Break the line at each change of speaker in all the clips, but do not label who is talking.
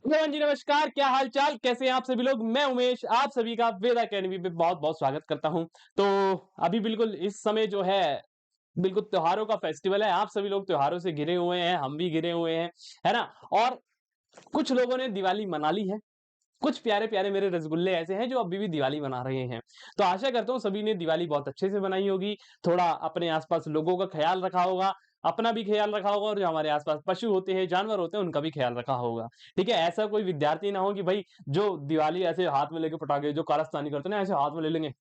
नमन जी नमस्कार, क्या हाल चाल, कैसे हैं आप सभी लोग। मैं उमेश आप सभी का वेद एकेडमी पे बहुत बहुत स्वागत करता हूं। तो अभी बिल्कुल इस समय जो है बिल्कुल त्योहारों का फेस्टिवल है। आप सभी लोग त्योहारों से घिरे हुए हैं, हम भी घिरे हुए हैं, है ना। और कुछ लोगों ने दिवाली मना ली है, कुछ प्यारे प्यारे मेरे रसगुल्ले ऐसे हैं जो अभी भी दिवाली मना रहे हैं। तो आशा करता हूँ सभी ने दिवाली बहुत अच्छे से मनाई होगी, थोड़ा अपने आसपास लोगों का ख्याल रखा होगा, अपना भी ख्याल रखा होगा और जो हमारे आसपास पशु होते हैं, जानवर होते हैं, उनका भी ख्याल रखा होगा। ठीक है, ऐसा कोई विद्यार्थी ना हो कि भाई जो दिवाली ऐसे हाथ में लेके पटाखे जो कारस्तानी करते हैं ना, ऐसे हाथ में ले लेंगे,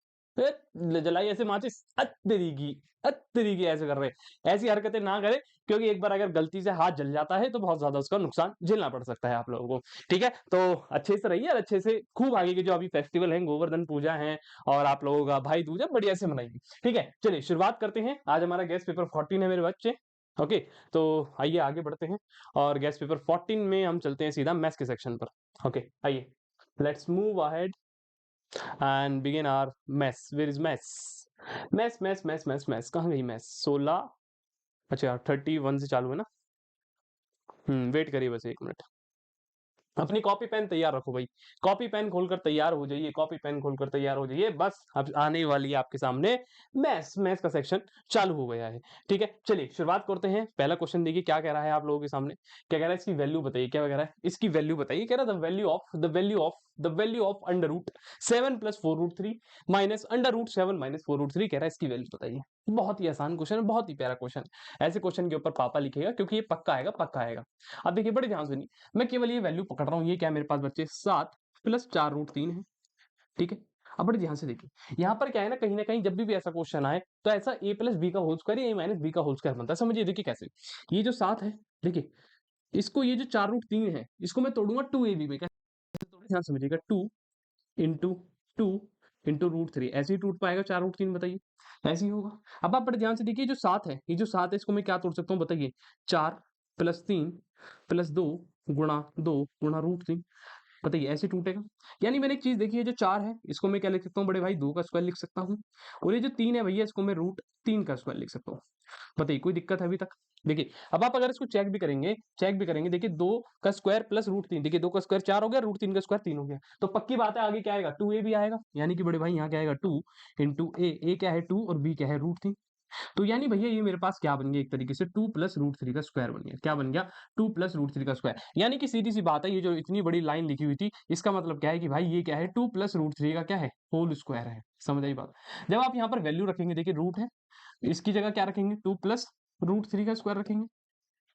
जलाई ऐसे माचिस, अत्तेरी की ऐसे कर रहे हैं। ऐसी हरकतें ना करें, क्योंकि एक बार अगर गलती से हाथ जल जाता है तो बहुत ज्यादा उसका नुकसान झेलना पड़ सकता है आप लोगों को। ठीक है, तो अच्छे से रहिए और अच्छे से खूब आगे के जो अभी फेस्टिवल है, गोवर्धन पूजा है और आप लोगों का भाई दूज है, बढ़िया से मनाइए। ठीक है, चलिए शुरुआत करते हैं। आज हमारा गैस पेपर 14 है मेरे बच्चे। ओके, तो आइए आगे बढ़ते हैं और गैस पेपर 14 में हम चलते हैं सीधा मैथ्स के सेक्शन पर। ओके, आइए, let's move ahead and begin our maths. Where is maths? Maths कहाँ गई मैथ्स? 16, अच्छा 31 से चालू है ना। वेट करिए बस 1 मिनट। अपनी कॉपी पेन तैयार रखो भाई, कॉपी पेन खोलकर तैयार हो जाइए, कॉपी पेन खोलकर तैयार हो जाइए। बस अब आने वाली है आपके सामने मैथ्स। मैथ्स का सेक्शन चालू हो गया है। ठीक है, चलिए शुरुआत करते हैं। पहला क्वेश्चन देखिए क्या कह रहा है आप लोगों के सामने। क्या कह रहा है, इसकी वैल्यू बताइए। क्या कह रहा है, इसकी वैल्यू बताइए। कह रहा है the value of under root 7 + 4√3 minus under root 7 - 4√3। कह रहा है इसकी वैल्यू बताइए। बहुत ही आसान क्वेश्चन है, बहुत ही प्यारा क्वेश्चन। ऐसे क्वेश्चन के ऊपर पापा लिखेगा क्योंकि ये पक्का आएगा, पक्का आएगा। अब देखिए बड़े ध्यान से, मैं केवल ये वैल्यू पकड़ रहा हूँ। ये क्या है मेरे पास बच्चे, 7 + 4√3 है। ठीक है, अब बड़े ध्यान से देखिए, यहाँ पर क्या है ना कहीं जब भी ऐसा क्वेश्चन आए तो ऐसा a + b का होल स्क्वायर या a - b का होल स्क्वायर बनता है। समझिए, देखिए कैसे। ये जो 7 है, देखिए इसको, ये जो 4√3 है, इसको मैं तोड़ूंगा 2ab में। कैसे तोड़े, ध्यान समझिएगा। 2 × 2 × √3 ऐसे ही टूट पाएगा 4√3, बताइए। ऐसे ही होगा। अब आप बड़े ध्यान से देखिए, जो 7 है, ये जो 7 है, इसको मैं क्या तोड़ सकता हूँ बताइए। 4 + 3 + 2 × 2 × √3, बताइए ऐसे टूटेगा। यानी मैंने एक चीज देखी है, जो 4 है इसको मैं क्या लिख सकता हूँ बड़े भाई, 2 का स्क्वायर लिख सकता हूँ। और ये जो 3 है भैया, इसको मैं √3 का स्क्वायर लिख सकता हूँ। बताइए कोई दिक्कत है अभी तक? देखिए, अब आप अगर इसको चेक भी करेंगे, देखिए 2 का स्क्वायर +√3, देखिए 2 का स्क्वायर 4 हो गया, √3 का स्क्वायर 3 हो गया। तो पक्की बात है, आगे क्या आएगा, 2ab आएगा। यानी कि बड़े भाई यहाँ क्या आएगा, 2 × a क्या है 2 और b क्या है √3। तो यानी भैया ये मेरे पास क्या बन गया, एक तरीके से 2 + √3 का स्क्वायर बन गया। क्या बन गया, 2 + √3 का स्क्वायर। यानी कि सीधी सी बात है, ये जो इतनी बड़ी लाइन लिखी हुई थी, इसका मतलब क्या है कि भाई ये क्या है, 2 + √3 का क्या है, होल स्क्वायर है। समझ आई बात? जब आप यहाँ पर वैल्यू रखेंगे, देखिए रूट है, इसकी जगह क्या रखेंगे, 2 + √3 का स्क्वायर रखेंगे।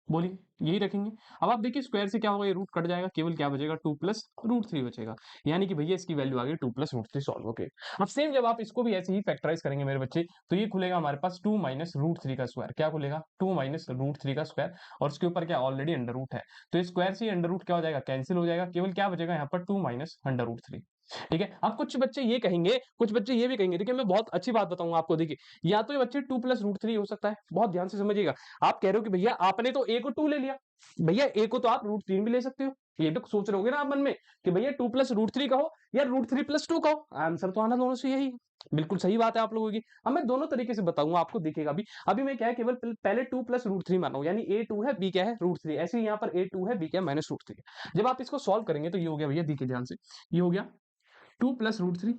बोलिए, यही रखेंगे। अब आप देखिए स्क्वायर से क्या होगा, ये रूट कट जाएगा, केवल क्या बचेगा, 2 + √3 बचेगा। यानी कि भैया इसकी वैल्यू आ गई 2 + √3 सॉल्व। ओके, अब सेम जब आप इसको भी ऐसे ही फैक्टराइज करेंगे मेरे बच्चे, तो ये खुलेगा हमारे पास 2 - √3 का स्क्वायर। क्या खुलेगा, 2 - √3 का स्क्वायर। और उसके ऊपर क्या, ऑलरेडी अंडर रूट है, तो स्क्वायर से अंडर रूट क्या हो जाएगा, कैंसिल हो जाएगा। केवल क्या बचेगा यहाँ पर, 2 - √3। ठीक है, अब कुछ बच्चे ये कहेंगे, कुछ बच्चे ये भी कहेंगे, देखिए मैं बहुत अच्छी बात बताऊंगा आपको। देखिए, या तो ये बच्चे 2 + √3 हो सकता है, बहुत ध्यान से समझिएगा। आप कह रहे हो कि भैया आपने तो a को 2 ले लिया, भैया ए को तो आप √3 भी ले सकते हो। ये तो सोच रहे होगे ना आप मन में कि भैया 2 + √3 कहो या √3 + 2 कहो, आंसर तो आना दोनों से यही है। बिल्कुल सही बात है आप लोगों की। अब मैं दोनों तरीके से बताऊंगा आपको, देखिएगा अभी। अभी मैं क्या है, केवल पहले 2 + √3 मान रहा हूं, यानी a 2 है, b क्या है √3। ऐसे ही यहाँ पर a 2 है, b क्या है -√3। जब आप इसको सॉल्व करेंगे तो ये हो गया भैया, देखिए ध्यान से, ये हो गया 2 + √3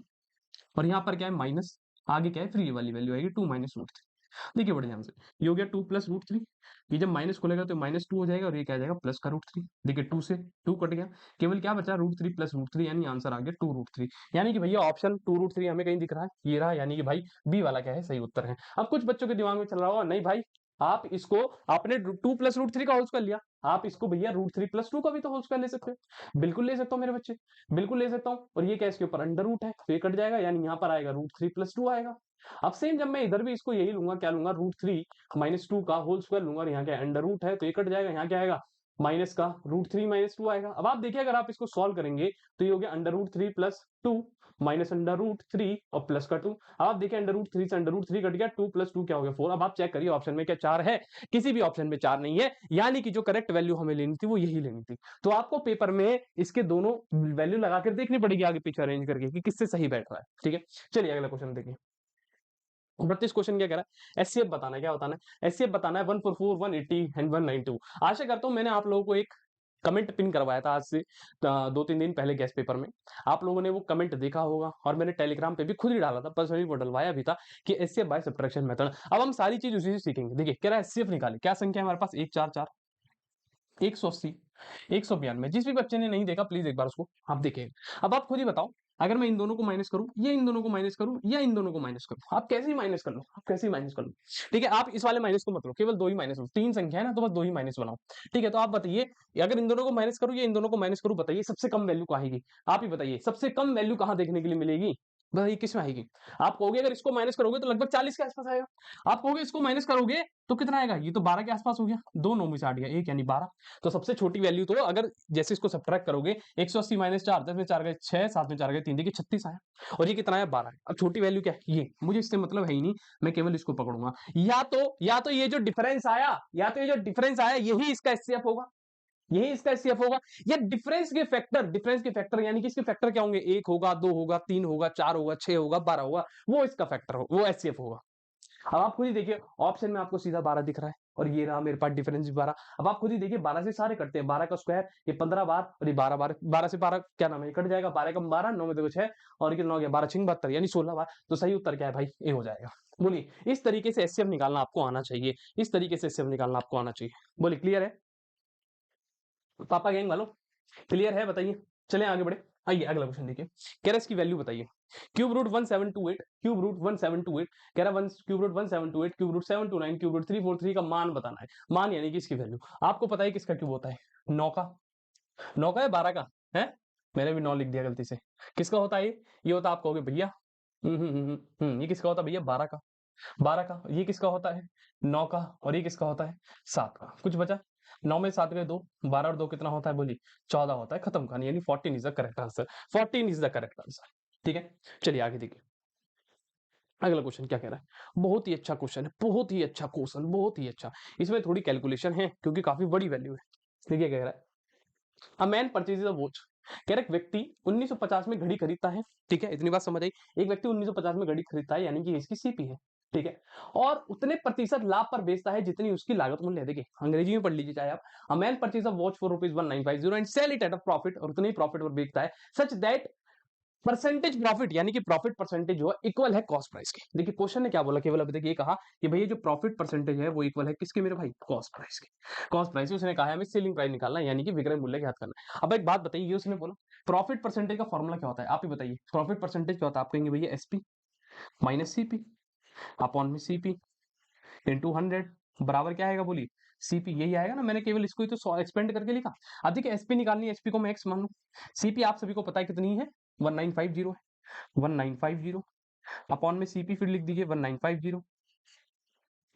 और यहाँ पर क्या है माइनस, आगे क्या है फ्री वाली वैल्यू आएगी 2 - √3। देखिए बड़े ध्यान से, ये हो गया 2 + √3। ये जब माइनस खोलेगा तो -2 हो जाएगा और ये क्या आ जाएगा, प्लस का √3। देखिए 2 से 2 कट गया, केवल क्या बचा, √3 + √3, यानी आंसर आ गया 2 √3। यानी कि भैया ऑप्शन 2 √3 हमें कहीं दिख रहा है, ये रहा। यानी कि भाई बी वाला क्या है, सही उत्तर है। अब कुछ बच्चों के दिमाग में चल रहा होगा, नहीं भाई आप इसको, आपने 2 + √3 का होल स्क्वायर लिया, आप इसको भैया √3 + 2 का भी तो होल स्क्वायर ले सकते हो। बिल्कुल ले सकता हूँ मेरे बच्चे, बिल्कुल ले सकता हूँ। और ये क्या, इसके ऊपर अंडर रूट है तो ये कट जाएगा, यानी यहाँ पर आएगा √3 + 2 आएगा। अब सेम जब मैं इधर भी इसको यही लूंगा, क्या लूंगा, √3 - 2 का होल स्क्वायर लूंगा, और यहाँ क्या है अंडर रूट है तो ये कट जाएगा, यहाँ क्या आएगा माइनस का √3 - 2 आएगा। अब आप देखिए, अगर आप इसको सॉल्व करेंगे तो ये हो गया √3 + 2 माइनस √3 और प्लस का 2। अब आप देखिए √3 से √3 कट गया, 2 + 2 क्या हो गया 4। अब आप चेक करिए ऑप्शन में क्या 4 है, किसी भी ऑप्शन में 4 नहीं है। यानी कि जो करेक्ट वैल्यू हमें लेनी थी वो यही लेनी थी। तो आपको पेपर में इसके दोनों वैल्यू लगाकर देखनी पड़ेगी आगे पीछे अरेंज करके कि किससे सही बैठ रहा है। ठीक है, चलिए अगला क्वेश्चन देखिए। 32 क्वेश्चन क्या कह रहा है, एचसीएफ बताना है। क्या बताना है, एचसीएफ बताना है 144, 180 एंड 192। आशा करता हूं मैंने आप लोगों को एक कमेंट पिन करवाया था आज से 2-3 दिन पहले गेस्ट पेपर में। आप लोगों ने वो कमेंट देखा होगा और मैंने टेलीग्राम पे भी खुद ही डाला था, पर्सनली वो डलवाया भी था कि एचसीएफ बाय सब्ट्रैक्शन मेथड। अब हम सारी चीज़ उसी से सीखेंगे। देखिए, कह रहा है एचसीएफ निकालें, क्या संख्या है हमारे पास 144, 180, 192। जिस भी बच्चे ने नहीं देखा प्लीज एक बार उसको आप देखें। अब आप खुद ही बताओ, अगर मैं इन दोनों को माइनस करूं या इन दोनों को माइनस करूं या इन दोनों को माइनस करूं, आप कैसे ही माइनस कर लो, आप कैसे ही माइनस कर लो। ठीक है, आप इस वाले माइनस को मत लो, केवल दो ही माइनस लो। तीन संख्या है ना, तो बस दो ही माइनस बनाओ। ठीक है, तो आप बताइए, अगर इन दोनों को माइनस करूं या इन दोनों को माइनस करूं, बताइए सबसे कम वैल्यू कहाँ आएगी। आप ही बताइए सबसे कम वैल्यू कहाँ देखने के लिए मिलेगी। बताइए किस में आएगी। आप कहोगे अगर इसको माइनस करोगे तो लगभग 40 के आसपास आएगा। आप कहोगे इसको माइनस करोगे तो कितना आएगा, ये तो 12 के आसपास हो गया। दो 9 में से 8 गया, एक यानी 12। तो सबसे छोटी वैल्यू तो अगर जैसे इसको सब्ट्रैक्ट करोगे, 180 माइनस 4, 10 में 4 गए 6, 7 में 4 गए 3, देखिए 36 आया। और ये कितना है, 12 है। अब छोटी वैल्यू क्या है, ये मुझे इससे मतलब है ही नहीं, मैं केवल इसको पकड़ूंगा। या तो ये जो डिफरेंस आया, या तो ये जो डिफरेंस आया यही इसका एचसीएफ होगा, यही इसका एचसीएफ होगा। या डिफरेंस के फैक्टर यानी कि इसके फैक्टर क्या होंगे, 1 होगा, 2 होगा, 3 होगा, 4 होगा, 6 होगा, 12 होगा, वो इसका फैक्टर हो, वो एचसीएफ होगा। अब आप खुद ही देखिए, ऑप्शन में आपको सीधा 12 दिख रहा है और ये रहा मेरे पास डिफरेंस भी 12। अब आप खुद ही देखिए, 12 से सारे कटते हैं, 12 का स्क्वायर ये 15 बार, और ये 12 बार, 12 से 12 क्या नाम है, ये कट जाएगा। 12 का 12, 9 में देखो 6, और कितना हो गया, 12 6 72, यानी 16 बार। तो सही उत्तर क्या है भाई, ए हो जाएगा। बोलिए, इस तरीके से एचसीएफ निकालना आपको आना चाहिए, इस तरीके से एचसीएफ निकालना आपको आना चाहिए। बोलिए, क्लियर है पापा गैंग वालों, क्लियर है बताइए। चलें आगे बढ़े। आइए अगला क्वेश्चन देखिए, कह रहा है इसकी वैल्यू बताइए। क्यूब रूट 1728, क्यूब रूट 1728, कह रहा है cube root 1728, cube root 729, cube root 343 का मान बताना है। मान यानी कि इसकी वैल्यू। आपको पता है किसका क्यूब होता है, 9 का। 9 का है 12 का है, मैंने भी 9 लिख दिया गलती से। किसका होता है ये होता है, आप कहोगे भैया ये किसका होता है भैया, 12 का। 12 का, ये किसका होता है 9 का, और ये किसका होता है 7 का। कुछ बचा, 9 में 7 गए 2, 12 और 2 कितना होता है, बोलिए 14 होता है। खत्म कहानी, यानी 14 is the correct answer, 14 is the correct answer. ठीक है, चलिए आगे देखिए अगला क्वेश्चन क्या कह रहा है। बहुत ही अच्छा क्वेश्चन है, बहुत ही अच्छा क्वेश्चन, बहुत ही अच्छा। इसमें थोड़ी कैलकुलेशन है क्योंकि काफी बड़ी वैल्यू है। देखिए कह रहा है, a man purchases a watch. कह रहा है एक व्यक्ति 1950 में घड़ी खरीदता है। ठीक है, इतनी बात समझ आई। एक व्यक्ति 1950 में घड़ी खरीदता है, यानी कि इसकी सीपी है। ठीक है, और उतने प्रतिशत लाभ पर बेचता है जितनी उसकी लागत मूल्य है। देखिए अंग्रेजी में पढ़ लीजिए चाहे आप। A man purchase a watch for ₹1950 and sell it at a profit, और उतने ही प्रॉफिट पर बेचता है, सच दैट परसेंटेज प्रॉफिट यानी कि प्रॉफिट परसेंटेज जो है इक्वल है कॉस्ट प्राइस के। देखिए क्वेश्चन ने क्या बोला, केवल अभी तक ये कहा कि भैया जो प्रॉफिट परसेंटेज है वो इक्वल है किसके मेरे भाई, कॉस्ट प्राइस के। कॉस्ट प्राइस उसने कहा है हमें सेलिंग प्राइस निकालना है, यानी कि विक्रय मूल्य ज्ञात करना है। अब एक बात बताइए, ये उसने बोला प्रॉफिट परसेंटेज का फॉर्मूला क्या होता है, आप ही बताइए। प्रॉफिट परसेंटेज क्या होता है, आप कहेंगे भैया एसपी माइनस सीपी अपॉन में सीपी इंटू 100 बराबर क्या आएगा, बोलिए सीपी, यही आएगा ना। मैंने केवल इसको ही तो एक्सपेंड करके लिखा। अब देखिए एसपी निकालनी है, एसपी को मैं एक्स मान लूं, सीपी आप सभी को पता है कितनी है, 1950 है, 1950 अपॉन में सीपी फिर लिख दीजिए 1950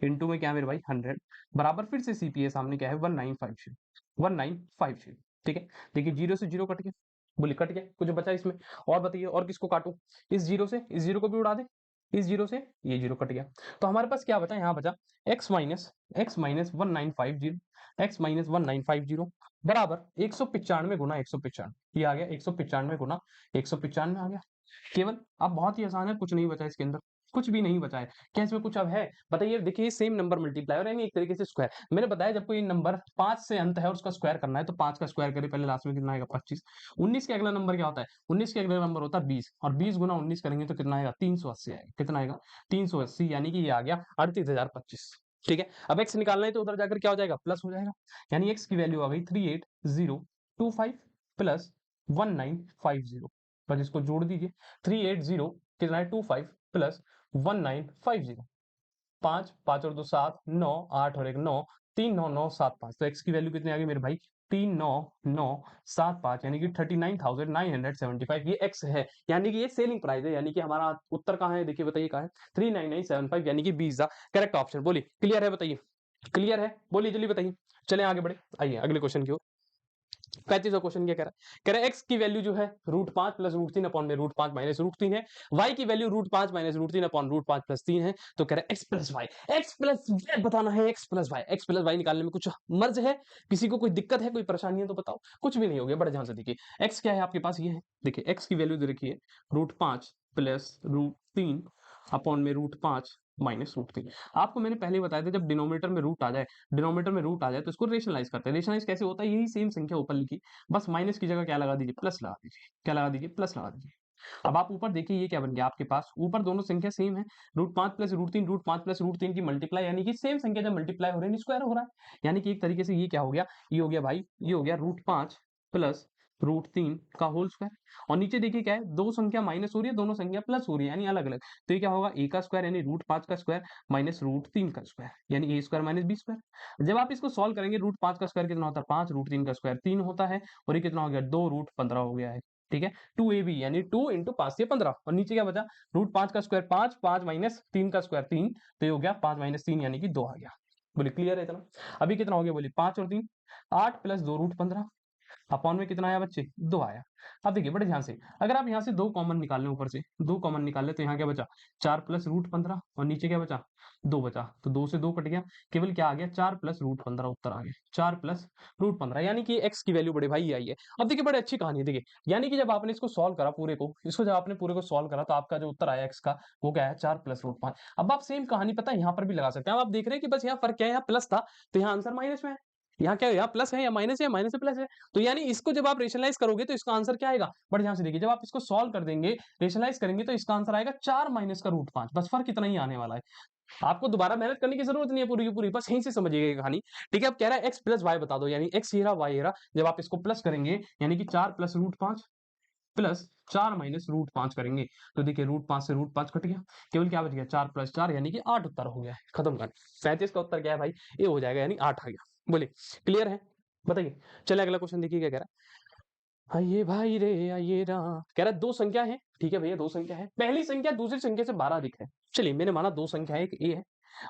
इनटू में क्या है मेरे भाई 100 बराबर फिर से सीपी है सामने क्या है 1950, 1950। ठीक है, देखिए जीरो से जीरो कट गया, बोलिए कट गया, कुछ बचा इसमें। और बताइए और किसको काटूं, इस जीरो से इस जीरो को भी उड़ा दे, इस जीरो से ये जीरो कट गया। तो हमारे पास क्या बचा, यहाँ बचा x माइनस 1950, x-1950 बराबर 195 गुना 195, ये आ गया 195 गुना 195 आ गया। केवल अब बहुत ही आसान है, कुछ नहीं बचा इसके अंदर, कुछ भी नहीं बचा है। क्या इसमें कुछ अब है, बताइए। देखिए सेम नंबर मल्टीप्लाई यानी एक तरीके से स्क्वायर। मैंने बताया जब कोई नंबर 5 से अंत है और उसका स्क्वायर करना है तो 5 का स्क्वायर करें, पहले लास्ट में कितना आएगा 25। 19 के अगला नंबर क्या होता है, 19 के अगला नंबर होता है 20, और 20 गुना 19 करेंगे तो कितना आएगा 380 आएगा। कितना आएगा 380, यानी कि ये आ गया 38,025। ठीक है, अब एक्स निकालना है तो उधर जाकर क्या हो जाएगा, प्लस हो जाएगा, यानी एक्स की वैल्यू आ गई 38,025 प्लस 1950। बस इसको जोड़ दीजिए, 380 कितना है 25 प्लस 1950, 5 5 और 2 7, 9 8 और 1 9, 3 9 9 7 5। तो एक्स की वैल्यू कितनी आ गई मेरे भाई 39975, यानी कि 39,975। ये एक्स है, यानी कि ये सेलिंग प्राइस है, यानी कि हमारा उत्तर कहाँ है, देखिए बताइए कहाँ है 39975, यानी कि B is the correct option. बोलिए क्लियर है, बताइए क्लियर है, बोलिए जल्दी बताइए। चलें आगे बढ़े, आइए अगले क्वेश्चन की ओर। 35वां क्वेश्चन क्या कह रहा है, कह रहा है एक्स की वैल्यू जो है √5 प्लस √3 अपॉन में √5 माइनस √3 है। वाई की वैल्यू √5 माइनस √3 अपॉन √5 प्लस 3 है। तो कह रहा है एक्स प्लस वाई बताना है, एक्स प्लस वाई निकालने में कुछ मर्ज है, किसी को कोई दिक्कत है, कोई परेशानी है तो बताओ। कुछ भी नहीं हो गया, बड़े ध्यान से देखिए। एक्स क्या है आपके पास, ये है, देखिए एक्स की वैल्यू देखिए √5 प्लस √3 अपॉन में √5 -√3। आपको मैंने पहले ही बताया था जब डिनोमिनेटर में रूट आ जाए तो इसको रेशनलाइज करते हैं। रेशनलाइज कैसे होता है, यही सेम संख्या ऊपर लिखी, बस माइनस की जगह क्या लगा दीजिए, प्लस लगा दीजिए। क्या लगा दीजिए, प्लस लगा दीजिए। अब आप ऊपर देखिए ये क्या बन गया आपके पास, ऊपर दोनों संख्या सेम है, √5 प्लस √3, √5 प्लस √3 की मल्टीप्लाई, यानी कि सेम संख्या जब मल्टीप्लाई हो रही है स्क्वायर हो रहा है, यानी कि एक तरीके से ये क्या हो गया, ये हो गया भाई, ये हो गया √5 प्लस √3 का होल स्क्वायर। और नीचे देखिए क्या है, दो संख्या माइनस हो रही है, दोनों संख्या प्लस हो रही है, यानी अलग अलग। तो ये क्या होगा, a का स्क्वायर यानी √5 का स्क्वायर माइनस √3 का स्क्वायर, यानी a square minus b square. जब आप इसको सॉल्व करेंगे, √5 का स्क्वायर कितना होता है, 5, √3 का स्क्वायर 3 होता है, और ये कितना हो गया, 2√15 हो गया है। ठीक है, 2ab यानी 2 इंटू 5 से 15, और नीचे क्या बचा, √5 का स्क्वायर 5, 5 माइनस 3 का स्क्वायर 3, तो ये हो गया 5 माइनस 3 यानी कि 2 आ गया। बोले क्लियर है इतना। अभी कितना हो गया, बोले 5 और 3 8 प्लस 2√15 अपॉन में कितना आया बच्चे, 2 आया। अब देखिए बड़े ध्यान से, अगर आप यहाँ से 2 कॉमन निकाल लें, ऊपर से 2 कॉमन निकाल ले, तो यहाँ क्या बचा, 4 प्लस √15, और नीचे क्या बचा, 2 बचा, तो 2 से 2 कट गया, केवल क्या आ गया, 4 प्लस √15 उत्तर आ गया, 4 प्लस √15, यानी कि x की वैल्यू बड़े भाई ये आई है। अब देखिए बड़े अच्छी कहानी है, देखिए यानी कि जब आपने इसको सॉल्व करा पूरे को, इसको जब आपने पूरे को सॉल्व करा तो आपका जो उत्तर आया x का, वो क्या है, 4 प्लस √5। अब आप सेम कहानी पता है यहाँ पर भी लगा सकते हैं। अब आप देख रहे हैं कि बस यहाँ फर्क क्या है, यहाँ प्लस था तो यहाँ आंसर माइनस में है, यहाँ क्या है, यहाँ प्लस है या माइनस है, माइनस से प्लस है। तो यानी इसको जब आप रेशनलाइज करोगे तो इसका आंसर क्या आएगा, बड़े ध्यान से देखिए, जब आप इसको सॉल्व कर देंगे, रेशनलाइज करेंगे, तो इसका आंसर आएगा 4 माइनस का √5, बस फर्क इतना ही आने वाला है। आपको दोबारा मेहनत करने की जरूरत नहीं है पूरी की पूरी, बस यहीं से समझिएगा ये कहानी। ठीक है, अब कह रहा है x प्लस वाई बता दो, यानी x ये रहा, y ये रहा, जब आप इसको प्लस करेंगे यानी कि 4 प्लस √5 प्लस 4 माइनस √5 करेंगे, तो देखिए √5 से √5 कट गया, केवल क्या बच गया, 4 प्लस 4 यानी कि 8 उत्तर हो गया है, खत्म कर। 35 का उत्तर क्या है भाई, ये हो जाएगा, यानी 8 आ गया। बोलिए क्लियर है, बताइए। चलिए अगला क्वेश्चन देखिए क्या कह रहा है। आइए भाई रे आइए रा, कह रहा है दो संख्या है, ठीक है भैया, दो संख्या है, पहली संख्या दूसरी संख्या से 12 अधिक है। चलिए मैंने माना दो संख्या है, एक ए है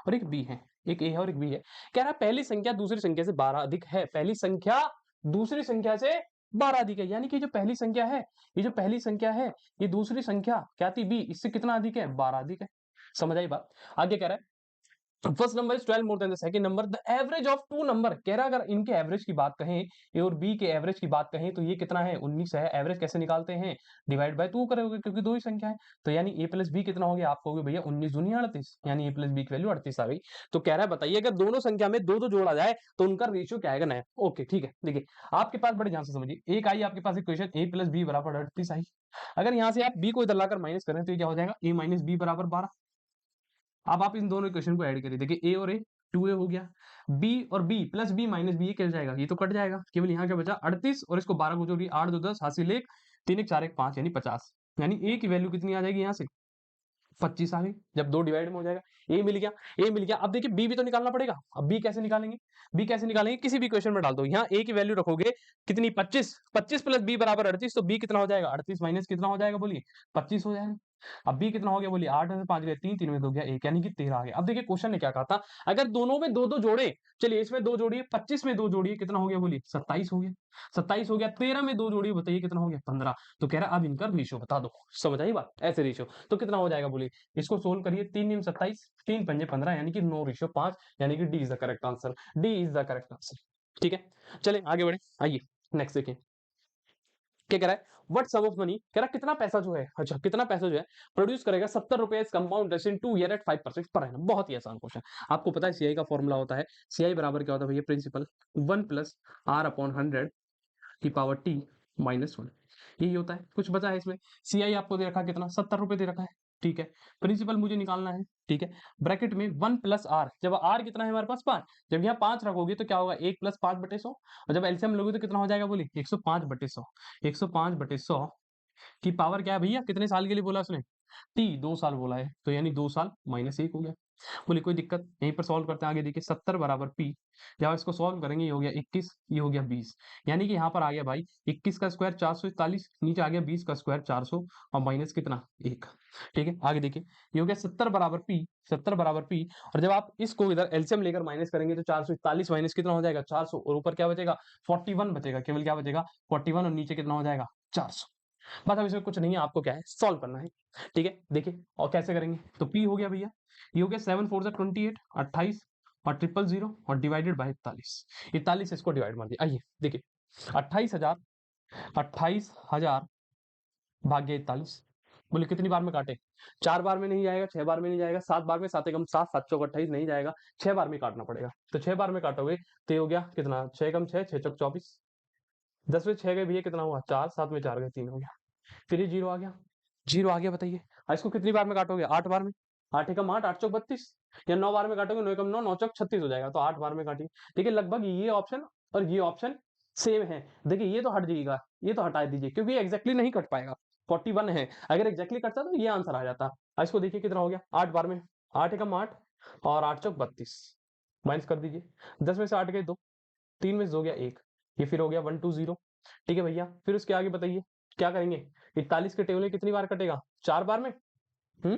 और एक बी है, एक ए है और एक बी है। कह रहा है पहली संख्या दूसरी संख्या से 12 अधिक है, पहली संख्या दूसरी संख्या से 12 अधिक है, यानी कि जो पहली संख्या है, ये जो पहली संख्या है, ये दूसरी संख्या क्या थी, बी, इससे कितना अधिक है, 12 अधिक है। समझ आई बात। आगे कह रहा है first number is 12 more than the second number, the average of two number. कह रहा है अगर इनके एवरेज की बात कहें, ए और बी के एवरेज की बात कहें, तो ये कितना है, 19 है। एवरेज कैसे निकालते हैं, डिवाइड बाय 2 करोगे, क्योंकि दो ही संख्या है। तो यानी ए प्लस बी कितना हो गया, आपको भैया 19 दूनी 38, यानी ए प्लस बी की वैल्यू 38 आ गई। तो कह रहा है बताइए अगर दोनों संख्या में दो दो जोड़ा जाए तो उनका रेशियो क्या आएगा, नया। ओके ठीक है, देखिए आपके पास बड़े ध्यान से समझिए, एक आई आपके पास इक्वेशन ए प्लस बी बराबर 38 आई। अगर यहाँ से आप बी को इधर लाकर माइनस करें तो ये क्या हो जाएगा, ए माइनस बी बराबर 12। अब आप इन दोनों इक्वेशन को ऐड करिए, देखिए ए और ए, 2a हो गया, बी और B plus B minus B, ये क्या हो जाएगा, ये तो कट जाएगा, केवल यहाँ क्या बचा 38, और इसको 12 को जोड़िए, 8 2 10 हासिल 1 3 1 4 1 5 यानी 50, यानी ए की वैल्यू कितनी आ जाएगी यहाँ से, 25 आ गई। जब दो डिवाइड में हो जाएगा, ए मिल गया, ए मिल गया। अब देखिए बी भी तो निकालना पड़ेगा, अब बी कैसे निकालेंगे, बी कैसे निकालेंगे, किसी भी इक्वेशन में डाल दो, यहाँ ए की वैल्यू रखोगे कितनी, 25, 25 प्लस बी बराबर 38, तो बी कितना हो जाएगा, 38 माइनस कितना हो जाएगा बोलिए, 25 हो जाएगा। अब बी कितना हो गया बोलिए, 8 में 5 गए 3, 3 में 2 गया 1, यानी कि 13 आ गया। अब देखिए क्वेश्चन ने क्या कहा था, अगर दोनों में दो दो जोड़े, चलिए इसमें दो जोड़िए, 25 में दो जोड़िए, कितना हो गया बोलिए, 27 हो गया, 27 हो गया, 13 में दो जोड़िए, बताइए कितना हो गया, 15। तो कह रहा है अब इनका रेशियो बता दो, समझ आई बात, ऐसे रेशियो तो कितना हो जाएगा बोलिए, इसको सोल्व करिए, 3 नीम 27, 3 पंजे 15, यानी कि 9:5, यानी कि D is the correct answer, D is the correct answer. ठीक है, चले आगे बढ़े, आइए नेक्स्ट देखिए क्या कह रहा है, व्हाट सम ऑफ मनी, कह रहा है कितना पैसा जो है, अच्छा कितना पैसा जो है प्रोड्यूस करेगा 70 रुपए compound interest in 2 year at 5% per annum. बहुत ही आसान क्वेश्चन, आपको पता है सीआई का फॉर्मूला होता है, सीआई बराबर क्या होता है भैया, प्रिंसिपल 1 प्लस आर अपॉन 100 की पावर टी माइनस 1, यही होता है। कुछ बचा है इसमें, सीआई आपको दे रखा है कितना, 70 रुपए दे रखा है, ठीक है, प्रिंसिपल मुझे निकालना है, ठीक है, ब्रैकेट में 1 प्लस आर, जब आर कितना है हमारे पास 5, जब यहाँ 5 रखोगे तो क्या होगा 1 प्लस 5/100, और जब एलसीएम लोगे तो कितना हो जाएगा बोलिए 105/100, 105/100 की पावर क्या है भैया, कितने साल के लिए बोला उसने, टी 2 साल बोला है, तो यानी 2 साल माइनस 1 हो गया। बोलिए कोई दिक्कत, यहीं पर सॉल्व करते हैं, आगे देखिए 70 बराबर पी, जब इसको सॉल्व करेंगे ये हो गया 21, ये हो गया 20, यानी कि यहाँ पर आ गया भाई 21 का स्क्वायर 441, नीचे आ गया 20 का स्क्वायर 400, और माइनस कितना 1। ठीक है, आगे देखिए ये हो गया 70 बराबर पी, 70 बराबर पी, और जब आप इसको इधर एलसीएम लेकर माइनस करेंगे तो 441 माइनस कितना हो जाएगा 400, और ऊपर क्या बचेगा 41 बचेगा, केवल क्या बचेगा 41, और नीचे कितना हो जाएगा 400। बस अब इसमें कुछ नहीं है, आपको क्या है सॉल्व करना है। ठीक है, देखिए और कैसे करेंगे, तो पी हो गया भैया, ये हो गया 7 4 28, 28 और 000 और डिवाइडेड बाय 41, 41 इसको डिवाइड मार दिया। आइए देखिए 28,000 भाग्य 41, बोले कितनी बार में काटे? 4 बार में नहीं जाएगा, 6 बार में नहीं जाएगा, 7 बार में, 7 एकम 7, 7 चौक 28 नहीं जाएगा, 6 बार में काटना पड़ेगा। तो 6 बार में काटोगे तो ये हो गया कितना? 6 एकम 6, 6 चौक 24, 10 में 6 गए भैया कितना हुआ? 4, 7 में 4 गए 3 हो गया। फिर ये 0 आ गया, 0 आ गया बताइए। इसको कितनी बार में काटोगे? 8 बार में। 8 एकम 8, 8 चौक 32, या 9 बार में काटोगे, 9 एकम 9, 9 चौक 36 हो जाएगा। तो 8 बार में काटिए। देखिए लगभग ये ऑप्शन और ये ऑप्शन सेम है। देखिए ये तो हट जाएगा, ये तो हटा दीजिए क्योंकि ये एग्जैक्टली नहीं कट पाएगा। 41 है, अगर एग्जैक्टली कटता तो ये आंसर आ जाता। इसको देखिए कितना हो गया? 8 बार में, 8 एकम 8 और 8 चौक 32, माइनस कर दीजिए। 10 में से 8 गए 2, 3 में से 2 गया 1, ये फिर हो गया 1 2 0। ठीक है भैया, फिर उसके आगे बताइए क्या करेंगे? 41 के टेबल में कितनी बार कटेगा? 4 बार में। हम्म,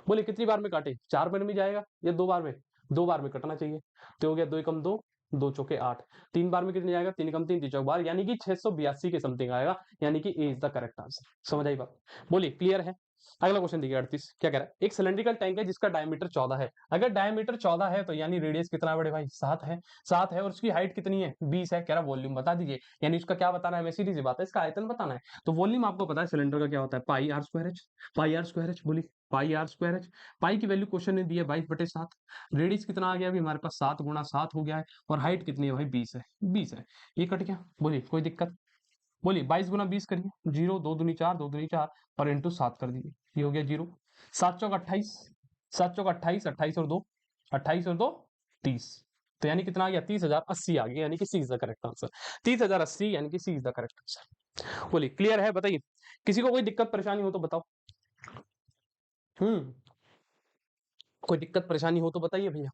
बोले कितनी बार में काटे? 4 बार में जाएगा या 2 बार में? 2 बार में कटना चाहिए। तो हो गया 2 एकम 2, 2 चौके 8, 3 बार में कितने जाएगा? 3 एकम 3, 3 चौक बार, यानी कि 682 के समथिंग आएगा, यानी कि ए इज द करेक्ट आंसर। समझ आई बात? बोलिए क्लियर है? अगला क्वेश्चन देखिए 38 क्या कह रहा है? एक सिलेंड्रिकल टैंक है जिसका डायमीटर 14 है। अगर डायमीटर 14 है तो यानी रेडियस कितना है बड़े भाई? 7 है। 7 है और उसकी हाइट कितनी है? 20 है। कह रहा वॉल्यूम बता दीजिए, यानी उसका क्या बताना है? हमें सीधी सी बात है, इसका आयतन बताना है। तो वॉल्यूम आपको पता है सिलेंडर का क्या होता है? Pi r square h. Pi r square h, बोलिए pi r square h. Pi की वैल्यू क्वेश्चन ने दी है 22/7। रेडियस कितना आ गया अभी हमारे पास? 7 गुणा 7 हो गया है। और हाइट कितनी है भाई? 20 है। 20 है, ये कट गया। बोलिए कोई दिक्कत? बोलिए 22 गुना 20 करिए, 0, 2 दूनी 4, 2 दूनी 4 और इंटू 7 कर दीजिए, ये हो गया 0। 7 चौक 28, 7 चौक 28, 28 और 2, 28 और 2 30। तो यानी कितना आ गया? 30,080 आ गया, यानी कि सी इज द करेक्ट आंसर। 30,080 यानी कि सी इज द करेक्ट आंसर। बोलिए क्लियर है? बताइए किसी को कोई दिक्कत परेशानी हो तो बताओ। हम्म, कोई दिक्कत परेशानी हो तो बताइए भैया।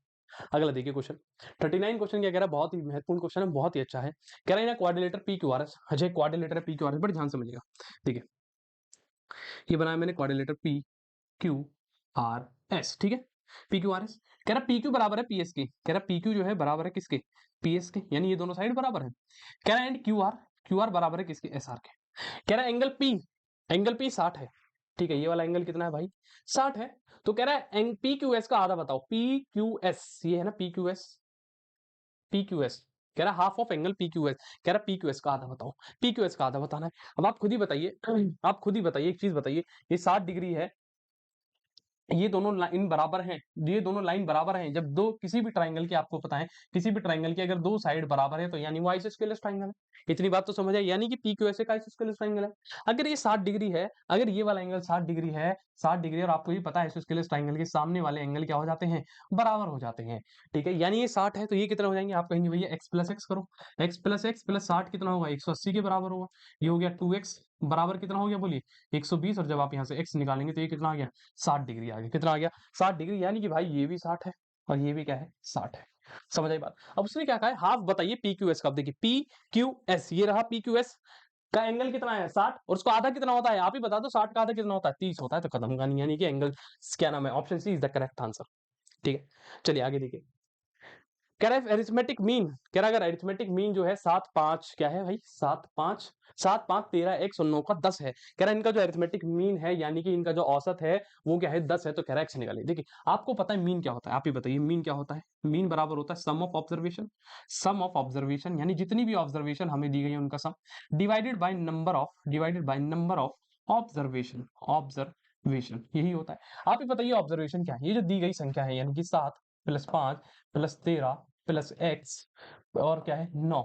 अगला देखिए क्वेश्चन 39। क्वेश्चन क्या कह रहा है? बहुत ही महत्वपूर्ण क्वेश्चन है, बहुत ही अच्छा है। कह रहा है ना quadrilateral P Q R S. अच्छा क्वाड्रिलेटर है पी क्यू आर एस, बड़े ध्यान से समझिएगा। देखिए ये बनाया मैंने quadrilateral P Q R S, ठीक है। पी क्यू आर एस कह रहा पी क्यू बराबर है पी एस के। कह रहा पी क्यू जो है बराबर है किसके? पी एस के, यानी ये दोनों साइड बराबर है। कह रहा and Q R, Q R बराबर है किसके? एस आर के। कह रहा एंगल पी, एंगल पी 60 है। ठीक है, ये वाला एंगल कितना है भाई? 60 है। तो कह रहा है पी क्यू एस का आधा बताओ। पी क्यू एस, ये है ना P Q S, P Q S. कह रहा half of angle P Q S. कह रहा पी क्यू एस का आधा बताओ। पी क्यू एस का आधा बताना है। अब आप खुद ही बताइए, आप खुद ही बताइए एक चीज बताइए, ये 60 डिग्री है, ये दोनों लाइन बराबर हैं, ये दोनों लाइन बराबर हैं। जब दो किसी भी ट्राइंगल की आपको पता है, किसी भी ट्राइंगल की अगर दो साइड बराबर है तो यानी वो आइसोस्केलेस ट्राइंगल है। इतनी बात तो समझ आई, यानी कि पी क्यू एस का आइसोस्केलेस ट्राइंगल है। अगर ये 60 डिग्री है, अगर ये वाला एंगल 60 डिग्री है, 60 डिग्री, और आपको ये पता है आइसोस्केलेस ट्राइंगल के सामने वाले एंगल क्या हो जाते हैं? बराबर हो जाते हैं। ठीक है, यानी ये 60 है तो ये कितना हो जाएंगे? आप कहेंगे भैया x प्लस एक्स करो। x प्लस एक्स प्लस 60 कितना होगा? 180 के बराबर होगा। ये हो गया 2x बराबर कितना हो गया? बोलिए 120। और जब आप यहाँ से x निकालेंगे तो ये कितना आ गया? 60 डिग्री आ गया। कितना आ गया? 60 डिग्री, यानी कि भाई ये भी 60 है और ये भी क्या है? 60 है। समझ आई बात? अब उसने क्या कहा है? हाफ बताइए पी क्यू एस का। अब देखिए पी क्यू एस, ये रहा पी क्यू एस का एंगल कितना है? 60, और उसको आधा कितना होता है? आप ही बता दो, 60 का आधा कितना होता है? 30 होता है। तो खत्म कहानी, यानी कि एंगल क्या नाम है? Option C is the correct answer. ठीक है, चलिए आगे देखिए। कह रहा है अरिथमेटिक मीन, कह रहा है अगर अरिथमेटिक मीन जो है 7 5 क्या है भाई? 7 5, 7 5 13 x और 9 का 10 है। कह रहा है इनका जो अरिथमेटिक मीन है, यानी कि इनका जो औसत है वो क्या है? 10 है। तो कह रहा है x निकालिए। देखिए आपको पता है मीन क्या होता है? आप ही बताइए मीन क्या होता है? मीन बराबर होता है sum of observation, sum of observation, यानी जितनी भी ऑब्जर्वेशन हमें दी गई है उनका sum, divided by number of, divided by number of observation, observation यही होता है। आप ही बताइए ऑब्जर्वेशन क्या है? ये जो दी गई संख्या है, यानी कि 7 प्लस 5 प्लस 13 प्लस एक्स और क्या है? 9।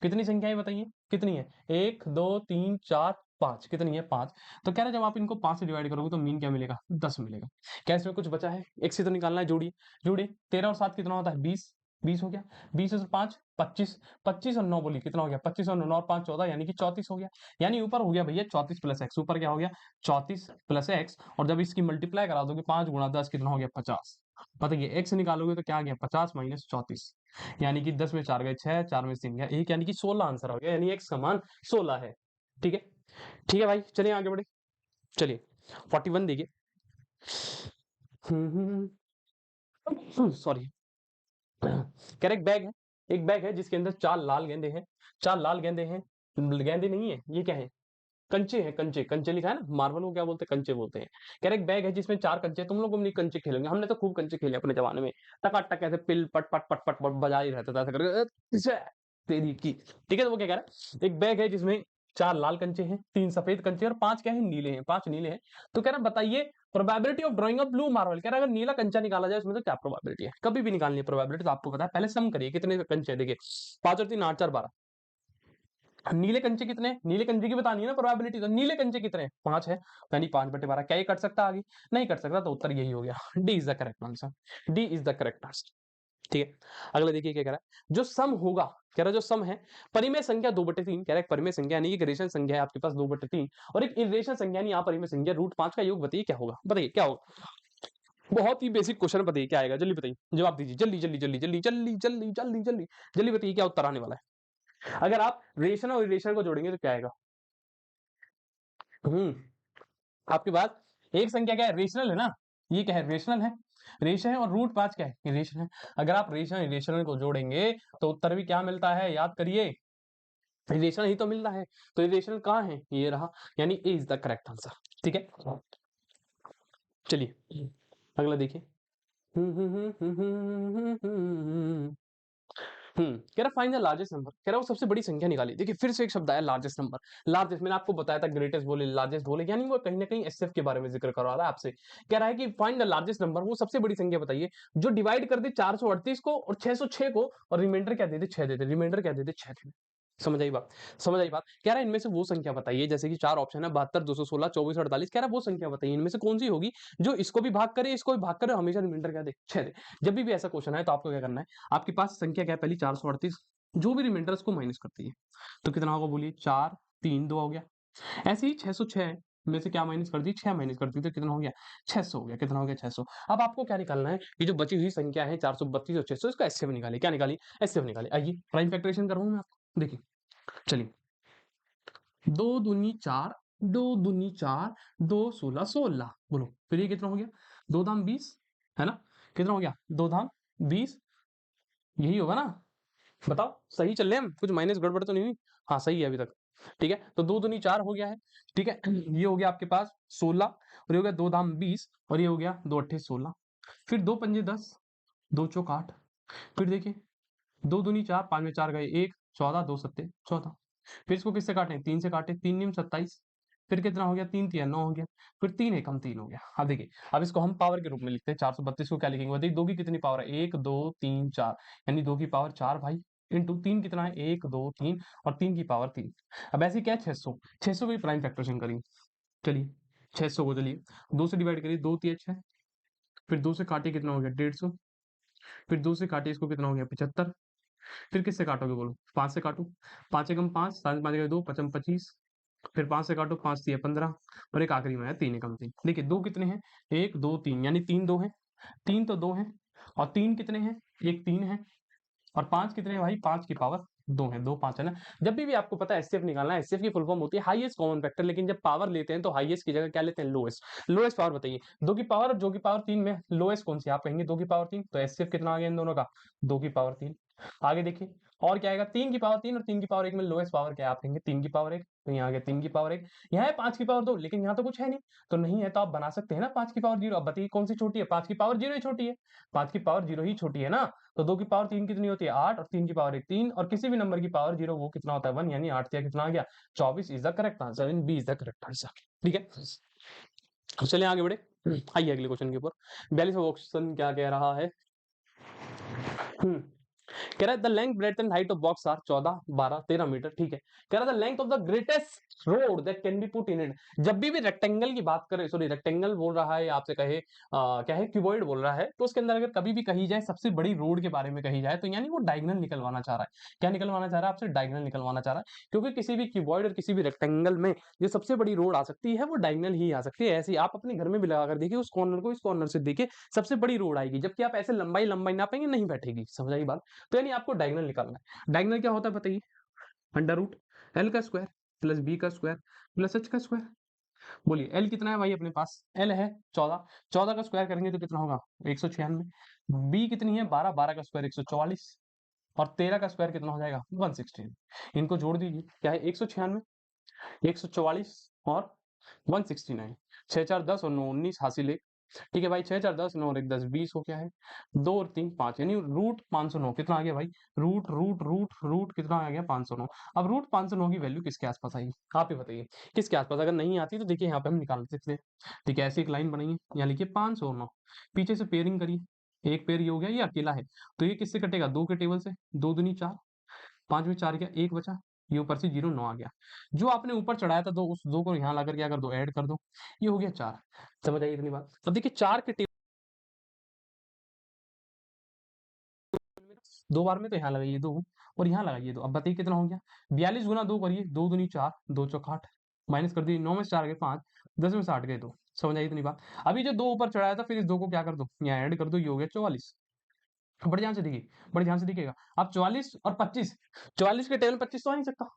कितनी संख्याएं बताइए? कितनी है? 1 2 3 4 5। कितनी है? 5। तो कह रहे जब आप इनको 5 से डिवाइड करोगे तो मीन क्या मिलेगा? 10 मिलेगा। क्या इसमें कुछ बचा है? एक से तो निकालना है, जोड़िए जोड़िए। 13 और 7 कितना होता है? 20, 20 हो गया। 20 और 5 25, 25 और 9 बोलिए कितना हो गया? 25 और 9 और 5 14, यानी कि 34 हो गया। यानी ऊपर हो गया भैया 34 प्लस एक्स। ऊपर क्या हो गया? 34 प्लस एक्स, और जब इसकी मल्टीप्लाई करा दोगे 5 गुणा 10 कितना हो गया? 50। बताइए एक्स निकालोगे तो क्या आ गया? 50 माइनस 34, यानी कि 10 में 4 गए 6, 4 में 3 गया 1, यानी कि 16 आंसर हो गया, यानी एक्स का मान 16 है। ठीक है, ठीक है भाई, चलिए आगे बढ़े। चलिए 41 देखिए। सॉरी, कह रहा एक बैग है, एक बैग है जिसके अंदर 4 लाल गेंदे हैं, 4 लाल गेंदे हैं। गेंदे नहीं है, ये क्या है? कंचे हैं, कंचे, कंचे लिखा है ना, मार्बल को क्या बोलते हैं? कंचे बोलते हैं। कह रहे एक बैग है जिसमें 4 कंचे। तुम लोग अपनी कंचे खेलेंगे, हमने तो खूब कंचे खेले अपने जमाने में। टकाटक ऐसे पिल पट पट पट पट पट बजा ही रहता था ऐसा करके तेरी की। ठीक है, तो वो क्या कह रहा है? एक बैग है जिसमें 4 लाल कंचे हैं, 3 सफेद कंचे और 5 क्या है, नीले हैं, 5 नीले हैं। तो कह रहा बताइए probability of drawing a blue marble. कह रहा अगर नीला कंचा निकाला जाए उसमें तो क्या प्रोबेबिलिटी है, कभी भी निकालनी है प्रोबेबिलिटी तो आपको पता है। पहले सम करिए कितने कंचे, देखिए 5 और 3 8 4 12। नीले कंचे कितने हैं? नीले कंचे की बतानी है ना प्रोबेबिलिटी, तो नीले कंचे कितने हैं? 5 है, यानी 5/12। क्या ये कट सकता आगे? नहीं कट सकता, तो उत्तर यही हो गया, D is the correct answer. D is the correct answer. ठीक है, अगला देखिए क्या कह रहा है, जो सम होगा, कह रहा है जो सम है परिमेय संख्या 2/3, कह रहा है परिमेय संख्या यानी कि रेशनल संख्या है आपके पास 2/3 और एक इरेशनल संख्या यानी यहाँ परिमेय संख्या √5 का योग, बताइए क्या होगा, बताइए क्या होगा। बहुत ही बेसिक क्वेश्चन, बताइए क्या आएगा, जल्दी बताइए, जवाब दीजिए जल्दी जल्दी जल्दी जल्दी जल्दी जल्दी जल्दी जल्दी जल्दी बताइए क्या उत्तर आने वाला है। अगर आप रेशनल और इरेशनल को जोड़ेंगे तो क्या आएगा। हम्म आपके पास एक संख्या क्या है, रेशनल है ना, ये क्या है, रेशनल है, रेश है, और √5 क्या है, इरेशनल है। अगर आप रेशनल इरेशनल को जोड़ेंगे तो उत्तर भी क्या मिलता है, याद करिए, इरेशनल ही तो मिल रहा है। तो इरेशनल कहाँ है, ये रहा, यानी ए इज द करेक्ट आंसर। ठीक है, चलिए अगला देखिए। कह रहा फाइंड द लार्जेस्ट नंबर, कह रहा वो सबसे बड़ी संख्या निकाली। देखिए फिर से एक शब्द आया लार्जेस्ट नंबर। लार्जेस्ट मैंने आपको बताया था, ग्रेटेस्ट बोले, लार्जेस्ट बोले, यानी वो कहीं ना कहीं एसएफ के बारे में जिक्र करवा रहा है आपसे। कह रहा है कि फाइंड द लार्जेस्ट नंबर, वो सबसे बड़ी संख्या बताइए जो डिवाइड कर दे 438 को और 606 को, और रिमाइंडर क्या दे दे, 6 दे दे, रिमाइंडर क्या दे दे, 6 दे दे। समझ आई बात, समझ आई बात। कह रहा है इनमें से वो संख्या बताइए, जैसे कि 4 ऑप्शन है, 72 216 24 48। कह रहा है वो संख्या बताइए इनमें से कौन सी होगी जो इसको भी भाग करे, इसको भी भाग करे, हमेशा रिमाइंडर क्या दे, 6 दे। जब भी ऐसा क्वेश्चन है तो आपको क्या करना है, आपके पास संख्या क्या है पहली 438, जो भी रिमाइंडर उसको माइनस करती है, तो कितना होगा बोलिए, 4 3 2 हो गया। ऐसे ही 606 में से क्या माइनस कर दी, 6 माइनस कर दी, तो कितना हो गया, 600 हो गया। कितना हो गया, 600। अब आपको क्या निकालना है, ये जो बची हुई संख्या है 432 और 600, इसका एचसीएफ निकालिए। क्या निकालिए, एचसीएफ निकालिए। आइए प्राइम फैक्टराइजेशन कर रहा हूं मैं आपको, देखिए चलिए, 2 दूनी 4, 2 दूनी 4, 2 16 16, बोलो फिर ये कितना हो गया, 2 धाम 20, है ना, कितना हो गया, 2 धाम 20, यही होगा ना, बताओ सही चल रहे हैं हम, कुछ माइनस गड़बड़ तो नहीं हुई। हाँ सही है अभी तक। ठीक है, तो 2 दूनी 4 हो गया है। ठीक है, ये हो गया आपके पास 16, और ये हो गया 2 धाम 20, और ये हो गया 2 अट्ठे 16, फिर 2 पंजे 10, 2 चौक 8, फिर देखिए 2 दूनी 4, 5 में 4 गए 1, 14, 2 सत्ते 14, फिर इसको किससे काटे, 3 से काटे, 3 नीम 27, फिर कितना हो गया, 3 तिया 9 हो गया, फिर 3 एकम 3 हो गया। अब देखिए, अब इसको हम पावर के रूप में लिखते हैं, 432 को क्या लिखेंगे, बताइए 2 की कितनी पावर है, 1 2 3 4, यानी 2 की पावर 4 भाई, इंटू 3 कितना है, 1 2 3, और 3 की पावर 3। अब ऐसे क्या है, 600, 600 की प्राइम फैक्टरेशन करेंगे। चलिए 600 को चलिए 2 से डिवाइड करिए, 2 तिया 6, फिर 2 से काटिए कितना हो गया, 150, फिर 2 से काटिए इसको कितना हो गया, 75, फिर किससे काटोगे बोलो, 5 से काटो, 5 एकम 5, 7 5 2, 5 25, फिर 5 से काटो, 5 3 15, और एक आखिरी में है 3 एकम 3। देखिए 2 कितने हैं, 1 2 3, यानी 3 2 है, 3 तो 2 है, और 3 कितने हैं, एक 3 है, और 5 कितने हैं भाई, 5 की पावर 2 है, 2 5 है ना। जब भी आपको पता है एचसीएफ निकालना है, एचसीएफ की फुल फॉर्म होती है हाईएस्ट कॉमन फैक्टर, लेकिन जब पावर लेते हैं तो हाईएस्ट की जगह क्या लेते हैं, लोएस्ट। लोएस्ट पावर बताइए, 2 की पावर और 2 की पावर 3 में लोएस्ट कौन सी, आप कहेंगे 2 की पावर 3, तो एचसीएफ कितना आ गया इन दोनों का, 2 की पावर 3। आगे देखिए और क्या आएगा, 3 की पावर 3 और 3 की पावर 1 में लोएस्ट पावर क्या है, आप कहेंगे 3 की पावर 1, तो यहाँ आ गया 3 की पावर 1। यहाँ है 5 की पावर 2, लेकिन यहाँ तो कुछ है नहीं, तो नहीं है तो आप बना सकते हैं ना 5 की पावर 0। अब बताइए कौन सी छोटी है, 5 की पावर 0 ही छोटी है, 5 की पावर 0 ही छोटी है ना। तो 2 की पावर 3 कितनी होती है, 8, और 3 की पावर 1 3, और किसी भी नंबर की पावर 0 वो कितना होता है, 1, यानी 8 या कितना आ गया, 24 is the correct answer, in B is the correct answer. ठीक है, अब चलिए आगे बढ़े, आइए अगले क्वेश्चन के ऊपर। 42वां क्वेश्चन क्या कह रहा है, कह रहा है the length breadth and height of box are 14 12 13 metre. ठीक है, कह रहा है the length of the greatest rod that can be put in it. जब भी रेक्टेंगल की बात करें, सॉरी रेक्टेंगल बोल रहा है, आपसे कहे क्या है, क्यूबॉइड बोल रहा है, तो उसके अंदर अगर कभी भी कही जाए सबसे बड़ी रोड के बारे में कही जाए, तो यानी वो डायगोनल निकलवाना चाह रहा है। क्या निकलवाना चाह रहा है, आपसे डायगोनल निकलवाना चाह रहा है, क्योंकि किसी भी क्यूबॉइड और किसी भी रेक्टेंगल में जो सबसे बड़ी रोड आ सकती है वो डायगोनल ही आ सकती है। ऐसे ही आप अपने घर में भी लगा कर देखिए, उस कॉर्नर को इस कॉर्नर से देखिए, सबसे बड़ी रोड आएगी, जबकि आप ऐसे लंबाई लंबाई नापेंगे नहीं बैठेगी। समझ आई बात। तो यानी आपको डायगोनल निकालना है। डायगोनल क्या होता है बताइए, अंडर रूट एल का स्क्वायर प्लस बी का स्क्वायर प्लस एच का स्क्वायर। बोलिए एल कितना है भाई, अपने पास एल है 14, 14 का स्क्वायर करेंगे तो कितना होगा, 196। बी कितनी है 12, 12 का स्क्वायर 144, और 13 का स्क्वायर कितना हो जाएगा 116। इनको जोड़ दीजिए, क्या है 196, 144 और 169, 6 4 10 और 9 19 हासिल 1, ठीक है भाई, 6 4 10, 9 और 1 10, 20 हो गया है, 2 और 3 5, यानी रूट 509 कितना आ गया भाई, रूट रूट रूट रूट कितना आ गया 509। अब रूट 509 की वैल्यू किसके आसपास आएगी, आप ही बताइए किसके आसपास, अगर नहीं आती तो देखिए यहाँ पे हम निकाल सकते हैं। ठीक है, ऐसी एक लाइन बनाइए, यहाँ लिखिए 509, पीछे से पेयरिंग करिए, एक पेयर ये हो गया, ये अकेला है, तो ये किससे कटेगा, 2 के टेबल से, 2 दूनी 4, 5 में 4 गया, 1 बचा, ये ऊपर से 0 9 आ गया, जो आपने ऊपर चढ़ाया था दो, उस 2 को यहाँ ला करके अगर 2 ऐड कर दो, ये हो गया 4। समझ आई इतनी बात। अब देखिए 4 के टेबल 2 बार में, तो यहाँ लगाइए 2 और यहाँ लगाइए 2, अब बताइए कितना हो गया, 42 गुना 2 करिए, 2 दूनी 4, 2 चौक 8, माइनस कर दिए, 9 में से 4 गए 5, 10 में से 8 गए 2। समझ आई इतनी बात। अभी जो 2 ऊपर चढ़ाया था, फिर इस 2 को क्या कर दो, यहाँ ऐड कर दो, ये हो गया 44। बड़े ध्यान से देखिए, बड़े ध्यान से दिखेगा, अब 44 और 25, 44 के टेबल में 25 तो आ नहीं सकता,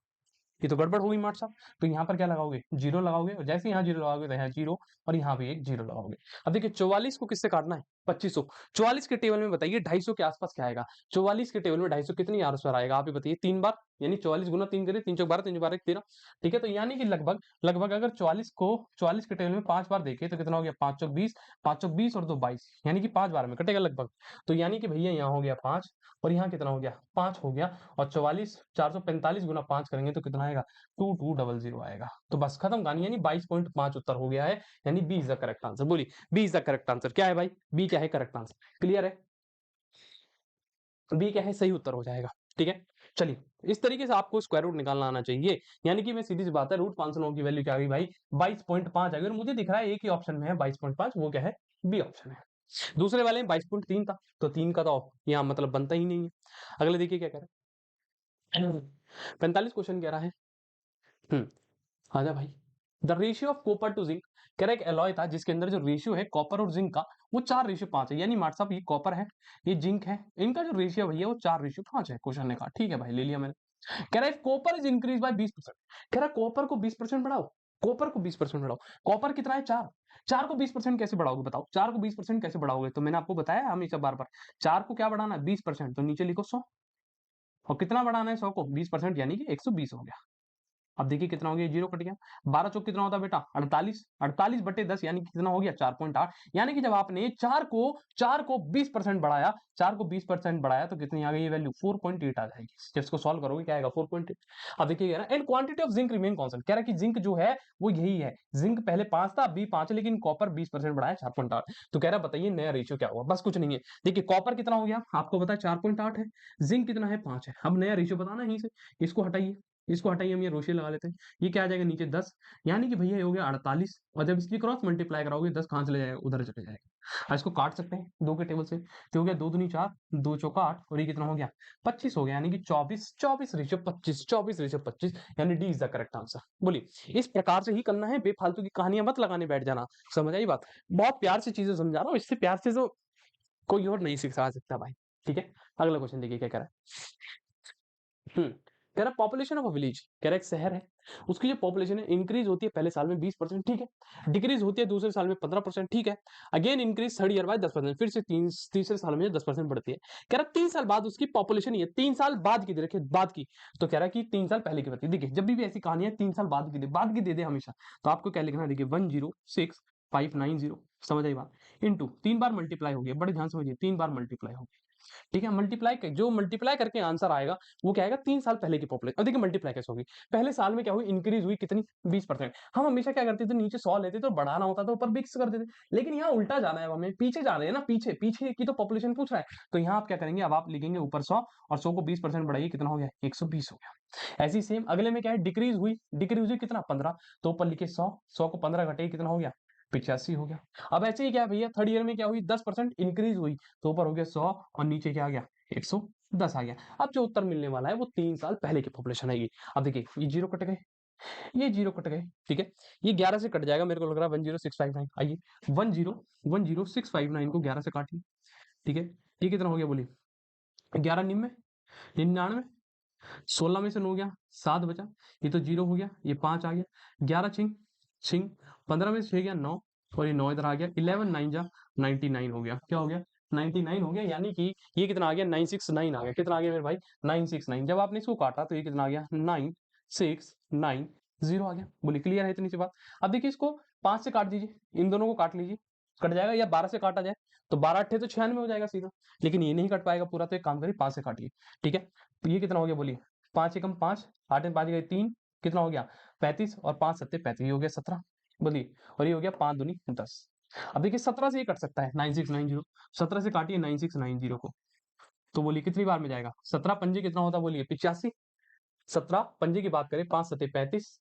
ये तो गड़बड़ होगी मार्ट साहब। तो यहाँ पर क्या लगाओगे, जीरो लगाओगे, और जैसे यहाँ जीरो लगाओगे तो यहाँ जीरो, और यहाँ भी एक जीरो लगाओगे। अब देखिए 44 को किससे काटना है, 2500, 44 के टेबल में बताइए 250 के आसपास क्या आएगा, 44 के टेबल में 250 कितनी आंसर आएगा, आप ही बताइए, 3 बार, यानी 44 गुना 3 करिए, 3 चौक 12, 3 12 13। ठीक है, तो यानी कि लगभग लगभग अगर 44 के टेबल में 5 बार देखे तो कितना हो गया, 5 चौक 20, 5 चौक 20 और 2 22, यानी कि 5 बार में कटेगा लगभग। तो यानी कि भैया यहाँ हो गया 5, और यहाँ कितना हो गया 5 हो गया, और 44 445 गुना 5 करेंगे तो कितना आएगा, 2200 आएगा। तो बस खत्म कहानी, यानी 22.5 उत्तर हो गया है, यानी B is the correct answer. बोलिए B is the correct answer, क्या है भाई, बी क्या है करेक्ट आंसर, क्लियर है, बी क्या है सही उत्तर हो जाएगा। ठीक है, चलिए इस तरीके से आपको स्क्वायर रूट निकालना आना चाहिए, यानी कि मैं सीधी सी बात है, रूट 509 की वैल्यू क्या आ गई भाई, 22.5 आ गई, और मुझे दिख रहा है एक ही ऑप्शन में है 22.5, वो क्या है, बी ऑप्शन है। दूसरे वाले में 22.3 था, तो 3 का तो यहाँ मतलब बनता ही नहीं है। अगले देखिए क्या कह रहा है, 45 क्वेश्चन कह रहा है, आजा भाई, the ratio of copper two zinc, कह रहा है एक एलॉय था जिसके अंदर जो रेशियो है कॉपर और जिंक का, वो 4:5 है, यानी मार्ट साहब ये कॉपर है, ये जिंक है, इनका जो रेशियो भैया वो 4:5 है, क्वेश्चन ने कहा ठीक है भाई ले लिया मैंने। कह रहा है कॉपर इज इंक्रीज बाय 20%, कह रहा है कॉपर को 20% बढ़ाओ, कॉपर को 20% बढ़ाओ, कॉपर कितना है 4, 4 को 20% कैसे बढ़ाओगे बताओ, 4 को 20% कैसे बढ़ाओगे, तो मैंने आपको बताया हमेशा बार बार, 4 को क्या बढ़ाना है 20%, तो नीचे लिखो 100, और कितना बढ़ाना है 100 को 20%, यानी कि 120 हो गया। अब देखिए कितना हो गया, जीरो कट गया, 12 चौक कितना होता है बेटा 48, 48/10, यानी कि कितना हो गया 4.8, यानी कि जब आपने 4 को 20% बढ़ाया, 4 को 20% बढ़ाया तो कितनी आ गई ये वैल्यू 4.8 आ जाएगी, जब इसको सॉल्व करोगे क्या आएगा 4.8। अब देखिए कह रहा है and quantity of zinc remain constant, कह रहा है कि जिंक जो है वो यही है, जिंक पहले 5 था अभी 5 है, लेकिन कॉपर 20% बढ़ाया 4.8, तो कह रहा है बताइए नया रेशियो क्या हुआ, बस कुछ नहीं है, देखिए कॉपर कितना हो गया आपको पता है 4.8 है, जिंक कितना है 5 है, अब नया रेशियो बताना यहीं से, इसको हटाइए, इसको हटाइए, हम ये रोशियो लगा लेते हैं, ये क्या आ जाएगा नीचे 10, यानी कि भैया ये हो गया 48, और जब इसकी क्रॉस मल्टीप्लाई कराओगे 10 कहाँ चले जाएगा, उधर चले जाएगा। अब इसको काट सकते हैं 2 के टेबल से, तो हो गया 2 दूनी 4, 2 चौका 8, और ये कितना हो गया 25 हो गया, यानी कि 24 24 रेशियो 25, 24 रेशियो 25, यानी D is the correct answer. बोलिए इस प्रकार से ही करना है, बेफालतू की कहानियां मत लगाने बैठ जाना, समझ आई बात, बहुत प्यार से चीजें समझा रहा हूँ, इससे प्यार से तो कोई और नहीं सिखा सकता भाई। ठीक है, अगला क्वेश्चन देखिए क्या कह रहा है, कह रहा पॉपुलेशन ऑफ अ विलेज, कह रहा एक शहर है, उसकी जो पॉपुलेशन है इंक्रीज होती है पहले साल में 20%, ठीक है, डिक्रीज होती है दूसरे साल में 15%, ठीक है, again increase third year by 10%, फिर से तीसरे साल में 10% बढ़ती है, कह रहा 3 साल बाद उसकी पॉपुलेशन ये 3 साल बाद की देखिए बाद की, तो कह रहा है कि 3 साल पहले की बताइए, देखिए जब भी ऐसी कहानी है 3 साल बाद की दे दे हमेशा, तो आपको क्या लिखना है, देखिए 106590, समझ आई बात, इनटू 3 बार मल्टीप्लाई हो गया, बड़े ध्यान से समझिए 3 बार मल्टीप्लाई हो गया, ठीक है, जो मल्टीप्लाई करके आंसर आएगा वो क्या आएगा 3 साल पहले की पॉपुलेशन। अब देखिए मल्टीप्लाई कैसे होगी, पहले साल में क्या हुई इंक्रीज हुई कितनी 20%, हम हमेशा क्या करते थे नीचे 100 लेते तो बढ़ाना होता था ऊपर मिक्स कर देते, लेकिन यहाँ उल्टा जाना है, हमें पीछे जा रहे हैं ना, पीछे पीछे की तो पॉपुलेशन पूछ रहा है, तो यहाँ आप क्या करेंगे, अब आप लिखेंगे ऊपर 100 और 100 को 20% बढ़ाइए, कितना हो गया 120 हो गया। ऐसी सेम अगले में क्या है डिक्रीज हुई कितना 15, तो ऊपर लिखे 100, 100 को 15 घटाइए कितना हो गया 85 हो गया। अब ऐसे ही क्या भैया थर्ड ईयर में क्या हुई 10% इंक्रीज हुई, तो ऊपर हो गया 100 और नीचे क्या आ गया 110 आ गया। अब जो उत्तर मिलने वाला है वो 3 साल पहले की पॉपुलेशन आएगी। अब देखिए ये जीरो कट गए, ये जीरो कट गए, ठीक है, ये 11 से कट जाएगा, मेरे को लग रहा है 10659, आइए 1010659 को 11 से काटिए, ठीक है, ये कितना हो गया बोलिए 11 निन्यानवे, 99, 16 में से 9 गया 7 बचा, ये तो जीरो हो गया, ये 5 आ गया, 11 छिंग छिंग, 15 में से 6 गया 9, और ये 9 इधर आ गया, 11 9 जा 99 हो गया, क्या हो गया 99 हो गया, यानी कि ये कितना आ गया 969 आ गया, कितना आ गया मेरे भाई 969, जब आपने इसको काटा तो ये कितना आ गया 9690 आ गया। बोलिए क्लियर है इतनी सी बात। अब देखिए इसको 5 से काट दीजिए, इन दोनों को काट लीजिए, कट जाएगा, या 12 से काटा जाए तो 12 अट्ठे तो 96 हो जाएगा सीधा, लेकिन ये नहीं कट पाएगा पूरा, तो एक काम करिए 5 से काटिए। ठीक है, तो ये कितना हो गया बोलिए, 5 एकम 5, 8 में 5 गए 3, कितना हो गया 35, और 5 सत्ते 35, हो गया 17, बोलिए, और ये हो गया 5 दूनी 10। अब देखिए 17 से ये कट सकता है 9690, 17 से काटिए 9690 को, तो बोलिए कितनी बार में जाएगा, 17 पंजे कितना होता है बोलिए 85, 17 पंजे की बात करें 5 सत्ते 35,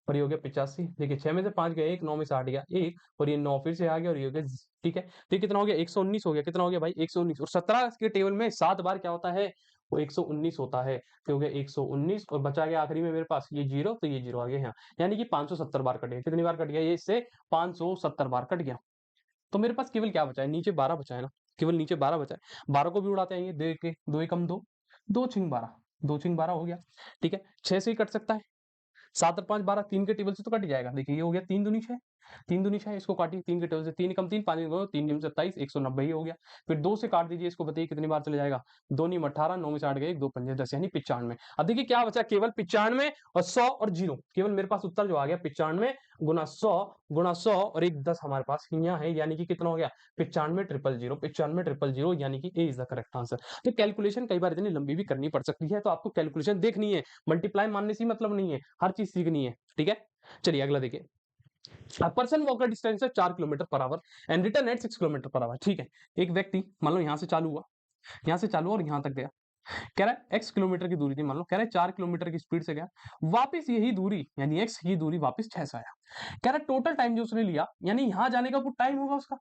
और ये हो गया 85। देखिए 6 में से 5 गया 1, 9 में से 8 गया 1, और ये 9 फिर से आ गया, और ये हो गया ठीक है, तो ये कितना हो गया 119 हो गया, कितना हो गया भाई 119, और 17 के टेबल में 7 बार क्या होता है, वो 119 होता है, तो हो गया 119, और बचा गया आखिरी में मेरे पास ये जीरो, तो ये जीरो आ गया यहाँ, यानी कि 570 बार कट गया, कितनी बार कट गया ये, इससे 570 बार कट गया। तो मेरे पास केवल क्या बचा है, नीचे 12 बचा है ना, केवल नीचे 12 बचा है, 12 को भी उड़ाते आएंगे, दो एक, दो एकम दो, दो छिंग 12, दो छिंग 12 हो गया। ठीक है, 6 से ही कट सकता है, 7 और 5 12, 3 के टेबल से तो कट ही जाएगा। देखिए ये हो गया 3 दूनी 6, 3 दूनी 6, इसको काटिए 3 के टेबल से, 3 कम 3, 5 2, 3 दूनी 27, 190 ही हो गया। फिर 2 से काट दीजिए इसको, बताइए कितनी बार चले जाएगा, 2 नीम 18, 9 में से 8 गए 1, 2 पंजे 10, यानी 95। अब देखिए क्या बचा, केवल 95 और 100 और 0, केवल मेरे पास उत्तर जो आ गया 95 गुना 100 गुना 100 और एक 10 हमारे पास यहाँ है, यानी कि कितना हो गया 95 ट्रिपल 0, 95 ट्रिपल 0, यानी कि ए इज द करेक्ट आंसर। तो कैलकुलेशन कई बार इतनी लंबी भी करनी पड़ सकती है, तो आपको कैलकुलेशन देखनी है, मल्टीप्लाई मानने से मतलब नहीं है, हर चीज सीखनी है। ठीक है, चलिए अगला देखिए, पर्सन वॉक डिस्टेंस है 4 kilometre per hour and return at 6 kilometre per hour. ठीक है, एक व्यक्ति मान लो यहाँ से चालू हुआ, यहाँ से चालू और यहाँ तक गया, कह रहा है x किलोमीटर की दूरी थी, मान लो कह रहा है 4 किलोमीटर की स्पीड से गया, वापस यही दूरी यानी x की दूरी वापस 6 से आया, कह रहा है टोटल टाइम जो उसने लिया, यानी यहाँ जाने का कुछ टाइम होगा उसका,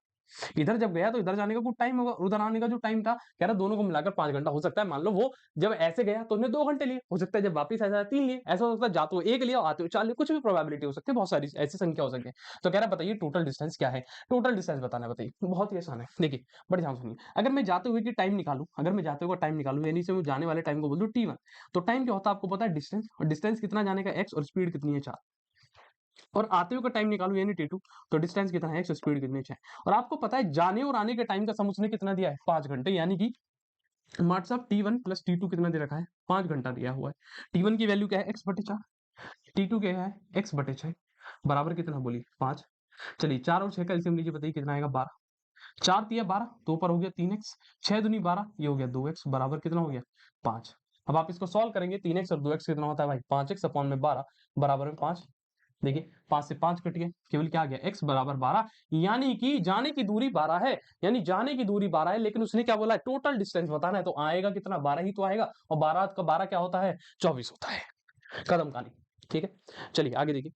इधर जब गया तो इधर जाने का कुछ टाइम होगा, उधर आने का जो टाइम था, कह रहा दोनों को मिलाकर 5 घंटा हो सकता है। मान लो वो जब ऐसे गया तो उसने 2 घंटे लिए, हो सकता है जब वापस ऐसा 3 लिए, ऐसा हो सकता है जाते हुए 1 लिया, आते हुए 4 लिए, कुछ भी प्रोबेबिलिटी हो सकती है, बहुत सारी ऐसी संख्या हो सकती है। तो कह रहा है बताइए टोटल डिस्टेंस क्या है, टोटल डिस्टेंस बताना है, बताइए। बहुत ही आसान है, देखिए बड़े ध्यान सुनिए, अगर मैं जाते हुए की टाइम निकालू, अगर मैं जाते हुए टाइम निकालू, यानी से मैं जाने वाले टाइम को बोल दूं t1, तो टाइम क्या होता है आपको पता है डिस्टेंस, और डिस्टेंस कितना जाने का x, और स्पीड कितनी है 4, और आते हुए का टाइम निकालू यानी t2, तो डिस्टेंस कितना है x, स्पीड कितनी है 6, और आपको पता है जाने और आने के टाइम का सम उसने कितना दिया है 5 घंटे, यानी कि मार्ट साहब T1 प्लस T2 कितना दे रखा है 5 घंटा दिया हुआ है। T1 की वैल्यू क्या है x बटे 4, T2 क्या है x बटे 6, बराबर कितना बोलिए 5। चलिए 4 और 6 का एलसीएम लीजिए, बताइए कितना आएगा 12, 4 तिया 12, तो ऊपर हो गया 3x, 6 दूनी 12, ये हो गया 2x, बराबर कितना हो गया 5। अब आप इसको सॉल्व करेंगे, 3x और 2x कितना होता है भाई 5x अपॉन में 12 बराबर में 5। देखिए 5 से 5 कट गए, केवल क्या आ गया x बराबर 12, यानी कि जाने की दूरी 12 है, यानी जाने की दूरी 12 है, लेकिन उसने क्या बोला है टोटल डिस्टेंस बताना है, तो आएगा कितना 12 ही तो आएगा, और 12 का 12 क्या होता है 24 होता है, कदम कहानी। ठीक है, चलिए आगे देखिए,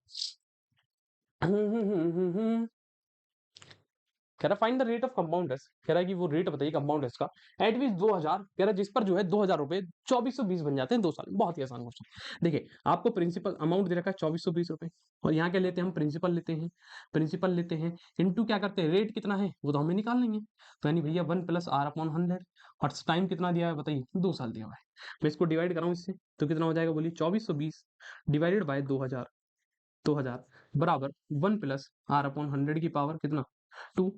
कह रहा find the rate of compounders, कह रहा है कि वो रेट बताइए कंपाउंडर्स का एट विच 2000, कह रहा है जिस पर जो है 2000 रुपए 2420 बन जाते हैं 2 साल में। बहुत ही आसान क्वेश्चन, देखिए आपको प्रिंसिपल अमाउंट दे रखा है 2420 रुपए, और यहाँ क्या लेते हैं हम प्रिंसिपल लेते हैं, प्रिंसिपल लेते हैं इनटू क्या करते हैं रेट कितना है वो तो हमें निकाल लेंगे, तो यानी भैया 1 प्लस आर अपॉन 100, और टाइम कितना दिया है बताइए 2 साल दिया हुआ है। मैं इसको डिवाइड कराऊं इससे तो कितना हो जाएगा बोलिए 2420 डिवाइडेड बाय 2000, 2000 बराबर 1 प्लस आर अपॉन 100 की पावर कितना 2।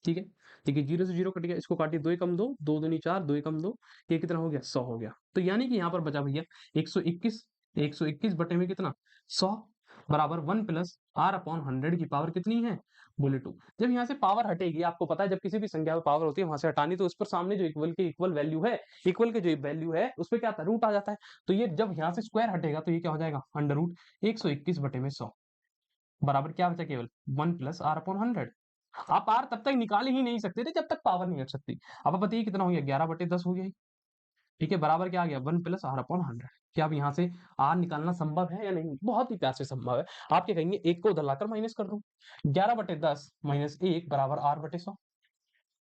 ठीक है, देखिए 0 से 0 कट गया, इसको काटिए 2 एकम 2, 2 दूनी 4, 2 एकम 2, ये कितना हो गया 100 हो गया। तो यानी कि यहाँ पर बचा भैया 121, 121 बटे में कितना 100 बराबर 1 प्लस आर अपॉन 100 की पावर कितनी है बोले 2। जब यहाँ से पावर हटेगी, आपको पता है जब किसी भी संख्या में पावर होती है वहां से हटानी, तो उस पर सामने जो इक्वल के इक्वल वैल्यू है, इक्वल के जो वैल्यू है उस पर क्या आता है रूट आ जाता है, तो ये जब यहाँ से स्क्वायर हटेगा तो ये क्या हो जाएगा अंडर रूट 121 बटे में 100 बराबर क्या बचा केवल 1 प्लस आर अपॉन 100। आप आर तब तक निकाल ही नहीं सकते थे जब तक पावर नहीं हट सकती। अब आप बताइए कितना हो गया 11 बटे 10 हो गया। ठीक है, बराबर क्या आ गया 1 प्लस आर अपॉन 100। क्या अब यहाँ से आर निकालना संभव है या नहीं, बहुत ही प्यार से संभव है। आप क्या कहेंगे 1 को उधर लाकर माइनस कर दो, 11 बटे 10 माइनस 1 बराबर आर बटे 100।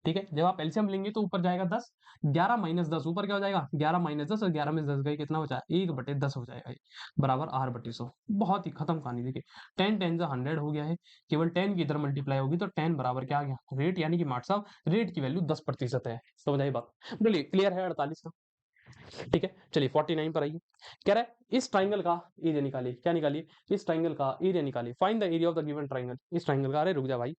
ठीक है, जब आप एलसीएम लेंगे तो ऊपर जाएगा 10, 11 माइनस 10 ऊपर क्या हो जाएगा 11 माइनस 10, और 11 में 10 गए कितना बचा 1 बटे 10 हो जाएगा, ये बराबर आर बटे 100। बहुत ही खत्म कहानी। देखिए 10 10 100 हो गया है, केवल 10 की इधर मल्टीप्लाई होगी तो 10 बराबर क्या आ गया रेट, यानी कि मार्ट साहब रेट की वैल्यू 10% है। समझ आई बात, बोलिए क्लियर है 48 का। ठीक है, चलिए 49 पर आइए। कह रहा है इस ट्राइंगल का एरिया निकालिए। क्या निकालिए? इस ट्राइंगल का एरिया निकालिए। Find the area of the given triangle. इस ट्राइंगल का, अरे रुक जा भाई।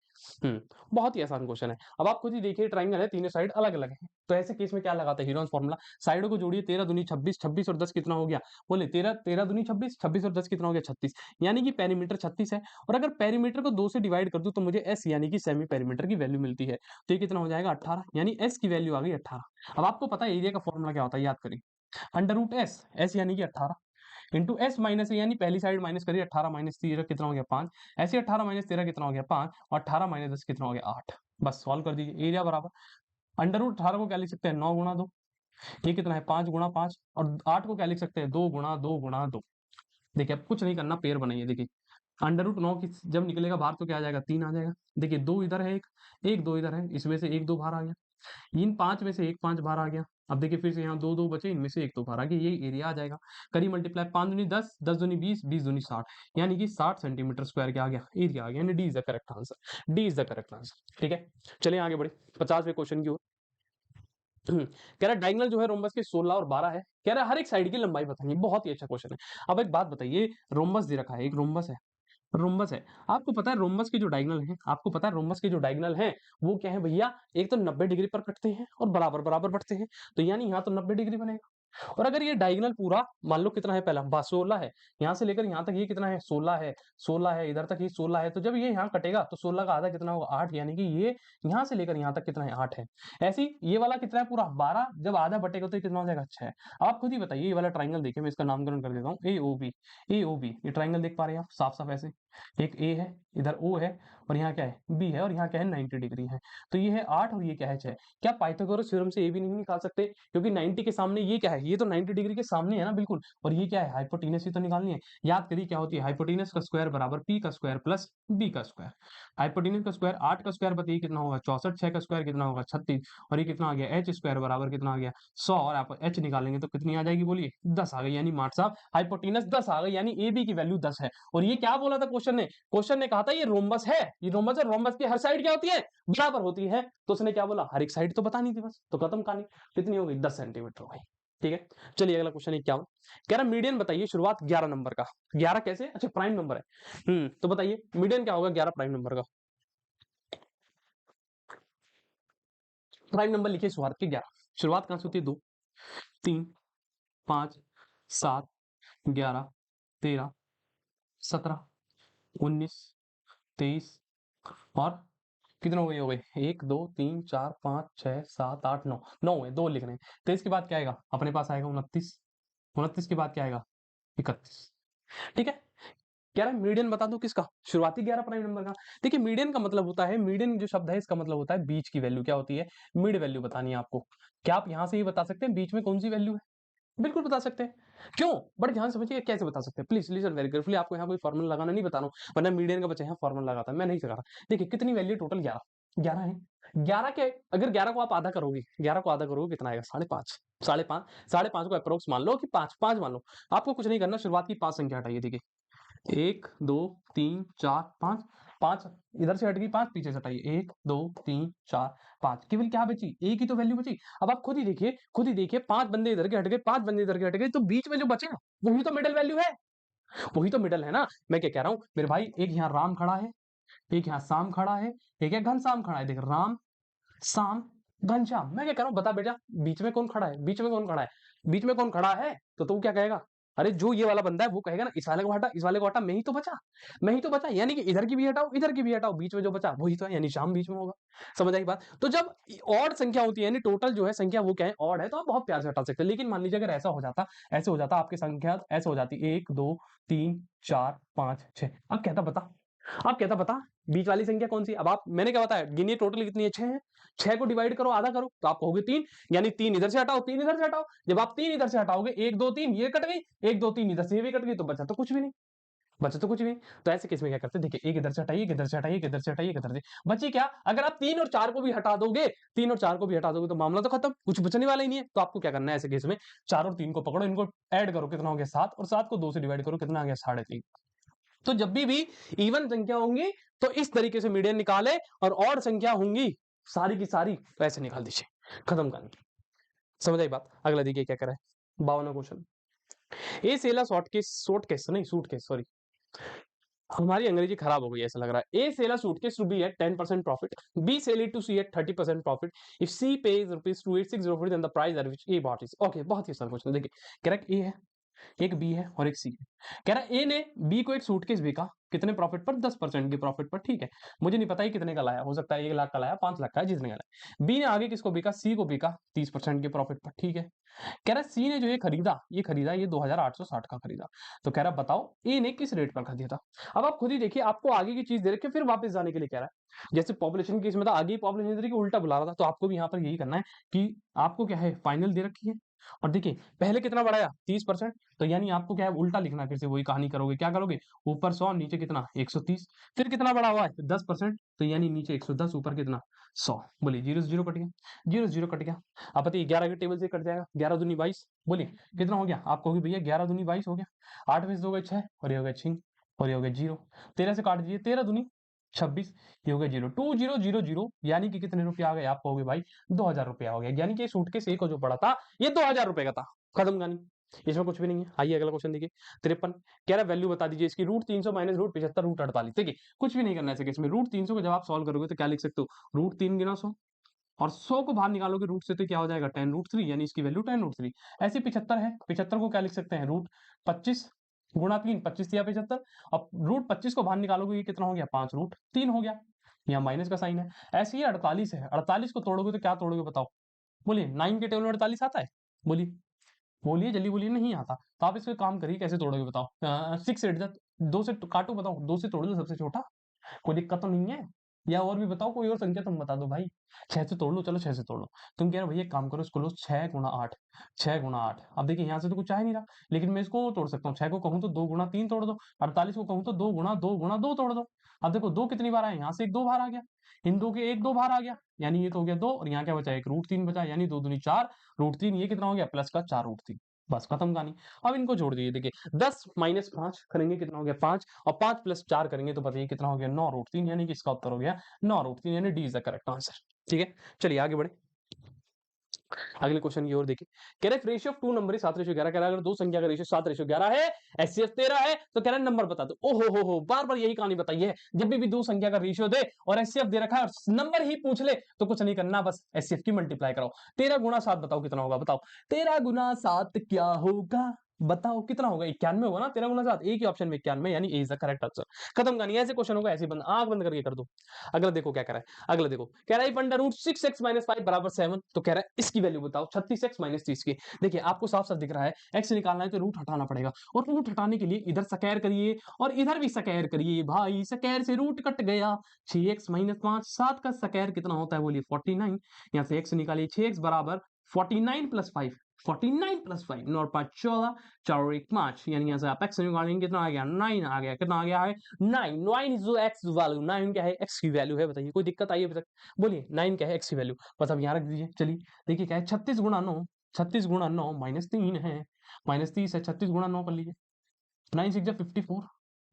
बहुत ही आसान क्वेश्चन है। अब आप खुद ही देखिए, ट्राइंगल है, तीनों साइड अलग अलग है, तो ऐसे केस में क्या लगाते हैं? Heron's formula. साइडों को जोड़िए, 13 दूनी 26, 26 और 10 कितना हो गया? बोले 13, 13 दूनी 26, 26 और 10 कितना हो गया? 36। यानी कि पेरीमीटर 36 है। और अगर पेरीमीटर को 2 से डिवाइड कर दूं तो मुझे एस यानी कि सेमी पेरीमीटर की वैल्यू मिलती है। तो ये कितना हो जाएगा? 18। यानी एस की वैल्यू आ गई 18। अब आपको पता है एरिया का फॉर्मूला क्या होता है, याद करिए। अंडर रूट एस, एस यानी कि 18 इंटू एस माइनस ए, यानी पहली साइड माइनस करिए। 18 माइनस 13 कितना हो गया? 5। ऐसे 18 माइनस 13 कितना हो गया? 5। और 18 माइनस 10 कितना हो गया? 8। बस सॉल्व कर दीजिए। एरिया बराबर अंडर रूट 18 को क्या लिख सकते हैं? 9 गुणा 2। ये कितना है? 5 गुणा 5। और 8 को क्या लिख सकते हैं? 2 गुणा 2 गुणा 2। देखिए अब कुछ नहीं करना, पेयर बनाइए। देखिए अंडर रूट 9 की जब निकलेगा बाहर तो क्या आ जाएगा? 3 आ जाएगा। देखिए 2 इधर है, एक एक 2 इधर है, इसमें से एक 2 बाहर आ गया। इन 5 में से एक 5 बाहर आ गया। अब देखिए फिर से यहाँ 2 2 बचे, इनमें से एक 2 बाहर आ गया। ये एरिया आ जाएगा। करिए मल्टीप्लाई, 5 दूनी 10, 10 दूनी 20, 20 दूनी 60, यानी कि 60 सेंटीमीटर स्क्वायर क्या आ गया? एरिया आ गया। यानी D is the correct answer. D is the correct answer. ठीक है, चलिए आगे बढ़े 50वें क्वेश्चन की ओर। कह रहा है डायगोनल जो है रोम्बस के 16 और 12 है। कह रहा है हर एक साइड की लंबाई बताइए। बहुत ही अच्छा क्वेश्चन है। अब एक बात बताइए, रोम्बस दे रखा है, एक रोम्बस है, रोम्बस है। आपको पता है रोम्बस के जो डायगोनल है, आपको पता है रोम्बस के जो डायगोनल है वो क्या है भैया? एक तो 90 डिग्री पर कटते हैं और बराबर बराबर बढ़ते हैं। तो यानी यहाँ तो 90 डिग्री बनेगा। और अगर ये डायगोनल पूरा मान लो कितना है, पहला 16 है, यहाँ से लेकर यहाँ तक ये कितना है? 16 है। 16 है, इधर तक ये 16 है। तो जब ये यहाँ कटेगा तो 16 का आधा कितना होगा? 8। यानी कि ये यहाँ से लेकर यहाँ तक कितना है? 8 है। ऐसी ये वाला कितना है? पूरा 12। जब आधा बटेगा तो ये कितना हो जाएगा? 6। आप खुद ही बताइए, ये वाला ट्राइंगल देखिए, मैं इसका नामकरण कर देता हूँ ए ओ बी। ए ओ बी, ये ट्राइंगल देख पा रहे हैं आप साफ साफ ऐसे? एक ए है, इधर ओ है, और यहाँ क्या है? बी है, और यहाँ क्या है? 90 डिग्री है। तो ये है 8 और ये क्या है? 6। क्या पाइथागोरस थ्योरम से ए बी नहीं निकाल सकते? क्योंकि 90 के सामने ये क्या है? ये तो 90 डिग्री के सामने है ना, बिल्कुल। और ये क्या है? हाइपोटेनस ही तो निकालनी है। याद करिए क्या होती है? हाइपोटेनस का स्क्वायर बराबर पी का स्क्वायर प्लस बी का स्क्वायर। हाइपोटेनस का स्क्वायर 8 का स्क्वायर बताइए कितना होगा? 64। 6 का स्क्वायर कितना होगा? 36। और ये कितना आ गया? एच स्क्वायर बराबर कितना आ गया? 100। और आप एच निकालेंगे तो कितनी आ जाएगी? बोलिए 10 आ गई। यानी मार्ट साहब हाइपोटेनस 10 आ गई, यानी ए बी की वैल्यू 10 है। और ये क्या बोला था क्वेश्चन ने? क्वेश्चन ने कहा था ये रोम्बस है, ये रोम्बस है। रोम्बस की हर साइड क्या होती है? बराबर होती है। तो उसने क्या बोला? हर एक साइड तो बतानी थी बस, तो खत्म कहानी। कितनी हो गई? 10 सेंटीमीटर हो गई। ठीक है, चलिए अगला क्वेश्चन है क्या? कह रहा मीडियन बताइए शुरुआत 11 नंबर का। 11 कैसे? अच्छा प्राइम नंबर है। तो बताइए मीडियन क्या होगा 11 प्राइम नंबर का? प्राइम नंबर लिखिए शुरुआत के 11। शुरुआत कहां से होती है? 2, 3, 5, 7, 11, 13, 17, 19, 23 और कितने हो गए? 1 2 3 4 5 6 7 8 9, 9 है, 2 लिख रहे हैं। 23 के बाद क्या आएगा? अपने पास आएगा 29। 29 के बाद क्या आएगा? 31। ठीक है, कह रहा है मीडियन बता दो किसका? शुरुआती 11 प्राइम नंबर का। देखिए मीडियन का मतलब होता है, मीडियन जो शब्द है इसका मतलब होता है बीच की वैल्यू। क्या होती है? मिड वैल्यू बतानी है आपको। क्या आप यहां से ही बता सकते हैं बीच में कौन सी वैल्यू है? बिल्कुल बता सकते हैं। क्यों? बट ध्यान समझिए कैसे बता सकते हैं। Please listen very carefully. आपको यहाँ कोई फॉर्मूला लगाना नहीं बता रहा हूँ, वरना मीडियन का बच्चा यहाँ फॉर्मूला लगाता है, मैं नहीं सिखा रहा। देखिए कितनी वैल्यू टोटल? 11। 11 है। 11 के अगर 11 को आप आधा करोगे, 11 को आधा करोगे कितना आएगा? 5.5। 5.5, 5.5 को अप्रोक्स मान लो कि 5 5 मान लो। आपको कुछ नहीं करना, शुरुआत की 5 संख्या हटाइए। देखिए 1 2 3 4 5, 5 इधर से हट गई, 5 पीछे से हटाइए। 1 2 3 4 5, केवल क्या बची? एक ही तो वैल्यू बची। अब आप खुद ही देखिए, खुद ही देखिए, 5 बंदे इधर के हट गए, 5 बंदे इधर के हट गए, तो बीच में जो बचे वही तो मिडल वैल्यू है। वही तो मिडल है ना। मैं क्या कह रहा हूं मेरे भाई, एक यहाँ राम खड़ा है, एक यहाँ शाम खड़ा है, एक है घनश्याम खड़ा है। देख राम, शाम, घनश्याम। मैं क्या कह रहा हूँ, बता बेटा बीच में कौन खड़ा है? बीच में कौन खड़ा है? बीच में कौन खड़ा है? तो तू क्या कहेगा? अरे जो ये वाला बंदा है वो कहेगा ना, इस वाले को हटा, इस वाले को हटा, मैं ही तो बचा, मैं ही तो बचा। यानी कि इधर की भी हटाओ, इधर की भी हटाओ, बीच में जो बचा वही तो है, यानी शाम बीच में होगा। समझ आई बात? तो जब ऑड संख्या होती है, यानी टोटल जो है संख्या वो क्या है? ऑड है, तो आप बहुत प्यार से हटा सकते हैं। लेकिन मान लीजिए अगर ऐसा हो जाता, ऐसे हो जाता, आपकी संख्या ऐसे हो जाती 1 2 3 4 5 6, अब कहता बता, अब कहता बता बीच वाली संख्या कौन सी? अब आप, मैंने क्या बताया, गिनिए टोटल कितनी है? 6 है। 6 को डिवाइड करो, आधा करो, तो आप कहोगे 3। यानी 3 इधर से हटाओ, 3 इधर से हटाओ। जब आप 3 इधर से हटाओगे, 1 2 3 ये कट गई, 1 2 3 इधर से ये भी कट गई, तो बचा तो कुछ भी नहीं, बचा तो कुछ भी नहीं। तो ऐसे केस में क्या करते हैं? देखिए एक इधर से हटाइए, एक इधर से हटाइए, एक इधर से हटाइए, एक इधर से, बची क्या? अगर आप 3 और 4 को भी हटा दोगे, 3 और 4 को भी हटा दोगे तो मामला तो खत्म, कुछ बचने वाला ही नहीं है। तो आपको क्या करना है ऐसे केस में? 4 और 3 को पकड़ो, इनको ऐड करो, कितना हो गया? 7, और 7 को 2 से डिवाइड करो, कितना आ गया? 3.5। तो जब भी इवन संख्या होंगी तो इस तरीके से मीडियन निकाले, और ऑड संख्या होंगी सारी की सारी तो ऐसे निकाल दीजिए, खत्म कर। समझ आई बात। अगला देखिए क्या कह रहा है 52वां question. A sell a short case नहीं सूटकेस सॉरी, हमारी अंग्रेजी खराब हो गई है ऐसा लग रहा है। A sell a suitcase to B at 10% profit, B sell it to C at 30% profit, if C pays rupees 28,604 then the price at which A bought is। Okay, बहुत ही आसान क्वेश्चन। देखिए कह रहा है ए है, एक बी है और एक सी है। कह रहा है ए ने बी को एक सूटकेस बेचा, कितने प्रॉफिट पर? 10% के प्रॉफिट पर। ठीक है, मुझे नहीं पता ये कितने का लाया, हो सकता है 1 लाख का लाया, 5 लाख का, जिसने का लाया। बी ने आगे किसको बेचा? सी को बेचा 30% के प्रॉफिट पर। ठीक है, कह रहा है सी ने जो ये खरीदा ये 2860 का खरीदा। तो कह रहा है बताओ ए ने किस रेट पर खरीदा। अब आप खुद ही देखिए, आपको आगे की चीज दे रखी है फिर वापस जाने के लिए कह रहा है। जैसे पॉपुलेशन केस में था, आगे पॉपुलेशन दे रखी, उल्टा बुला रहा था, तो आपको भी यहाँ पर यही करना है कि आपको क्या है, फाइनल दे रखी है और देखिए पहले कितना बढ़ाया 30%, तो यानी आपको क्या है उल्टा लिखना है, फिर से वही कहानी करोगे। क्या करोगे? ऊपर 100 नीचे कितना 130, फिर कितना बढ़ा हुआ है 10%, तो यानी नीचे 110 ऊपर कितना 100। बोलिए जीरो से जीरो कट गया, जीरो से जीरो कट गया। आप बताइए 11 के टेबल से कट जाएगा, 11 दूनी 22। बोलिए कितना हो गया? आप कहोगे भैया 11 दूनी 22 हो गया, 8 में से 2 गए 6 और ये हो गया 6 और ये हो गया जीरो। 13 से काट दीजिए, 13 दूनी 26, ये हो गया जीरो। 2000 यानी कि कितने रुपए आ गए? आप कहोगे भाई 2000 रुपया हो गया। यानी कि सूटकेस एक को जो पड़ा था ये 2000 रुपए का था। खत्म कहानी, इसमें कुछ भी नहीं है। आइए अगला क्वेश्चन देखिए 53। कह रहा वैल्यू बता दीजिए इसकी, √300 माइनस √75 √48। देखिए कुछ भी नहीं करना है इस केस में। √300 को जब आप सॉल्व करोगे तो क्या लिख सकते हो? √3 गुना 100 और 100 को बाहर निकालोगे रूट से तो क्या हो जाएगा 10√3, यानी इसकी वैल्यू 10√3। ऐसे 75 है, 75 को क्या लिख सकते हैं? √25 गुणा 3, 25 या 75। अब √25 को बाहर निकालोगे ये कितना हो गया? 5√3 हो गया, यहाँ माइनस का साइन है। ऐसे ही 48 है, 48 को तोड़ोगे तो क्या तोड़ोगे बताओ? बोलिए 9 के टेबल में 48 आता है? बोलिए बोलिए जल्दी बोलिए, नहीं आता। तो आप इसको काम करिए, कैसे तोड़ोगे बताओ? 6 एट जा, 2 से काटो, बताओ 2 से तोड़ दो सबसे छोटा, कोई दिक्कत तो नहीं है? या और भी बताओ, कोई और संख्या तुम बता दो भाई। 6 से तोड़ लो, चलो 6 से तोड़ लो। तुम कह रहे हो भैया एक काम करो, इसको लो 6 गुणा 8, 6 गुणा 8। अब देखिए यहाँ से तो कुछ आ ही नहीं रहा, लेकिन मैं इसको तोड़ सकता हूँ। 6 को कहूँ तो 2 गुणा 3 तोड़ दो, 48 को कहूँ तो 2 गुणा 2 गुणा 2 तोड़ दो। अब देखो 2 कितनी बार आया? यहाँ से एक 2 बाहर आ गया, इन दो के एक 2 बाहर आ गया, यानी ये तो हो गया 2 और यहाँ क्या बचा? एक √3 बचा, यानी 2 दूनी 4 √3, ये कितना हो गया? प्लस का 4 √3। बस खत्म कहानी। अब इनको जोड़ दीजिए, देखिए 10 माइनस 5 करेंगे कितना हो गया? 5, और 5 प्लस 4 करेंगे तो बताइए कितना हो गया? 9 √3, यानी कि इसका उत्तर हो गया 9 √3, यानी D is the correct answer. ठीक है, चलिए आगे बढ़े। अगले क्वेश्चन की ओर देखिए, कह रहे रेशियो ऑफ टू नंबर 7:11। कह रहा है अगर दो संख्या का रेशियो 7:11 है, एचसीएफ 13 है, तो कह रहा है नंबर बता दो। ओहो हो, बार बार यही कहानी बताई है। जब भी दो संख्या का रेशियो दे और एचसीएफ दे रखा है और नंबर ही पूछ ले तो कुछ नहीं करना, बस एचसीएफ की मल्टीप्लाई कराओ। 13 गुणा 7 बताओ कितना होगा? बताओ 13 गुणा 7 क्या होगा? बताओ कितना होगा? 91 होगा ना? 13 गुणा 7, एक ही ऑप्शन में 91, यानी ए इज द करेक्ट आंसर। खत्म कहानी। ऐसे क्वेश्चन होगा ऐसे बंद आंख बंद करके कर दो। अगला देखो क्या कह रहा है, अगला देखो कह रहा है √6x - 5 बराबर 7। तो कह रहा है इसकी वैल्यू बताओ 36x - 30 की। देखिए आपको साफ साफ दिख रहा है x निकालना है तो रूट हटाना पड़ेगा, और रूट हटाने के लिए इधर स्क्वायर करिए और इधर भी स्क्वायर करिए। भाई स्क्वायर से रूट कट गया, 6x - 5, 7 का स्क्वायर कितना होता है? बोलिए 49। यहाँ से x निकालिए, 6x बराबर 49 + 5, 49 + 5, 9 × 5 = 14, 4 और 1 5, यानी यहाँ से आप x निकालेंगे कितना आ गया? 9 आ गया। कितना आ गया है? 9। 9 इज जो x वैल्यू, 9 क्या है? x की वैल्यू है। बताइए कोई दिक्कत आई है अभी तक? बोलिए 9 क्या है? x की वैल्यू। बस अब यहाँ रख दीजिए। चलिए देखिए क्या है, 36 गुणा 9, 36 गुणा 9 -3 है, -30 है, 36 गुणा 9 कर लीजिए। 9 6 54,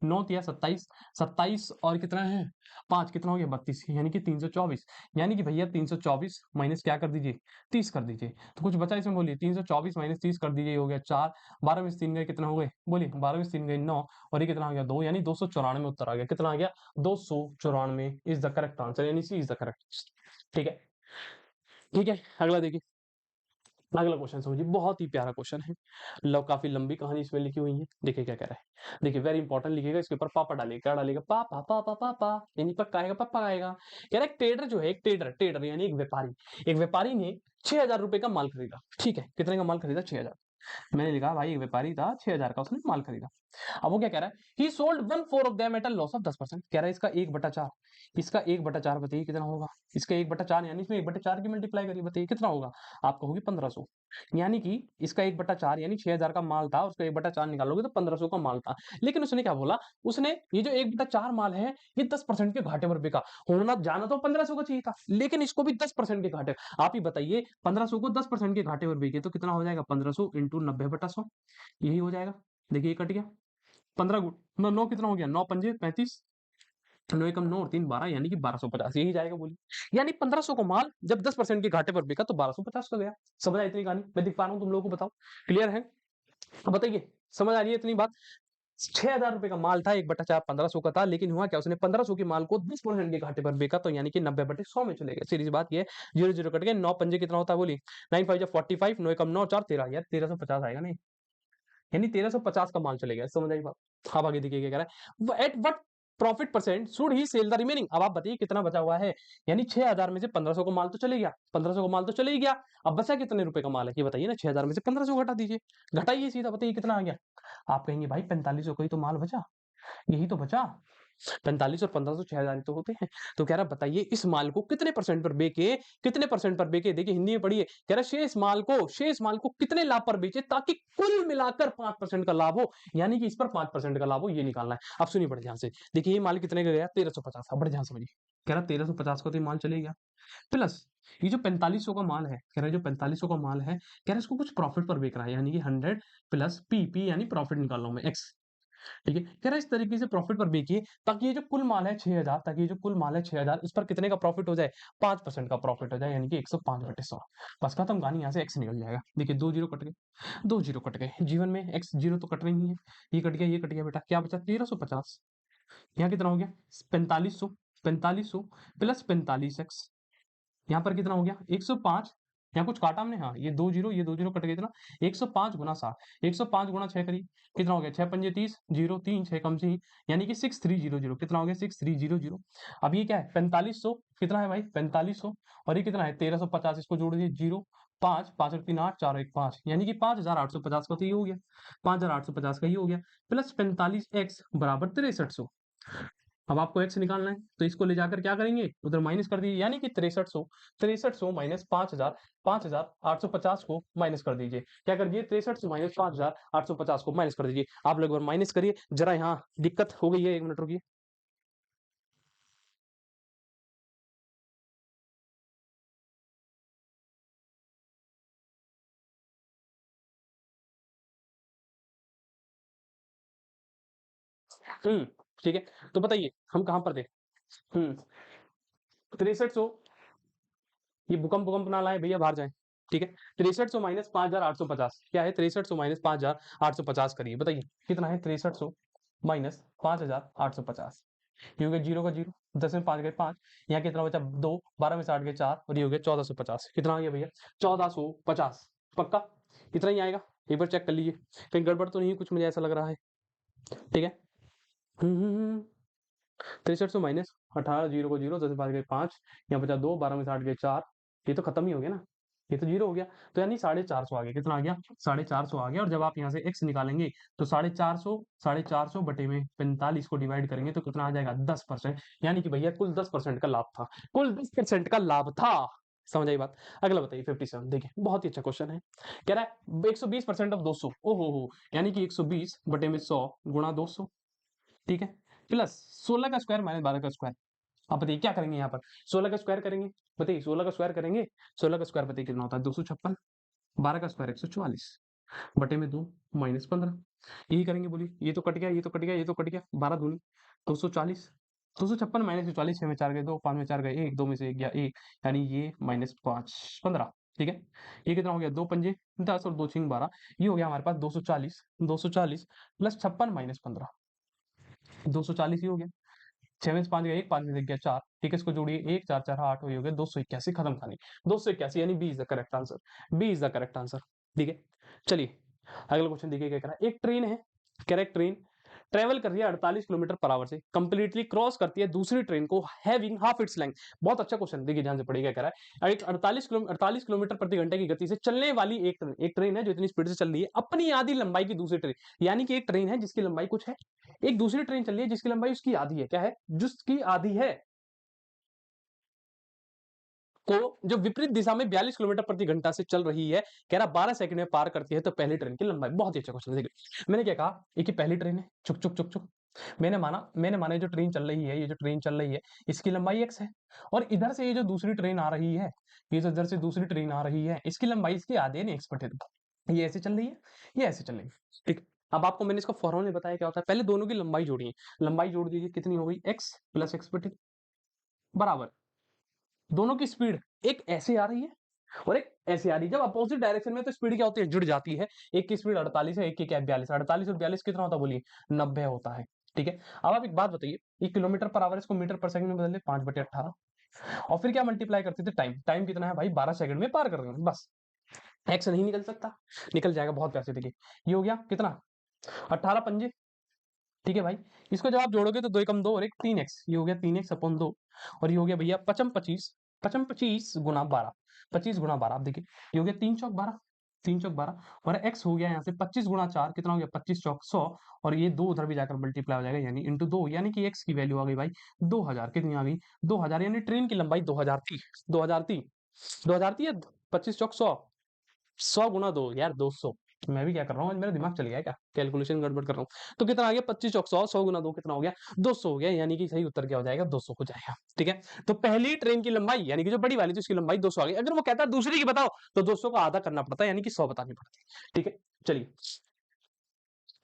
9 तिया 27, 27 और कितना है 5, कितना हो गया 32, यानी कि 324। यानी कि भैया 324 माइनस क्या कर दीजिए? 30 कर दीजिए। तो कुछ बचा इसमें? बोलिए 324 माइनस 30 कर दीजिए, हो गया 4। 12 में से 3 गए कितना हो गए? बोलिए 12 में से 3 गए 9, और ये कितना आ गया 2, यानी 294 उत्तर आ गया। कितना आ गया? 294 इज द करेक्ट आंसर, यानी सी इज द करेक्ट। ठीक है, ठीक है। अगला देखिए, अगला क्वेश्चन समझिए, बहुत ही प्यारा क्वेश्चन है। काफी लंबी कहानी इसमें लिखी हुई है। देखिए क्या कह रहा है, देखिए वेरी इंपॉर्टेंट लिखिएगा, इसके ऊपर पापा डालिएगा। क्या डालेगा? पापा पापा पापा, यानी पक्का आएगा, पप्पा आएगा। कह रहा है ट्रेडर जो है, एक ट्रेडर, ट्रेडर यानी एक व्यापारी ने 6000 रुपए का माल खरीदा। ठीक है, कितने का माल खरीदा? 6000। मैंने लिखा भाई एक व्यापारी था, 6000 का उसने माल खरीदा। अब वो क्या कह रहा है? ही sold 1/4 of them at a loss of 10%। कह रहा है इसका 1/4, इसका 1/4 बताइए कितना होगा? इसका 1/4 यानी इसमें 1/4 की मल्टीप्लाई करिए, बताइए कितना होगा? आप कहोगे 1500, यानी कि इसका 1/4 यानी 6000 का माल था, उसका 1/4 निकालोगे तो 1500 का माल था। लेकिन उसने क्या बोला? उसने ये जो 1/4 माल है ये 10% के घाटे पर बिका। होना जाना तो 1500 का चाहिए था, लेकिन इसको भी 10% के घाटे। आप ही बताइए 1500 को 10% के घाटे पर बिके तो कितना हो जाएगा? 1500 इंटू 90/100, यही हो जाएगा। देखिए कट गया 15 गुण 9, 9 कितना हो गया? 9 पंजे 35, 9 एकम 9 और 3 12 यानी कि 1250 यही जाएगा बोली। यानी 1500 का माल जब 10% के घाटे पर बिका तो 1250 का गया। समझ आई इतनी कहानी? मैं दिख पा रहा हूँ तुम लोगों को बताओ, क्लियर है? अब बताइए समझ आ रही है इतनी बात? 6000 रुपए का माल था 1/4 1500 का था, लेकिन हुआ क्या उसने 1500 के माल को 10% के घाटे पर बेचा तो यानी कि 90/100 में चले गए। सीधी सी बात ये है, 0 कट गए, 9 पंजे कितना होता है बोली? 9 5 जा 45, 9 एकम 9 4 13 यार 1350 आएगा नहीं? यानी 1350 का माल चले गया। समझ आई बात? अब आगे देखिए क्या कह रहा है, at what profit percent should he sell the remaining. अब आप बताइए कितना बचा हुआ है? यानी 6000 में से 1500 का माल तो चले गया, 1500 का माल तो चले ही गया। अब बचा कितने रुपए का माल है ये बताइए ना? 6000 में से 1500 घटा दीजिए, घटाइए सीधा, बताइए कितना आ गया? आप कहेंगे भाई 4500 का ही तो माल बचा, यही तो बचा। 45 और 1500 6000 तो होते हैं। तो कह रहा बताइए इस माल को कितने परसेंट पर बेचे, कितने परसेंट पर बेचे? देखिए हिंदी में पढ़िए, कह रहा शेष माल को कितने लाभ पर बेचे ताकि कुल मिलाकर 5% का लाभ हो, यानी कि इस पर 5% का लाभ हो, ये निकालना है। अब सुनिए बड़े ध्यान से, देखिए ये माल कितने का गया? 1350 का। बड़े ध्यान से समझिए, कह रहा 1350 का तो ये माल चले गया, प्लस ये जो 4500 का माल है, कह रहा जो 4500 का माल है, कह रहा इसको कुछ प्रॉफिट पर बेच रहा है, यानी कि 100 प्लस पी यानी प्रॉफिट निकाल रहा हूं मैं एक्स। ठीक है, कह रहा है इस तरीके से प्रॉफिट पर बेचिए ताकि ये जो कुल माल है 6000, ताकि ये जो कुल माल है 6000 इस पर कितने का प्रॉफिट हो जाए? 5% का प्रॉफिट हो जाए, यानी कि 105/100। बस खत्म कहानी, यहाँ से एक्स निकल जाएगा। देखिए 2 जीरो कट गए, 2 जीरो कट गए, जीवन में एक्स जीरो तो कट रही ही है। ये कट गया, ये कट गया बेटा, क्या बचा? 1350। यहाँ कितना हो गया? 4500, 4500 प्लस 45x, यहाँ पर कितना हो गया? 105। यहाँ कुछ काटा हमने, हाँ ये दो जीरो कट गए इतना। 105 गुना 7, 105 गुना 6 करिए, कितना हो गया? 6 पंजे 30, 0 3 6 कम से ही, यानी कि 6300। कितना हो गया? 6300। अब ये क्या है? 4500 कितना है भाई? 4500 और ये कितना है? 1350, इसको जोड़ दिए, 0 5 5 और 3 8 4 और 1 5, यानी कि 5850 का तो ये हो गया, 5850 का ये हो गया, प्लस 45x बराबर 6300। अब आपको एक्स निकालना है तो इसको ले जाकर क्या करेंगे? उधर माइनस कर दीजिए, यानी कि 6300 माइनस 5000, 5850 को माइनस कर दीजिए। क्या कर दीजिए? 6300 माइनस 5850 को माइनस कर दीजिए। आप लोग माइनस करिए जरा, यहाँ दिक्कत हो गई है, 1 मिनट रुकिए। ठीक है, तो बताइए हम कहां पर थे? 6300, ये भूकंप भूकंप ना लाए भैया, बाहर जाए। ठीक है, 6300 माइनस 5850 क्या है? 6300 माइनस 5850 करिए, बताइए कितना है? 6300 माइनस 5850, ये हो गया जीरो का जीरो, 10 में 5 गए 5, यहाँ कितना बचा? 2, 12 में 60 गए 4 और ये हो गया 1450। कितना आ गया भैया? 1450 पक्का इतना ही आएगा? एक बार चेक कर लीजिए, कहीं गड़बड़ तो नहीं, कुछ मुझे ऐसा लग रहा है। ठीक है, 6300 माइनस 18, जीरो को जीरो, 10 में 5 गए 5, यहाँ बचा 2, 12 में 60 गए 4, ये तो खत्म ही हो गया ना, ये तो जीरो हो गया। तो यानी 450 आ गया। कितना आ गया? 450 आ गया। और जब आप यहाँ से x निकालेंगे तो 450 बटे में 45 को डिवाइड करेंगे तो कितना आ जाएगा? 10%, यानी कि भैया कुल 10% का लाभ था, कुल 10% का लाभ था। समझ आई बात? अगला बताइए 57, देखिए बहुत ही अच्छा क्वेश्चन है। कह रहा है 120% ऑफ 200, ओहो हो, यानी कि 120 बटे में 100 गुणा 200। ठीक है, प्लस 16 का स्क्वायर माइनस 12 का स्क्वायर। आप बताइए क्या करेंगे यहाँ पर? 16 का स्क्वायर करेंगे, बताइए 16 का स्क्वायर करेंगे, 16 का स्क्वायर बताइए कितना होता है? 256, 12 का स्क्वायर 144 बटे में 2 माइनस 15, यही करेंगे बोलिए। ये तो कट गया, ये तो कट गया, ये तो कट गया, 12 दूनी 240, 256 माइनस 140, 6 में 4 गए 2, 5 में 4 गए 1, 2 में से 1 गया 1, यानी ये माइनस 5 15। ठीक है, ये कितना हो गया? 2 पंजे 10 और 2 छिंग 12, ये हो गया हमारे पास 240, 240 प्लस 56 माइनस 15, 240 ही हो गया। 6 में से 5 गया 1, 5 में से गया 4, ठीक है, इसको जोड़िए 1 4 4 8 हो गया 281, खत्म कहानी। 281 यानी B is the correct answer, B is the correct answer. ठीक है, चलिए अगला क्वेश्चन देखिए क्या कह रहा है। एक ट्रेन है, करेक्ट, ट्रेन ट्रेवल कर रही है 48 किलोमीटर पर आवर से, कंप्लीटली क्रॉस करती है दूसरी ट्रेन को हैविंग हाफ इट्स लेंथ। बहुत अच्छा क्वेश्चन, देखिए ध्यान से पढ़िएगा। कह रहा है एक 48 किलोमीटर प्रति घंटे की गति से चलने वाली एक ट्रेन है जो इतनी स्पीड से चल रही है अपनी आधी लंबाई की दूसरी ट्रेन, यानी कि एक ट्रेन है जिसकी लंबाई कुछ है, एक दूसरी ट्रेन चल रही है जिसकी लंबाई उसकी आधी है। क्या है? जिसकी आधी है, को जो विपरीत दिशा में 42 किलोमीटर प्रति घंटा से चल रही है, कह रहा 12 सेकंड में पार करती है तो पहली ट्रेन की लंबाई। बहुत ही अच्छा क्वेश्चन। देखिए मैंने क्या कहा, एक ही पहली ट्रेन है, चुक चुक चुक चुक, मैंने माना ये जो ट्रेन चल रही है, ये जो ट्रेन चल रही है इसकी लंबाई x है, और इधर से ये जो दूसरी ट्रेन आ रही है, ये जो इधर से दूसरी ट्रेन आ रही है इसकी लंबाई इसकी आधी है, नहीं x बटे दो। ये ऐसे चल रही है, ये ऐसे चल रही है। ठीक, अब आपको मैंने इसका फॉर्मूला बताया क्या होता है, पहले दोनों की लंबाई जोड़िए, लंबाई जोड़ दीजिए, कितनी हो गई x प्लस एक्स बटे बराबर दोनों की स्पीड, एक ऐसे आ रही है और एक ऐसे आ रही है। जब अपोजिट डायरेक्शन में तो स्पीड क्या होती है, जुड़ जाती है। एक की स्पीड 48 है, एक की क्या है 42। 48 और 42 कितना होता है बोलिए, 90 होता है। ठीक है, अब आप एक बात बताइए, ये किलोमीटर पर आवर इसको मीटर पर सेकंड में बदल ले, 5/18। और फिर क्या मल्टीप्लाई करते थे, टाइम, टाइम कितना है भाई, 12 सेकंड में पार कर रहे हैं बस। एक्स नहीं निकल सकता, निकल जाएगा बहुत प्यार से। देखिए ये हो गया कितना, 18 पंजे। ठीक है भाई, इसको जब आप जोड़ोगे तो 2 एकम 2 और एक 3x, ये हो गया 3x अपॉन 2। और ये हो गया भैया 55 25, 55 25 गुना 12, 25 गुना 12। आप देखिए ये हो गया 3 चौक 12, 3 चौक 12। और x हो गया यहाँ से 25 गुना 4, कितना हो गया 25 चौक 100। और ये 2 उधर भी जाकर मल्टीप्लाई हो जाएगा, यानी इंटू 2, यानी कि x की वैल्यू आ गई भाई 2000। कितनी आ गई 2000, यानी ट्रेन की लंबाई 2000 थी, 2000 थी, 2000 थी या 25 चौक 100, 100 गुना 2 यार 200। मैं भी क्या कर रहा हूँ, मेरा दिमाग चल गया है क्या, कैलकुलेशन गड़बड़ कर रहा हूँ। तो कितना आ गया 25 चौक 100, 100 गुना 2 कितना हो गया 200 हो गया, यानी कि सही उत्तर क्या हो जाएगा 200 हो जाएगा। ठीक है, तो पहली ट्रेन की लंबाई यानी कि जो बड़ी वाली थी उसकी लंबाई 200 आ गई। अगर वो कहता है दूसरी की बताओ तो 200 का आधा करना पड़ता है, यानी कि 100 बतानी पड़ती है। ठीक है, चलिए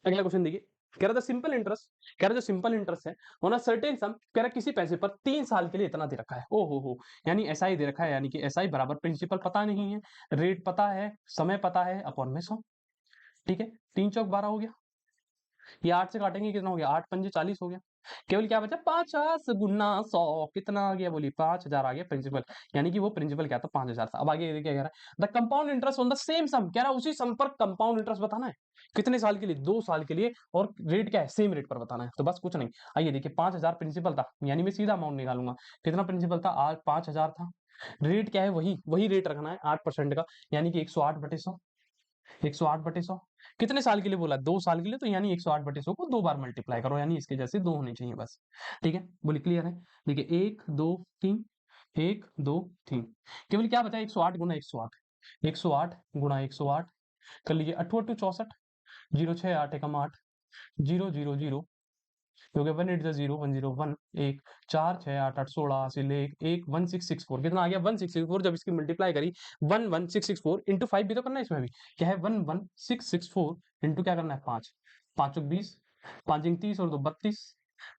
अगला क्वेश्चन देखिए। कह रहा था सिंपल इंटरेस्ट, कह रहा जो सिंपल इंटरेस्ट है ऑन अ सर्टेन सम, कह रहा किसी पैसे पर 3 साल के लिए इतना दे रखा है। ओ हो, यानी एसआई दे रखा है, यानी कि एसआई बराबर प्रिंसिपल पता नहीं है, रेट पता है, समय पता है, अपॉन में 100। ठीक है, 3 चौक 12 हो गया, ये 8 से काटेंगे कितना हो गया, 8 पंजे 40 हो गया। केवल क्या बचा 50 गुना 100, कितना आ गया बोलिए 5000 आ गया प्रिंसिपल, यानी कि वो प्रिंसिपल क्या था 5000 था। अब आगे ये क्या कह रहा है, the compound interest on the same sum, कह रहा है उसी सम पर कंपाउंड इंटरेस्ट बताना है। कितने साल के लिए, 2 साल के लिए, और रेट क्या है सेम रेट पर बताना है। तो बस कुछ नहीं, आइए देखिए 5000 प्रिंसिपल था, यानी मैं सीधा अमाउंट निकालूंगा। कितना प्रिंसिपल था, आज 5000 था, रेट क्या है वही वही रेट रखना है 8% का, यानी कि 108/100, 108/100। कितने साल के लिए बोला, 2 साल के लिए, तो यानी 108/100 को 2 बार मल्टीप्लाई करो, यानी इसके जैसे 2 होने चाहिए बस। ठीक है, बोलिए क्लियर है। देखिए 1 2 3, 1 2 3, केवल क्या बचा 108 गुना 108, 108 गुना 108 कर लीजिए, 8 8 64, 0 6 8 एकम 8, 0 0 0, क्योंकि 1 8 0 1 0 1 1 4 6 8 8 16 से ले 1 1664, कितना आ गया 1664। जब इसकी मल्टीप्लाई करी 11664 इंटू 5 भी तो करना है इसमें भी, क्या है 11664 इंटू क्या करना है 5, 5 20, 5 30 और 2 32,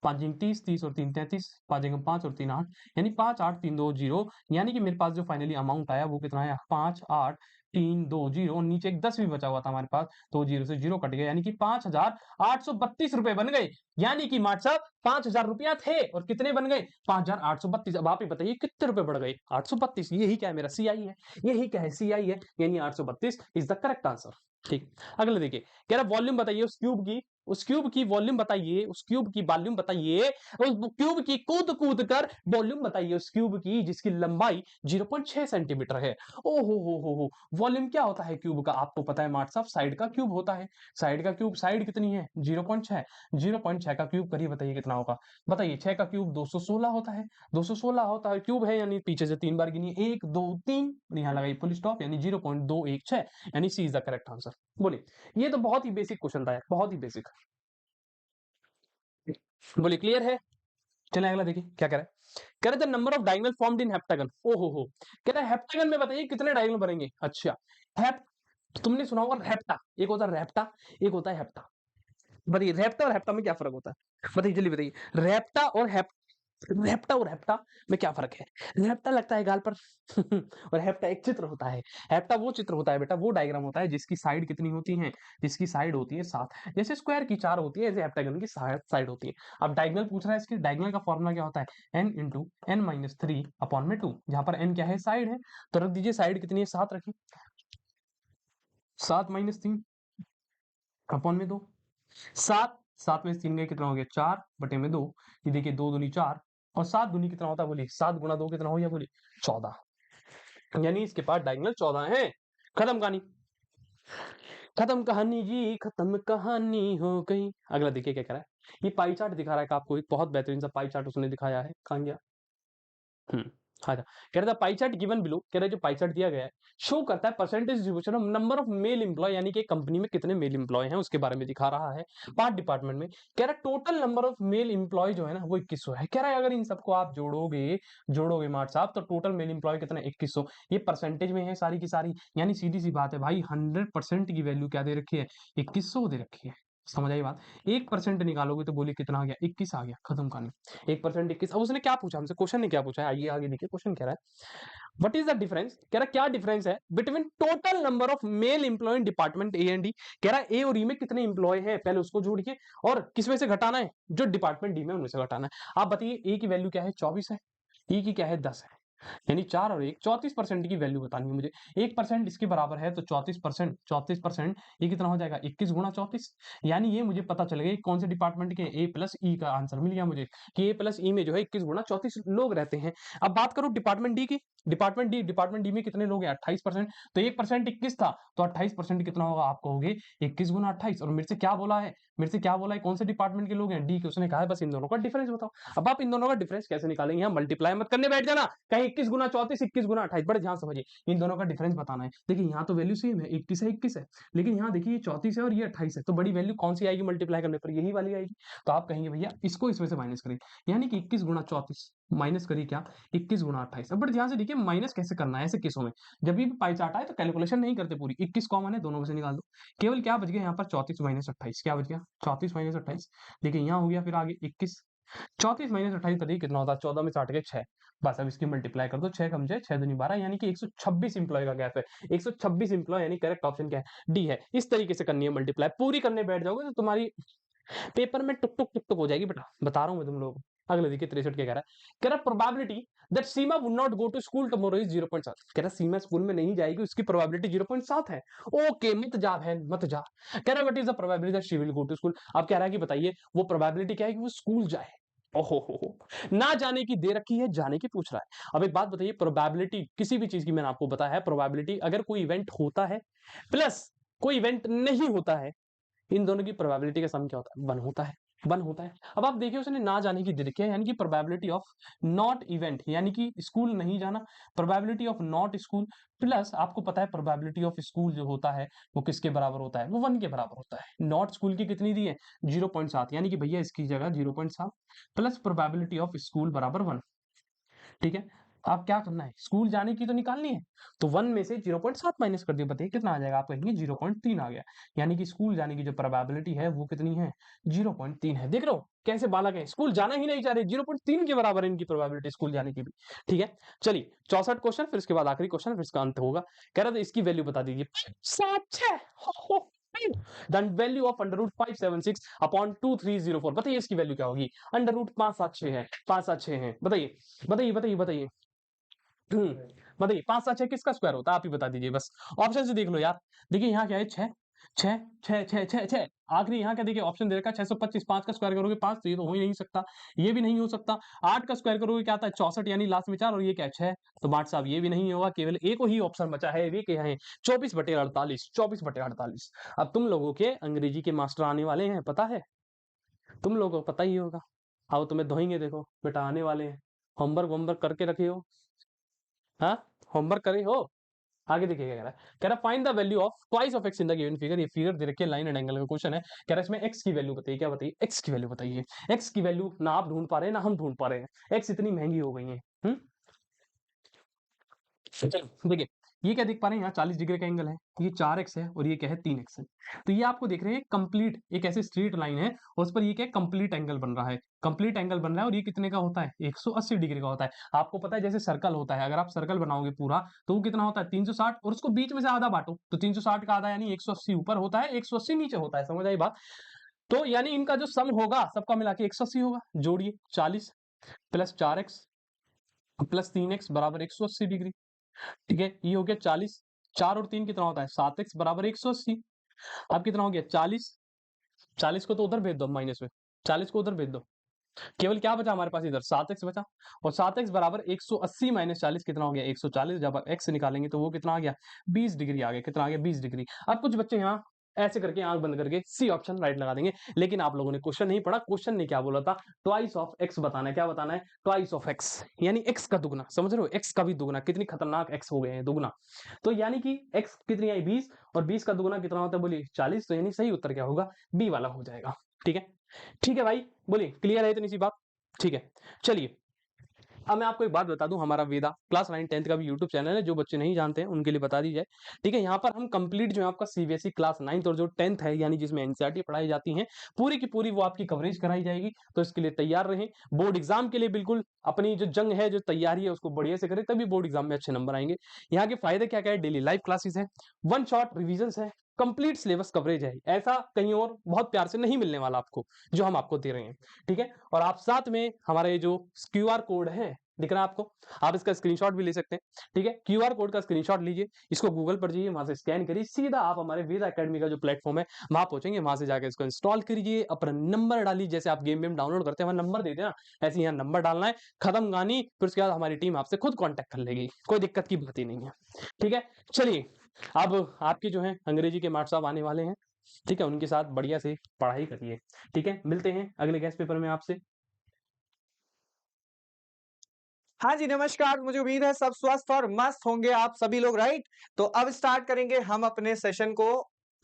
5 30 30 और 3 33, 5 5 और 3 8, यानी 5 8 3 2 0, यानी कि मेरे पास जो फाइनली अमाउंट आया वो कितना आया 5 8 3 2 0, नीचे एक 10 भी बचा हुआ था हमारे पास, तो 0 से 0 कट गया, यानी कि 5832 रुपए बन गए। यानी कि मार्ट साहब 5000 रुपया थे और कितने बन गए 5832। अब आप ही बताइए कितने रुपए बढ़ गए 832, यही क्या है मेरा सी आई है, यही क्या है सी आई है, यानी 832 इज द करेक्ट आंसर। ठीक, अगले देखिए, कह रहा वॉल्यूम बताइए उस क्यूब की, उस क्यूब की वॉल्यूम बताइए, उस क्यूब की वॉल्यूम बताइए, उस क्यूब की कूद कूद कर वॉल्यूम बताइए उस क्यूब की जिसकी लंबाई 0.6 सेंटीमीटर है। ओ हो, वॉल्यूम क्या होता है क्यूब का, आपको पता है मार्ट साहब, साइड का क्यूब होता है। साइड का क्यूब, साइड कितनी है 0.6, 0.6 का क्यूब करिए, बताइए कितना होगा, बताइए 6 का क्यूब 216 होता है, 216 होता है क्यूब है, यानी पीछे से 3 बार गिनिए 1 2 3, यहाँ लगाइए फुल स्टॉप, यानी 0.216, यानी सी इज द करेक्ट आंसर। बोलिए, ये तो बहुत ही बेसिक क्वेश्चन था यार, बहुत ही बेसिक। बोलिए क्लियर है। चलिए अगला देखिए क्या कह रहा है, कह रहे थे number of diagonal formed in heptagon. ओहो हो, कह रहा है हेप्टागन में बताइए कितने डायगोनल बनेंगे। अच्छा, हेप तुमने सुना होगा रेप्टा, एक होता है रेप्टा, एक होता है हेप्टा। बताइए रेप्टा और हेप्टा में क्या फर्क होता है, बताइए जल्दी बताइए, रेप्टा और रेप्टा और हेप्टा में क्या फर्क है। रेप्टा लगता है गाल पर और हेप्टा एक चित्र होता है। हेप्टा वो चित्र होता है बेटा, वो डायग्राम होता है जिसकी साइड कितनी होती है, जिसकी साइड होती है 7, जैसे स्क्वायर की 4 होती है ऐसे हेप्टागन की साइड होती है। अब डायगोनल पूछ रहा है, इसकी डायगोनल का फॉर्मूला क्या होता है, n into n minus 3 upon में 2, जहां पर n क्या है साइड है, तो रख दीजिए साइड कितनी है 7 रखिए, 7 माइनस 3 अपॉन में 2, 7 7 में से 3 गए कितना हो गया 4 बटे में 2, ये देखिए 2 दूनी 4 और 7 दूनी कितना होता है बोलिए, 7 गुना 2 कितना हो गया बोलिए 14, यानी इसके पास डायगोनल 14 है। खत्म कहानी, खत्म कहानी जी, खत्म कहानी हो गई। अगला देखिए क्या कह रहा है, ये पाई चार्ट दिखा रहा है आपको, एक बहुत बेहतरीन सा पाई चार्ट उसने दिखाया है, कहां गया हाँ, कह रहा था पाई चार्ट गिवन बिलो, कह रहा है जो पाई चार्ट दिया गया है शो करता है percentage distribution of number of male employ, यानी कि कंपनी में कितने मेल एम्प्लॉय हैं उसके बारे में दिखा रहा है 5 डिपार्टमेंट में। कह रहा है total number of male employ जो है ना वो 2100 है। कह रहा है अगर इन सबको आप जोड़ोगे मार्ट साहब तो टोटल मेल एम्प्लॉय कितना 2100, ये परसेंटेज में है सारी की सारी, यानी सीधी सी बात है भाई 100% की वैल्यू क्या दे रखी है 2100 दे रखी है। समझ आई बात? 1% निकालोगे तो बोलिए कितना आ गया? 21 आ गया, खत्म कहानी। 1% 21। अब उसने क्या पूछा हमसे? क्वेश्चन ने क्या पूछा है? आइए आगे देखिए, क्वेश्चन कह रहा है व्हाट इज द डिफरेंस, कह रहा क्या डिफरेंस है between total number of male employ in department A and D. कह रहा ए और ई में कितने एम्प्लॉय हैं, पहले उसको जोड़िए और किसमें से घटाना है? जो डिपार्टमेंट डी में उनमें से घटाना है। आप बताइए, ए की वैल्यू क्या है? 24 है, ई की क्या है? 10 है, यानी 4 और 1 34% की वैल्यू बतानी है मुझे। 1% इसके बराबर है तो 34%, ये कितना हो जाएगा? 21 गुणा 34। यानी ये मुझे पता चल गया कौन से डिपार्टमेंट के, ए प्लस ई का आंसर मिल गया मुझे कि ए प्लस ई में जो है 21 गुणा 34 लोग रहते हैं। अब बात करूं डिपार्टमेंट डी की, डिपार्टमेंट डी में कितने लोग हैं? 28%। तो 1% 21 था तो 28% कितना होगा? आप कहोगे 21 गुना 28। और मेरे से क्या बोला है? मेरे से क्या बोला है? कौन से डिपार्टमेंट के लोग हैं? डी के। उसने कहा है बस इन दोनों का डिफरेंस बताओ। अब आप इन दोनों का डिफरेंस कैसे निकालेंगे? यहाँ मल्टीप्लाई मत करने बैठ जाना कहीं 21 गुना 34, 21 गुना 28। बड़े ध्यान समझिए, इन दोनों का डिफरेंस बताना है। देखिए यहाँ तो वैल्यू सेम है, 21 है 21 है, लेकिन यहाँ देखिए ये 34 है और ये 28 है, तो बड़ी वैल्यू कौन सी आएगी मल्टीप्लाई करने पर? यही वाली आएगी। तो आप कहेंगे भैया इसको इसमें से माइनस करिए, यानी कि 21 गुना 34 माइनस करिए क्या? 21 गुना 28। अब बड़े ध्यान से देखिए माइनस कैसे करना है ऐसे केसों में। जब भी पाई चार्ट आए तो कैलकुलेशन नहीं करते पूरी, 21 कॉमन है, दोनों में से निकाल दो। केवल क्या बच गया यहाँ पर? 34 माइनस 28। क्या बच गया? 34 माइनस 28। देखिए यहाँ हो गया, फिर आगे 21, 34 माइनस 28 बताइए कितना होता है? 14 में 60 के 6। बस अब इसकी मल्टीप्लाई कर दो, 6 कम 6, 6 दूनी 12, यानी कि 126 इंप्लॉय का गैप है। 126 इंप्लॉय, यानी करेक्ट ऑप्शन क्या है? डी है। इस तरीके से करनी है मल्टीप्लाई, पूरी करने बैठ जाओगे तो तुम्हारी पेपर में टुक टुक टुक टुक हो जाएगी बेटा, बता रहा हूं मैं तुम लोगों को। अगले देखिए 63 क्या कह रहा है probability that Seema would not go to school tomorrow is 0.7। कह रहा सीमा स्कूल में नहीं जाएगी, उसकी प्रोबेबिलिटी 0.7 है। ओके, मत जा बहन मत जा। कह रहा what is the probability that she will go to school. अब कह रहा है कि बताइए वो प्रोबेबिलिटी क्या है कि वो स्कूल जाए। ओहो हो, ना जाने की दे रखी है, जाने की पूछ रहा है। अब एक बात बताइए, प्रोबेबिलिटी किसी भी चीज की मैंने आपको बताया है, प्रोबेबिलिटी अगर कोई इवेंट होता है प्लस कोई इवेंट नहीं होता है, इन दोनों की प्रोबेबिलिटी का सम क्या होता है? 1 होता है, 1 होता है। अब आप देखिए उसने ना जाने की दे रखी है, यानी कि प्रोबेबिलिटी ऑफ नॉट इवेंट, यानी कि स्कूल नहीं जाना, probability of not school plus आपको पता है प्रोबेबिलिटी ऑफ स्कूल जो होता है वो किसके बराबर होता है? वो 1 के बराबर होता है। नॉट स्कूल की कितनी दी है? 0.7, यानी कि भैया इसकी जगह 0.7 प्लस प्रोबेबिलिटी ऑफ स्कूल बराबर 1। ठीक है, आप क्या करना है? स्कूल जाने की तो निकालनी है, तो 1 में से 0.7 माइनस कर दिया, बताइए कितना आ जाएगा? आप कहेंगे 0.3 आ गया, यानी कि स्कूल जाने की जो प्रोबेबिलिटी है वो कितनी है? 0.3 है। देख रहे हो कैसे बालक है, स्कूल जाना ही नहीं चाह रहे, 0.3 के बराबर है इनकी प्रोबेबिलिटी स्कूल जाने की भी। ठीक है, चलिए 64 क्वेश्चन, फिर इसके बाद आखिरी क्वेश्चन, फिर इसका अंत होगा। कह रहा था इसकी वैल्यू बता दीजिए। 7 then value of under root 576 upon 2304, बताइए इसकी वैल्यू क्या होगी? अंडर रूट 576 है, 576 है, बताइए बताइए बताइए बताइए। बताइए 5 7 6 किसका स्क्वायर होता है? आप ही बता दीजिए बस, ऑप्शन से देख लो यार। देखिए यहाँ क्या है? 6 6 6 6 6 6, आखिरी यहाँ क्या देखिए ऑप्शन दे रखा है 625। 5 का स्क्वायर करोगे 5, तो ये तो हो ही नहीं सकता, ये भी नहीं हो सकता। 8 का स्क्वायर करोगे क्या आता है? 64, यानी लास्ट में 4, और ये क्या है? 6। तो बाट साहब ये भी नहीं होगा, केवल एक ही ऑप्शन बचा है, वे क्या है? 24/48, 24/48। अब तुम लोगों के अंग्रेजी के मास्टर आने वाले हैं, पता है तुम लोगों को, पता ही होगा। आओ तुम्हें धोएंगे, देखो बेटा आने वाले हैं। होमवर्क वोमवर्क करके रखे हो? हाँ, होमवर्क करे हो? आगे देखिए क्या कह रहा है। कह रहा है find the value of twice of x in the given figure. ये फिगर दे रखी है, लाइन एंड एंगल का क्वेश्चन है। कह रहा है इसमें एक्स की वैल्यू बताइए। क्या बताइए? एक्स की वैल्यू बताइए। एक्स की वैल्यू ना आप ढूंढ पा रहे हैं ना हम ढूंढ पा रहे हैं, एक्स इतनी महंगी हो गई है। चलो देखिए, ये क्या देख पा रहे हैं? यहाँ 40 डिग्री का एंगल है, ये 4x है और ये क्या है? 3x है। तो ये आपको देख रहे हैं कंप्लीट एक ऐसे स्ट्रेट लाइन है, उस पर ये क्या कंप्लीट एंगल बन रहा है, कंप्लीट एंगल बन रहा है, और ये कितने का होता है? 180 डिग्री का होता है। आपको पता है जैसे सर्कल होता है, अगर आप सर्कल बनाओगे पूरा तो वो कितना होता है? 360, और उसको बीच में से आधा बांटो तो 360 का आधा, यानी 180 ऊपर होता है, 180 नीचे होता है। समझ आई बात? तो यानी इनका जो सम होगा सबका मिला के 180 होगा। जोड़िए 40 प्लस 4x प्लस 3x बराबर 180 डिग्री। ठीक है, ये हो गया 40, 4 और 3 कितना होता है? 7x बराबर 180। अब कितना हो गया? 40, 40 को तो उधर भेज दो माइनस में, 40 को उधर भेज दो, केवल क्या बचा हमारे पास? इधर 7x बचा, और 7x बराबर 180 माइनस 40 कितना हो गया? 140। जब आप x निकालेंगे तो वो कितना आ गया? 20 डिग्री आ गया। कितना आ गया? 20 डिग्री। अब कुछ बच्चे यहाँ ऐसे करके आंख बंद करके सी ऑप्शन राइट लगा देंगे, लेकिन आप लोगों ने क्वेश्चन नहीं पढ़ा। क्वेश्चन ने क्या बोला था? ट्वाइस ऑफ एक्स बताना है। क्या बताना है? ट्वाइस ऑफ एक्स, यानी एक्स का दुगना। समझ रहे हो? एक्स का भी दुगना। कितनी खतरनाक एक्स हो गए हैं, दुगना। तो यानी कि एक्स कितनी आई? 20, और 20 का दुगना कितना होता है? बोलिए 40। तो यानी सही उत्तर क्या होगा? बी वाला हो जाएगा। ठीक है, ठीक है भाई, बोलिए क्लियर है इतनी सी बात? ठीक है, चलिए अब मैं आपको एक बात बता दूं, हमारा वेदा क्लास 9 10th का भी यूट्यूब चैनल है, जो बच्चे नहीं जानते हैं उनके लिए बता दी जाए। ठीक है, यहाँ पर हम कंप्लीट जो है आपका सीबीएसई क्लास 9th और जो 10th है, यानी जिसमें एनसीईआरटी पढ़ाई जाती है, पूरी की पूरी वो आपकी कवरेज कराई जाएगी। तो इसके लिए तैयार रहें। बोर्ड एग्जाम के लिए बिल्कुल अपनी जो जंग है, जो तैयारी है, उसको बढ़िया से करें, तभी बोर्ड एग्जाम में अच्छे नंबर आएंगे। यहाँ के फायदे क्या क्या है? डेली लाइव क्लासेस है, वन शॉट रिविजन है, कंप्लीट सिलेबस कवरेज है। ऐसा कहीं और बहुत प्यार से नहीं मिलने वाला आपको, जो हम आपको दे रहे हैं। ठीक है, और आप साथ में हमारा ये जो क्यूआर कोड है दिख रहा है आपको, आप इसका स्क्रीनशॉट भी ले सकते हैं। ठीक है, क्यूआर कोड का स्क्रीनशॉट लीजिए, इसको गूगल पर जाइए, वहां से स्कैन करिए, सीधा आप हमारे वेदा एकेडमी का जो प्लेटफॉर्म है वहां पहुंचेंगे। वहां से जाकर इसको इंस्टॉल करिए, अपना नंबर डालिए, जैसे आप गेम डाउनलोड करते हैं वहां नंबर देते हैं ना, ऐसे यहाँ नंबर डालना है, खत्म कहानी। फिर उसके बाद हमारी टीम आपसे खुद कॉन्टेक्ट कर लेगी, कोई दिक्कत की बात ही नहीं है। ठीक है, चलिए, अब आपके जो है अंग्रेजी के मार्क्स साहब आने वाले हैं। ठीक है, उनके साथ बढ़िया से पढ़ाई करिए। ठीक है, मिलते हैं अगले गेस्ट पेपर में आपसे।
हाँ जी, नमस्कार। मुझे उम्मीद है सब स्वस्थ और मस्त होंगे आप सभी लोग, राइट? तो अब स्टार्ट करेंगे हम अपने सेशन को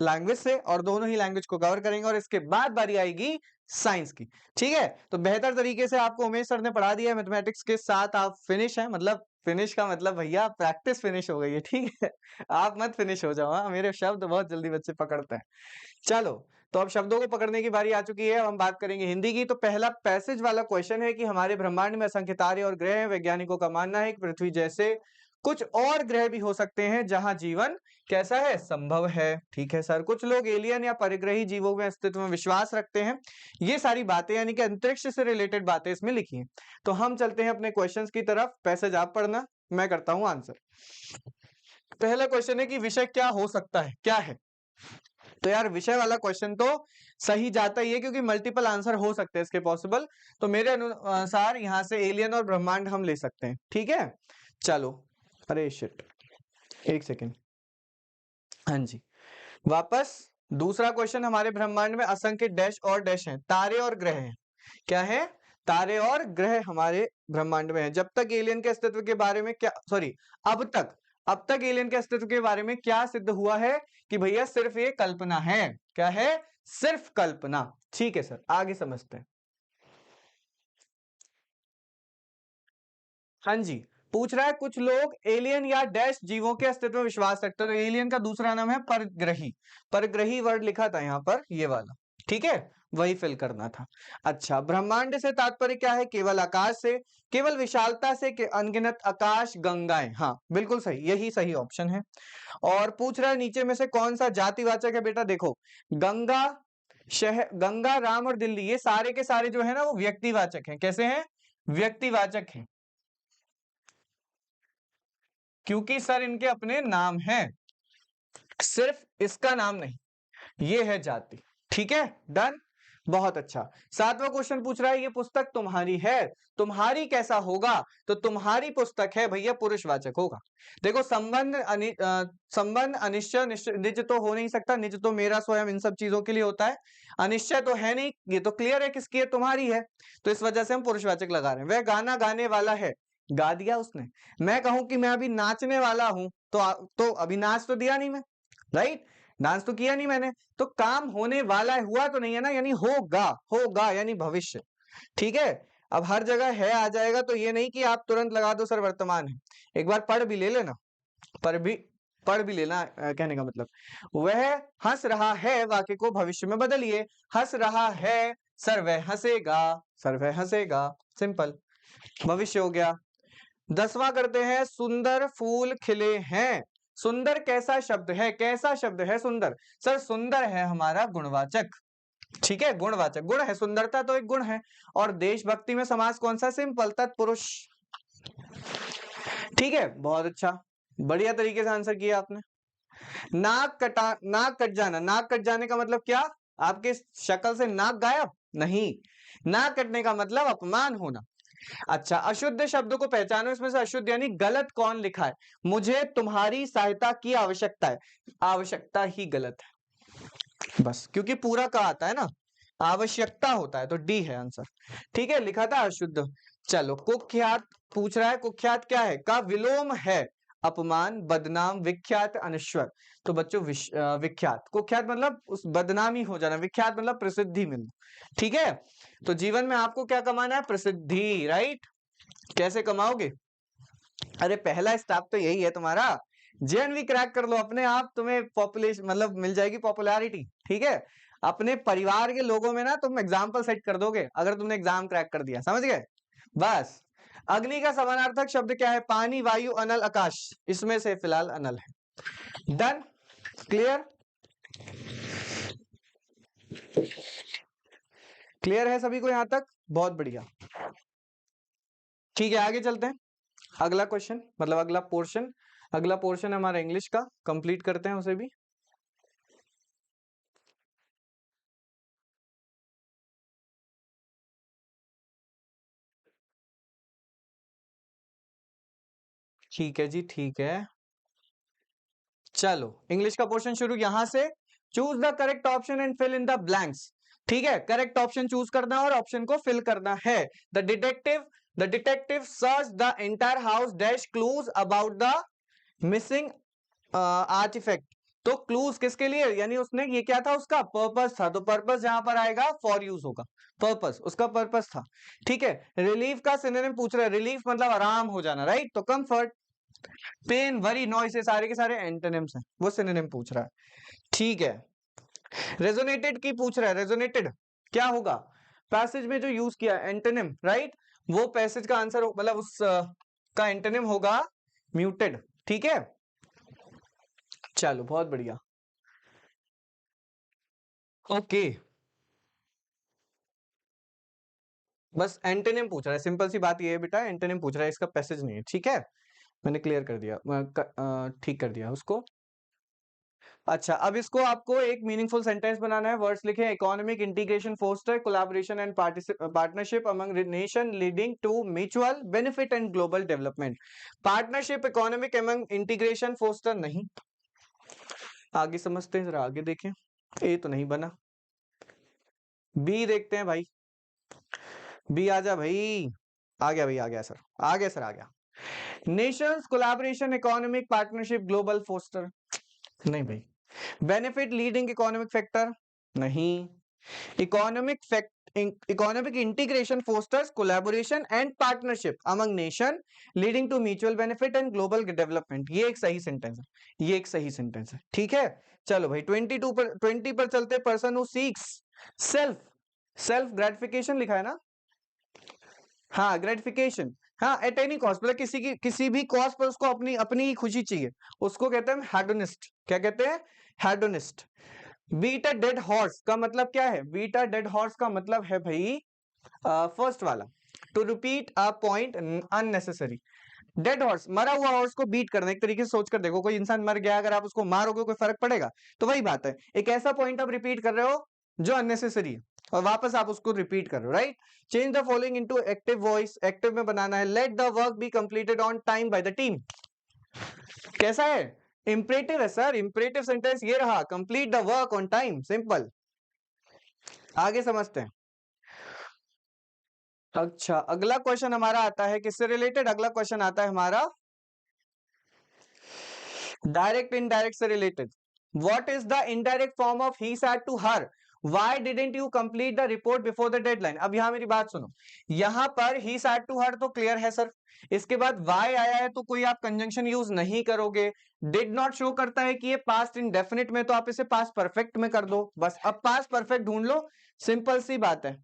लैंग्वेज से, और दोनों ही लैंग्वेज को कवर करेंगे, और इसके बाद बारी आएगी साइंस की। ठीक है, तो बेहतर तरीके से आपको उमेश सर ने पढ़ा दिया है। मैथमेटिक्स के साथ आप फिनिश हैं, मतलब फिनिश का मतलब भैया प्रैक्टिस फिनिश हो गई है। ठीक है, आप मत फिनिश हो जाओ। हाँ, मेरे शब्द बहुत जल्दी बच्चे पकड़ते हैं। चलो, तो अब शब्दों को पकड़ने की बारी आ चुकी है। अब हम बात करेंगे हिंदी की। तो पहला पैसेज वाला क्वेश्चन है कि हमारे ब्रह्मांड में असंख्य तारे और ग्रह हैं। वैज्ञानिकों का मानना है कि पृथ्वी जैसे कुछ और ग्रह भी हो सकते हैं जहां जीवन कैसा है, संभव है। ठीक है सर, कुछ लोग एलियन या परिग्रही जीवों में अस्तित्व में विश्वास रखते हैं। ये सारी बातें यानी कि अंतरिक्ष से रिलेटेड बातें इसमें लिखी हैं। तो हम चलते हैं अपने क्वेश्चंस की तरफ। पैसेज आप पढ़ना, मैं करता हूं आंसर। पहला क्वेश्चन है कि विषय क्या हो सकता है, क्या है? तो यार विषय वाला क्वेश्चन तो सही जाता ही है, क्योंकि मल्टीपल आंसर हो सकते हैं इसके पॉसिबल। तो मेरे अनुसार यहाँ से एलियन और ब्रह्मांड हम ले सकते हैं। ठीक है, चलो। अरे शिट, एक सेकेंड। हाँ जी, वापस। दूसरा क्वेश्चन, हमारे ब्रह्मांड में असंख्य डैश और डैश हैं, तारे और ग्रह हैं। क्या है? तारे और ग्रह हमारे ब्रह्मांड में है। जब तक एलियन के अस्तित्व के बारे में क्या, सॉरी, अब तक एलियन के अस्तित्व के बारे में क्या सिद्ध हुआ है कि भैया सिर्फ ये कल्पना है। क्या है? सिर्फ कल्पना। ठीक है सर, आगे समझते हैं। हाँ जी, पूछ रहा है कुछ लोग एलियन या डैश जीवों के अस्तित्व में विश्वास रखते हैं। तो एलियन का दूसरा नाम है परग्रही। परग्रही वर्ड लिखा था यहाँ पर, ये वाला। ठीक है, वही फिल करना था। अच्छा, ब्रह्मांड से तात्पर्य क्या है? केवल आकाश से, केवल विशालता से, के अनगिनत आकाश गंगाएं। हाँ बिल्कुल सही, यही सही ऑप्शन है। और पूछ रहा है नीचे में से कौन सा जातिवाचक है? बेटा देखो, गंगा, शहर, गंगा, राम और दिल्ली, ये सारे के सारे जो है ना वो व्यक्तिवाचक हैं। कैसे हैं? व्यक्तिवाचक हैं, क्योंकि सर इनके अपने नाम हैं, सिर्फ इसका नाम नहीं, ये है जाति। ठीक है, डन। बहुत अच्छा। सातवां क्वेश्चन पूछ रहा है ये पुस्तक तुम्हारी है, तुम्हारी कैसा होगा? तो तुम्हारी पुस्तक है भैया पुरुषवाचक होगा। देखो, संबंध अनिश्चय निज तो हो नहीं सकता। निज तो मेरा स्वयं इन सब चीजों के लिए होता है, अनिश्चय तो है नहीं। ये तो क्लियर है किसकी है, तुम्हारी है। तो इस वजह से हम पुरुषवाचक लगा रहे हैं। वह गाना गाने वाला है, गा दिया उसने। मैं कहूं कि मैं अभी नाचने वाला हूं, तो अभी नाच तो दिया नहीं मैं, राइट? डांस तो किया नहीं मैंने। तो काम होने वाला है, हुआ तो नहीं है ना, यानी होगा, होगा यानी भविष्य। ठीक है, अब हर जगह है आ जाएगा, तो ये नहीं कि आप तुरंत लगा दो सर वर्तमान है। एक बार पढ़ भी ले लेना, पढ़ भी लेना। कहने का मतलब, वह हंस रहा है वाक्य को भविष्य में बदलिए। हंस रहा है, सर वह हंसेगा, सर वह हंसेगा। सिंपल, भविष्य हो गया। 10वां करते हैं, सुंदर फूल खिले हैं। सुंदर कैसा शब्द है? कैसा शब्द है सुंदर? सर सुंदर है हमारा गुणवाचक। ठीक है, गुणवाचक, गुण है, सुंदरता तो एक गुण है। और देशभक्ति में समास कौन सा? सिंपल, तत्पुरुष। ठीक है, बहुत अच्छा, बढ़िया तरीके से आंसर किया आपने। नाक कट जाना, नाक कट जाने का मतलब क्या? आपके शक्ल से नाक गायब नहीं, नाक कटने का मतलब अपमान होना। अच्छा, अशुद्ध शब्द को पहचानो, इसमें से अशुद्ध यानी गलत कौन लिखा है? मुझे तुम्हारी सहायता की आवश्यकता है, आवश्यकता ही गलत है बस, क्योंकि पूरा का आता है ना, आवश्यकता होता है, तो डी है आंसर। ठीक है, लिखा था अशुद्ध। चलो, कुख्यात पूछ रहा है, कुख्यात क्या है? का विलोम है, अपमान, बदनाम, विख्यात, अनश्वर। तो बच्चों विख्यात, कुख्यात मतलब उस बदनामी हो जाना, विख्यात मतलब प्रसिद्धि मिलना। ठीक है, तो जीवन में आपको क्या कमाना है? प्रसिद्धि, राइट? कैसे कमाओगे? अरे पहला स्टेप तो यही है तुम्हारा, जेएनवी क्रैक कर लो, अपने आप तुम्हें पॉपुलेशन मतलब मिल जाएगी पॉपुलैरिटी, ठीक है। अपने परिवार के लोगों में ना तुम एग्जाम्पल सेट कर दोगे अगर तुमने एग्जाम क्रैक कर दिया, समझ गए? बस। अग्नि का समानार्थक शब्द क्या है? पानी, वायु, अनल, आकाश। इसमें से फिलहाल अनल है। Done, clear? क्लियर है सभी को यहां तक? बहुत बढ़िया। ठीक है, आगे चलते हैं। अगला क्वेश्चन मतलब अगला पोर्शन हमारा इंग्लिश का, कंप्लीट करते हैं उसे भी। ठीक है जी, ठीक है। चलो इंग्लिश का पोर्शन शुरू यहां से। Choose the correct option and fill in the blanks. ठीक है, करेक्ट ऑप्शन चूज करना है और ऑप्शन को फिल करना है। The detective search the entire house dash clues about the missing artifact. तो क्लूज किसके लिए, यानी उसने ये क्या था, उसका पर्पस था, तो पर्पस जहां पर आएगा फॉर यूज होगा, पर्पस उसका पर्पस था। ठीक है, रिलीफ का सिनोनिम पूछ रहा है, रिलीफ मतलब आराम हो जाना, राइट? तो कंफर्ट, पेन, वरी, नॉइस, ये सारे के सारे एंटोनिम्स हैं, वो सिनोनिम पूछ रहा है। ठीक है, रेजोनेटेड की पूछ रहा है, रेजोनेटेड क्या होगा? पैसेज में जो यूज किया एंटोनिम, राइट? वो पैसेज का आंसर मतलब उस का एंटोनिम होगा म्यूटेड। ठीक है, चलो बहुत बढ़िया। ओके, बस एंटोनिम पूछ रहा है, सिंपल सी बात ये है बेटा, एंटोनिम पूछ रहा है, इसका पैसेज नहीं है। ठीक है, मैंने क्लियर कर दिया, ठीक कर दिया उसको। अच्छा, अब इसको आपको एक मीनिंगफुल सेंटेंस बनाना है। वर्ड्स लिखे, economic integration foster collaboration and partnership among nation leading to mutual benefit and global development. Partnership, economic among integration foster नहीं। आगे समझते हैं, जरा आगे देखें। ए तो नहीं बना, बी देखते हैं भाई। बी आ जा भाई, आ गया भाई, आ गया सर, आ गया सर, आ गया। Nations collaboration economic partnership global foster, नहीं भाई। बेनिफिट लीडिंग इकोनॉमिक फैक्टर, नहीं। Economic integration fosters collaboration and partnership among nation leading to mutual benefit and global development, ये एक सही सेंटेंस है, ये एक सही सेंटेंस है। ठीक है, चलो भाई 20 पर चलते। Person who seeks self gratification लिखा है ना? हाँ, ग्रेटिफिकेशन, हाँ, एट एनी कॉस्ट, मतलब किसी भी कॉस्ट पर उसको अपनी अपनी ही खुशी चाहिए, उसको कहते हैं हेडोनिस्ट। क्या कहते हैं? Hedonist. Beat a dead horse का मतलब क्या है? बीट अ डेड हॉर्स का मतलब है भाई फर्स्ट वाला, to repeat a point unnecessary. Dead horse, मरा हुआ हॉर्स को बीट करना, एक तरीके से सोचकर देखो, कोई इंसान मर गया, अगर आप उसको मारोगे कोई फर्क पड़ेगा? तो वही बात है, एक ऐसा पॉइंट आप रिपीट कर रहे हो जो अननेसेसरी है और वापस आप उसको रिपीट कर रहे हो, right? Change the following into active voice, active में बनाना है। Let the work be completed on time by the team. कैसा है? इंपरेटिव है सर, इंपरेटिव सेंटेंस ये रहा, complete the work on time, simple. आगे समझते हैं। अच्छा, अगला क्वेश्चन हमारा आता है किससे रिलेटेड? अगला क्वेश्चन आता है हमारा डायरेक्ट इनडायरेक्ट से related. What is the indirect form of he said to her, why didn't you complete the report before the deadline? अब यहां मेरी बात सुनो, यहां पर ही सेड टू हर तो क्लियर है सर, इसके बाद वाई आया है तो कोई आप कंजंक्शन यूज नहीं करोगे। डिड नॉट शो करता है कि ये पास्ट इंडेफिनिट में, तो आप इसे पास्ट परफेक्ट में कर दो बस। अब पास्ट परफेक्ट ढूंढ लो, सिंपल सी बात है।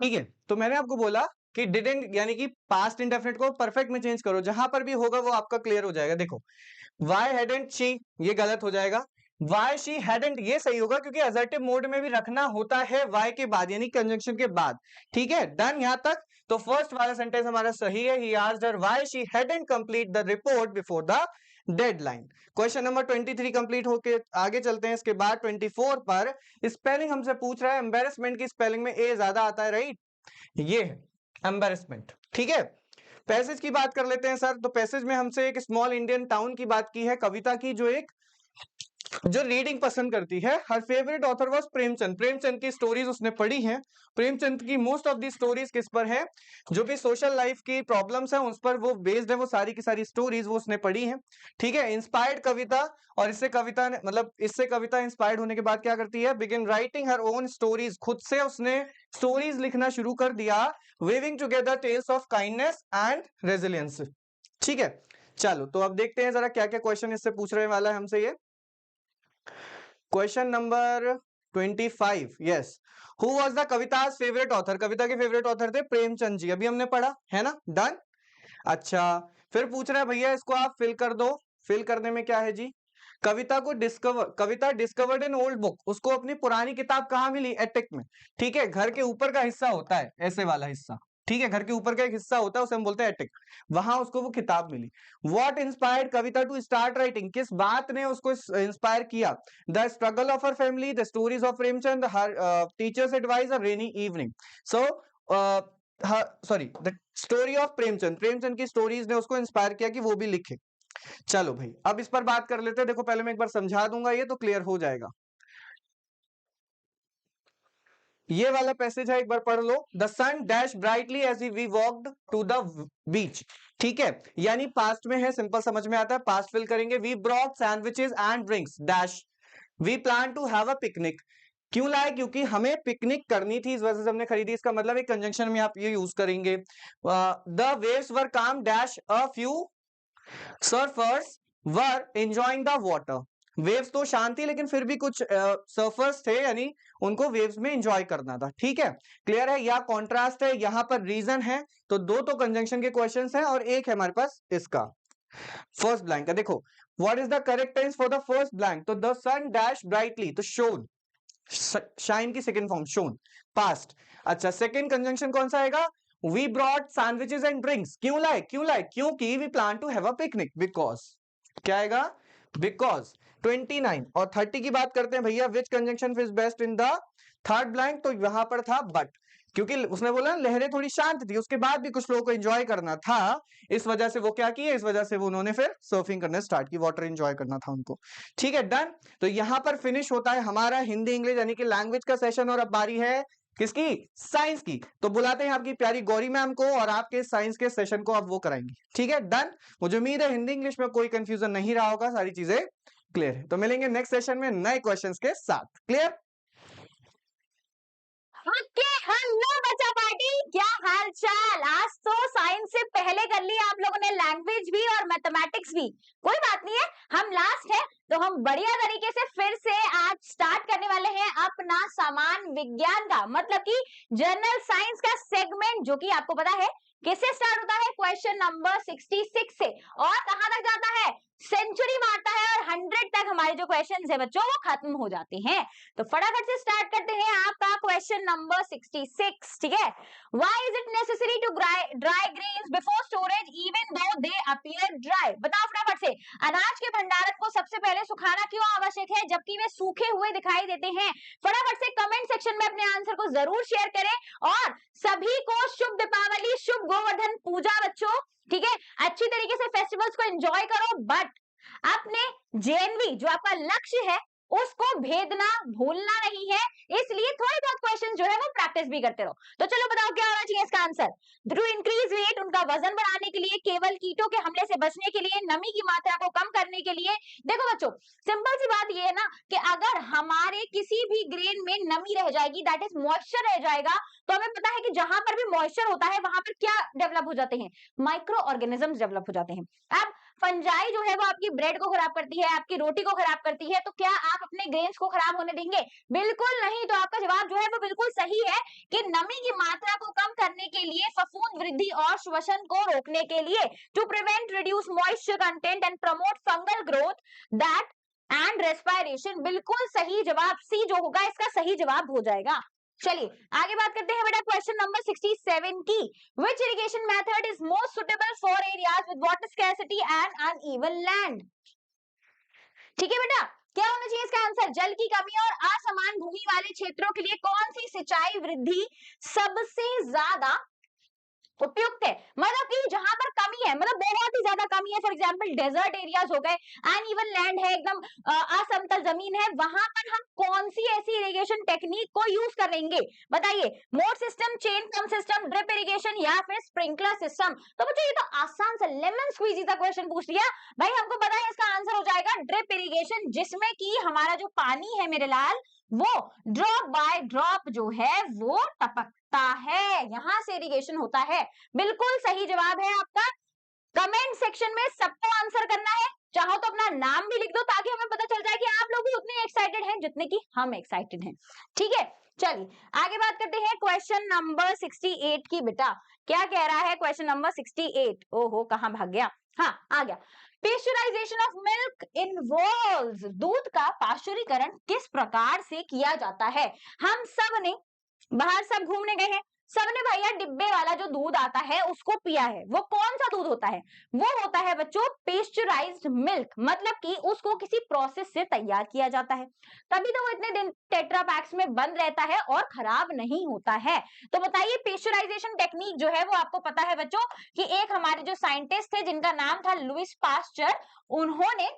ठीक है, तो मैंने आपको बोला कि डिडंट यानी कि पास्ट इंडेफिनिट को परफेक्ट में चेंज करो, जहां पर भी होगा वो आपका क्लियर हो जाएगा। देखो, वाई हैडंट शी, ये गलत हो जाएगा। वाई शी हैडंट, ये सही होगा क्योंकि असर्टिव मोड में भी रखना होता है वाई के बाद, यानी कंजंक्शन के बाद। ठीक है, डन यहां तक। तो फर्स्ट वाला सेंटेंस हमारा सही है, he asked her why she hadn't complete the report before the deadline. Question number 23 complete होके आगे चलते हैं। इसके बाद 24 पर स्पेलिंग हमसे पूछ रहा है, एम्बेरसमेंट की स्पेलिंग में ए ज्यादा आता है, राइट? ये है एम्बेरसमेंट। ठीक है, पैसेज की बात कर लेते हैं सर। तो पैसेज में हमसे एक स्मॉल इंडियन टाउन की बात की है, कविता की, जो एक जो रीडिंग पसंद करती है। हर favourite author was Premchand. Premchand की स्टोरीज उसने पढ़ी हैं। प्रेमचंद की मोस्ट ऑफ दी स्टोरीज किस पर है? जो भी सोशल लाइफ की प्रॉब्लम्स है उस पर वो बेस्ड है, वो सारी की सारी स्टोरीज वो उसने पढ़ी हैं। ठीक है, इंस्पायर्ड कविता, और इससे कविता ने मतलब इससे कविता इंस्पायर्ड होने के बाद क्या करती है? Begin writing her own stories. खुद से उसने स्टोरीज लिखना शुरू कर दिया। Weaving together tales of kindness and resilience. ठीक है, चलो तो अब देखते हैं जरा क्या क्या क्वेश्चन इससे पूछ रहे वाला है हमसे ये। Question number 25, yes. Who was the Kavita's favourite author? Kavita के फेवरेट ऑथर थे प्रेमचंद जी, अभी हमने पढ़ा है ना, डन। अच्छा, फिर पूछ रहा है भैया इसको आप फिल कर दो। फिल करने में क्या है जी? कविता डिस्कवर्ड इन ओल्ड बुक। उसको अपनी पुरानी किताब कहाँ मिली? एटिक में। ठीक है, घर के ऊपर का हिस्सा होता है ऐसे वाला हिस्सा। ठीक है, घर के ऊपर का एक हिस्सा होता है उसे हम बोलते हैं एटिक। वहां उसको वो किताब मिली। What inspired Kavita to start writing? किस बात ने उसको इंस्पायर किया? The struggle of her family, the stories of Premchand, her teacher's advice, a rainy evening. So sorry, the story of Premchand. Premchand की स्टोरीज ने उसको इंस्पायर किया कि वो भी लिखे। चलो भाई, अब इस पर बात कर लेते हैं। देखो पहले मैं एक बार समझा दूंगा ये तो क्लियर हो जाएगा। ये वाला पैसेज है, एक बार पढ़ लो। The sun dash brightly as we walked to the beach. ठीक है, यानी पास्ट में है, सिंपल समझ में आता है। पास्ट फिल करेंगे। We brought sandwiches and drinks dash we plan to have a picnic. क्यों लाए? क्योंकि हमें पिकनिक करनी थी, इस वजह से हमने खरीदी। इसका मतलब एक कंजंक्शन में आप ये यूज करेंगे। द वेव्स वर काम dash a few surfers were enjoying the water. Waves तो शांत थी लेकिन फिर भी कुछ सर्फर्स थे, यानी उनको वेव्स में एंजॉय करना था। ठीक है, क्लियर है? या कॉन्ट्रास्ट है, यहां पर रीजन है। तो दो तो कंजंक्शन के क्वेश्चंस हैं और एक है हमारे पास इसका फर्स्ट ब्लैंक का। देखो, what is the correct tense for the first blank? तो द सन डैश ब्राइटली, तो शोन, शाइन की सेकंड फॉर्म शोन, पास्ट। अच्छा, सेकंड कंजंक्शन कौन सा आएगा? We brought sandwiches and drinks. क्यों लाए? क्यों लाए? क्योंकि we plan to have a picnic. Because, क्या आएगा? बिकॉज। 29 और 30 की बात करते हैं भैया। Which conjunction is best in the third blank? तो यहां पर था बट, क्योंकि उसने बोला लहरें थोड़ी शांत थी, उसके बाद भी कुछ लोगों को एंजॉय करना था, इस वजह से वो क्या किए? इस वजह से वो उन्होंने फिर सर्फिंग करना स्टार्ट की, वाटर एंजॉय करना था उनको। ठीक है, डन। तो यहां पर फिनिश होता है हमारा हिंदी इंग्लिश यानी कि लैंग्वेज का सेशन। और अब बारी है किसकी? साइंस की। तो बुलाते हैं आपकी प्यारी गौरी मैम को और आपके साइंस के सेशन को अब वो कराएंगी। ठीक है, डन। मुझे उम्मीद है हिंदी इंग्लिश में कोई कंफ्यूजन नहीं रहा होगा, सारी चीजें क्लियर है। तो मिलेंगे नेक्स्ट सेशन में नए क्वेश्चंस के साथ। क्लियर?
ओके, हेलो बच्चा पार्टी, क्या हाल चाल? आज तो साइंस से पहले कर लिया आप लोगों ने लैंग्वेज भी और मैथमेटिक्स भी। कोई बात नहीं है, हम लास्ट है तो हम बढ़िया तरीके से फिर से आज स्टार्ट करने वाले हैं अपना सामान्य विज्ञान का, मतलब कि जनरल साइंस का सेगमेंट, जो कि आपको पता है किससे स्टार्ट होता है? क्वेश्चन नंबर 66 से, और कहां तक जाता है? सेंचुरी मारता है और 100 तक हमारे जो क्वेश्चंस है बच्चों वो खत्म हो जाते हैं। तो फटाफट से स्टार्ट करते हैं आपका क्वेश्चन नंबर 66। ठीक है, why is it necessary to dry grains before storage even though they appear dry? बताओ फटाफट से, अनाज के भंडारण को सबसे पहले सुखाना क्यों आवश्यक है जबकि वे सूखे हुए दिखाई देते हैं? फटाफट से कमेंट सेक्शन में अपने आंसर को जरूर शेयर करें। और सभी को शुभ दीपावली, शुभ गोवर्धन पूजा बच्चों। ठीक है, अच्छी तरीके से फेस्टिवल्स को एंजॉय करो, बट अपने जेएनवी जो आपका लक्ष्य है उसको भेदना भूलना नहीं है, इसलिए थोड़े बहुत क्वेश्चन जो है वो प्रैक्टिस भी करते रहो। तो चलो बताओ क्या होना चाहिए इसका आंसर? टू इंक्रीज वेट, उनका वजन बढ़ाने के लिए, केवल कीटों के हमले से बचने के लिए, नमी की मात्रा को कम करने के लिए। देखो बच्चों, सिंपल सी बात ये है ना कि अगर हमारे किसी भी ग्रेन में नमी रह जाएगी, दैट इज मॉइस्चर रह जाएगा, तो हमें पता है कि जहां पर भी मॉइस्चर होता है वहां पर क्या डेवलप हो जाते हैं? माइक्रो ऑर्गेनिजम्स डेवलप हो जाते हैं। अब फंजाई जो है वो आपकी ब्रेड को खराब करती है, आपकी रोटी को खराब करती है, तो क्या आप अपने ग्रेन्स को खराब होने देंगे? बिल्कुल नहीं। तो आपका जवाब जो है वो बिल्कुल सही है कि नमी की मात्रा को कम करने के लिए, फफूंद वृद्धि और श्वसन को रोकने के लिए, to prevent reduce moisture content and promote fungal growth, that and respiration. बिल्कुल सही जवाब सी जो होगा इसका सही जवाब हो जाएगा। चलिए आगे बात करते हैं बेटा क्वेश्चन नंबर 67 की। Which irrigation method is most suitable for areas with water scarcity and uneven land? ठीक है बेटा, क्या होना चाहिए इसका आंसर? जल की कमी और असमान भूमि वाले क्षेत्रों के लिए कौन सी सिंचाई वृद्धि सबसे ज्यादा उपयुक्त है, मतलब कि जहां पर कमी है, मतलब बहुत ही ज्यादा कमी है, फॉर एग्जाम्पल डेजर्ट एरियाज हो गए, अनइवन लैंड है, एकदम असमतल जमीन है, वहां पर हम कौन सी ऐसी इरिगेशन टेक्निक को यूज करेंगे? बताइए, mode system, chain pump system, drip irrigation या फिर स्प्रिंकलर सिस्टम? तो बच्चों ये तो आसान सा लेमन स्क्वीजी सा क्वेश्चन पूछ लिया भाई, हमको पता है इसका आंसर हो जाएगा ड्रिप इरिगेशन, जिसमें कि हमारा जो पानी है मेरे लाल, वो ड्रॉप बाय ड्रॉप जो है वो टपकता है, यहां से इरिगेशन होता है। बिल्कुल सही जवाब है आपका। कमेंट सेक्शन में सबको आंसर करना है, चाहो तो अपना नाम भी लिख दो ताकि हमें पता चल जाए कि आप लोग भी उतने एक्साइटेड हैं जितने कि हम एक्साइटेड हैं। ठीक है, चलिए आगे बात करते हैं क्वेश्चन नंबर 68 की। बेटा क्या कह रहा है क्वेश्चन नंबर 68? ओहो, कहां भाग गया? हाँ, आ गया। पेस्चराइजेशन ऑफ मिल्क इन्वॉल्व्स, दूध का पाश्चुरीकरण किस प्रकार से किया जाता है? हम सब ने बाहर सब घूमने गए हैं, सबने भैया डिब्बे वाला जो दूध आता है उसको पिया है। वो कौन सा दूध होता है? वो होता है बच्चों पेस्चराइज्ड मिल्क, मतलब कि उसको किसी प्रोसेस से तैयार किया जाता है, तभी तो वो इतने दिन टेट्रा पैक्स में बंद रहता है और खराब नहीं होता है। तो बताइए, पेस्चराइजेशन टेक्निक जो है वो आपको पता है बच्चों कि एक हमारे जो साइंटिस्ट थे जिनका नाम था लुइस पास्चर, उन्होंने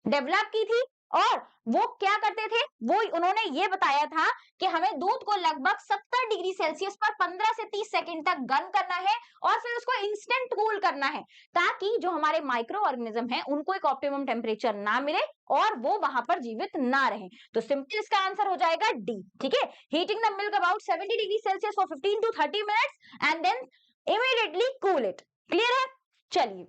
डेवलप की थी। और वो क्या करते थे, वो उन्होंने ये बताया था कि हमें दूध को लगभग 70 डिग्री सेल्सियस पर 15 से 30 सेकंड तक गर्म करना है और फिर उसको इंस्टेंट कूल करना है, ताकि जो हमारे माइक्रो ऑर्गेनिज्म है उनको एक ऑप्टिमम टेम्परेचर ना मिले और वो वहां पर जीवित ना रहे। तो सिंपल इसका आंसर हो जाएगा डी। ठीक है, heating the milk about 70 degree Celsius for 15 to 30 minutes and then immediately cool it. Clear है? चलिए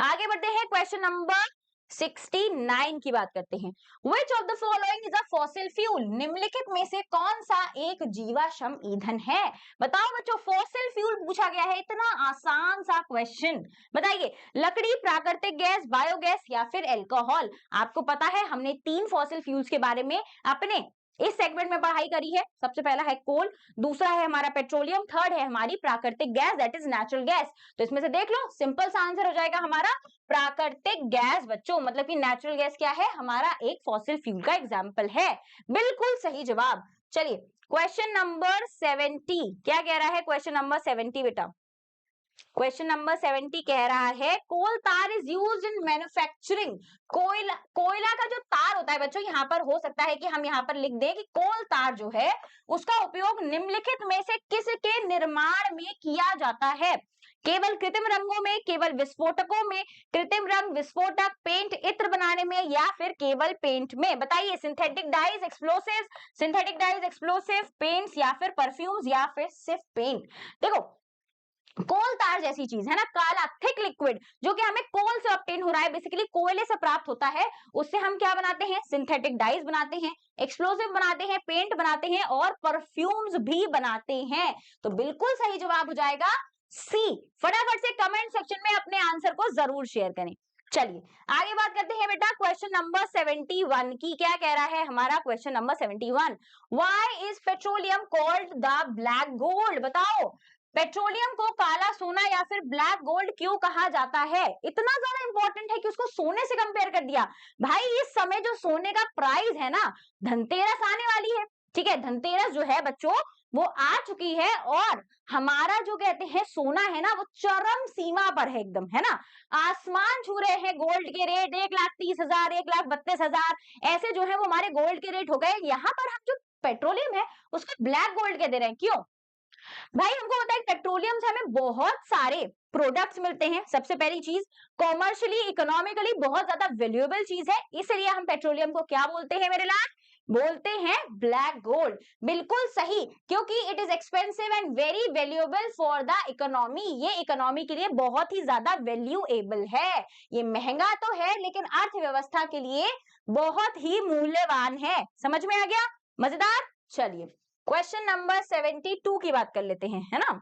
आगे बढ़ते हैं, क्वेश्चन नंबर 69 की बात करते हैं। Which of the following is a fossil fuel? निम्नलिखित में से कौन सा एक जीवाश्म ईंधन है? बताओ बच्चों, फॉसिल फ्यूल पूछा गया है, इतना आसान सा क्वेश्चन। बताइए, लकड़ी, प्राकृतिक गैस, बायोगैस या फिर एल्कोहल? आपको पता है हमने 3 फॉसिल फ्यूल्स के बारे में अपने इस सेगमेंट में पढ़ाई करी है। सबसे पहला है कोल, दूसरा है हमारा पेट्रोलियम, थर्ड है हमारी प्राकृतिक gas that is natural gas. तो इसमें से देख लो, सिंपल सा आंसर हो जाएगा हमारा प्राकृतिक गैस बच्चों, मतलब कि नेचुरल गैस क्या है, हमारा एक फॉसिल फ्यूल का एग्जाम्पल है। बिल्कुल सही जवाब। चलिए क्वेश्चन नंबर 70 क्या कह रहा है? क्वेश्चन नंबर 70 बेटा, क्वेश्चन नंबर 70 कह रहा है कोल तार इज यूज्ड इन मैन्युफैक्चरिंग। कोयला का जो तार होता है बच्चों, यहाँ पर हो सकता है कि हम यहाँ पर लिख दें कि कोल तार जो है उसका उपयोग निम्नलिखित में से किसके निर्माण में किया जाता है? केवल कृत्रिम रंगों में, केवल विस्फोटकों में, कृत्रिम रंग, विस्फोटक, पेंट, इत्र बनाने में या फिर केवल पेंट में? बताइए, synthetic dies, explosive, synthetic dies, explosive, paints या फिर परफ्यूम्स या फिर सिर्फ पेंट? देखो, कोल तार जैसी चीज है ना, काला थिक लिक्विड जो कि हमें कोल से ऑब्टेन हो रहा है, बेसिकली कोयले से प्राप्त होता है, उससे हम क्या बनाते हैं? सिंथेटिक डाइज बनाते हैं, एक्सप्लोसिव बनाते हैं, पेंट बनाते हैं और परफ्यूम्स भी बनाते हैं। तो बिल्कुल सही जवाब हो जाएगा सी। फटाफट से कमेंट सेक्शन में अपने आंसर को जरूर शेयर करें। चलिए आगे बात करते हैं बेटा, क्वेश्चन नंबर 71 की। क्या कह रहा है हमारा question number 71? Why is petroleum called the black gold? बताओ, पेट्रोलियम को काला सोना या फिर ब्लैक गोल्ड क्यों कहा जाता है? इतना ज्यादा इंपॉर्टेंट है कि उसको सोने से कंपेयर कर दिया। भाई इस समय जो सोने का प्राइस है ना, धनतेरस आने वाली है, ठीक है, धनतेरस जो है बच्चों वो आ चुकी है और हमारा जो कहते हैं सोना है ना, वो चरम सीमा पर है एकदम, है ना, आसमान छू रहे हैं गोल्ड के रेट। 1,30,000, 1,32,000 ऐसे जो है वो हमारे गोल्ड के रेट हो गए। यहाँ पर हम जो पेट्रोलियम है उसको ब्लैक गोल्ड कह दे रहे हैं, क्यों? भाई हमको पता है पेट्रोलियम से हमें बहुत सारे प्रोडक्ट्स मिलते हैं। सबसे पहली चीज, कॉमर्शियली, इकोनॉमिकली बहुत ज्यादा वैल्यूएबल चीज है, इसलिए हम पेट्रोलियम को क्या बोलते हैं मेरे लाल? बोलते हैं ब्लैक गोल्ड। बिल्कुल सही, क्योंकि it is expensive and very valuable for the economy. ये इकोनॉमी के लिए बहुत ही ज्यादा वैल्यूएबल है। ये महंगा तो है लेकिन अर्थव्यवस्था के लिए बहुत ही मूल्यवान है। समझ में आ गया? मजेदार। चलिए क्वेश्चन नंबर 72 की बात कर लेते हैं, है ना।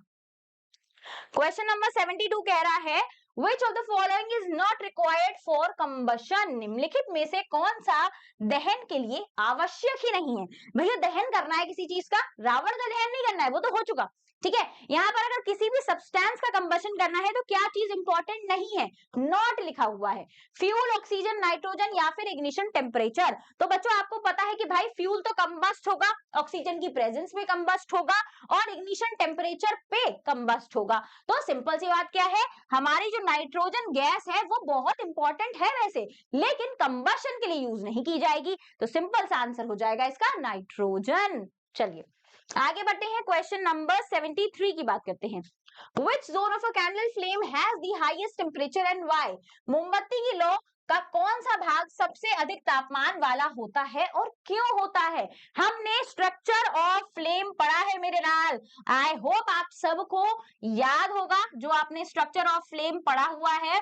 क्वेश्चन नंबर 72 कह रहा है Which of the following is not required for combustion? निम्नलिखित में से कौन सा दहन के लिए आवश्यक ही नहीं है? भैया दहन करना है किसी चीज का, रावण का दहन नहीं करना है, वो तो हो चुका। ठीक है, यहाँ पर अगर किसी भी सब्सटेंस का कंबशन करना है तो क्या चीज इंपॉर्टेंट नहीं है, नॉट लिखा हुआ है, फ्यूल, ऑक्सीजन, नाइट्रोजन या फिर इग्निशन टेम्परेचर। तो बच्चों आपको पता है कि भाई फ्यूल तो कंबस्ट होगा, ऑक्सीजन की प्रेजेंस में कंबस्ट होगा और इग्निशन टेम्परेचर पे कंबस्ट होगा। तो सिंपल सी बात क्या है, हमारी जो नाइट्रोजन गैस है वो बहुत इंपॉर्टेंट है वैसे, लेकिन कंबशन के लिए यूज नहीं की जाएगी। तो सिंपल सा आंसर हो जाएगा इसका नाइट्रोजन। चलिए आगे बढ़ते हैं, क्वेश्चन नंबर 73 की बात करते हैं। Which zone of a candle flame has the highest temperature and why? मोमबत्ती की लौ का कौन सा भाग सबसे अधिक तापमान वाला होता है और क्यों होता है? हमने स्ट्रक्चर ऑफ फ्लेम पढ़ा है मेरे लाल, आई होप आप सबको याद होगा। जो आपने स्ट्रक्चर ऑफ फ्लेम पढ़ा हुआ है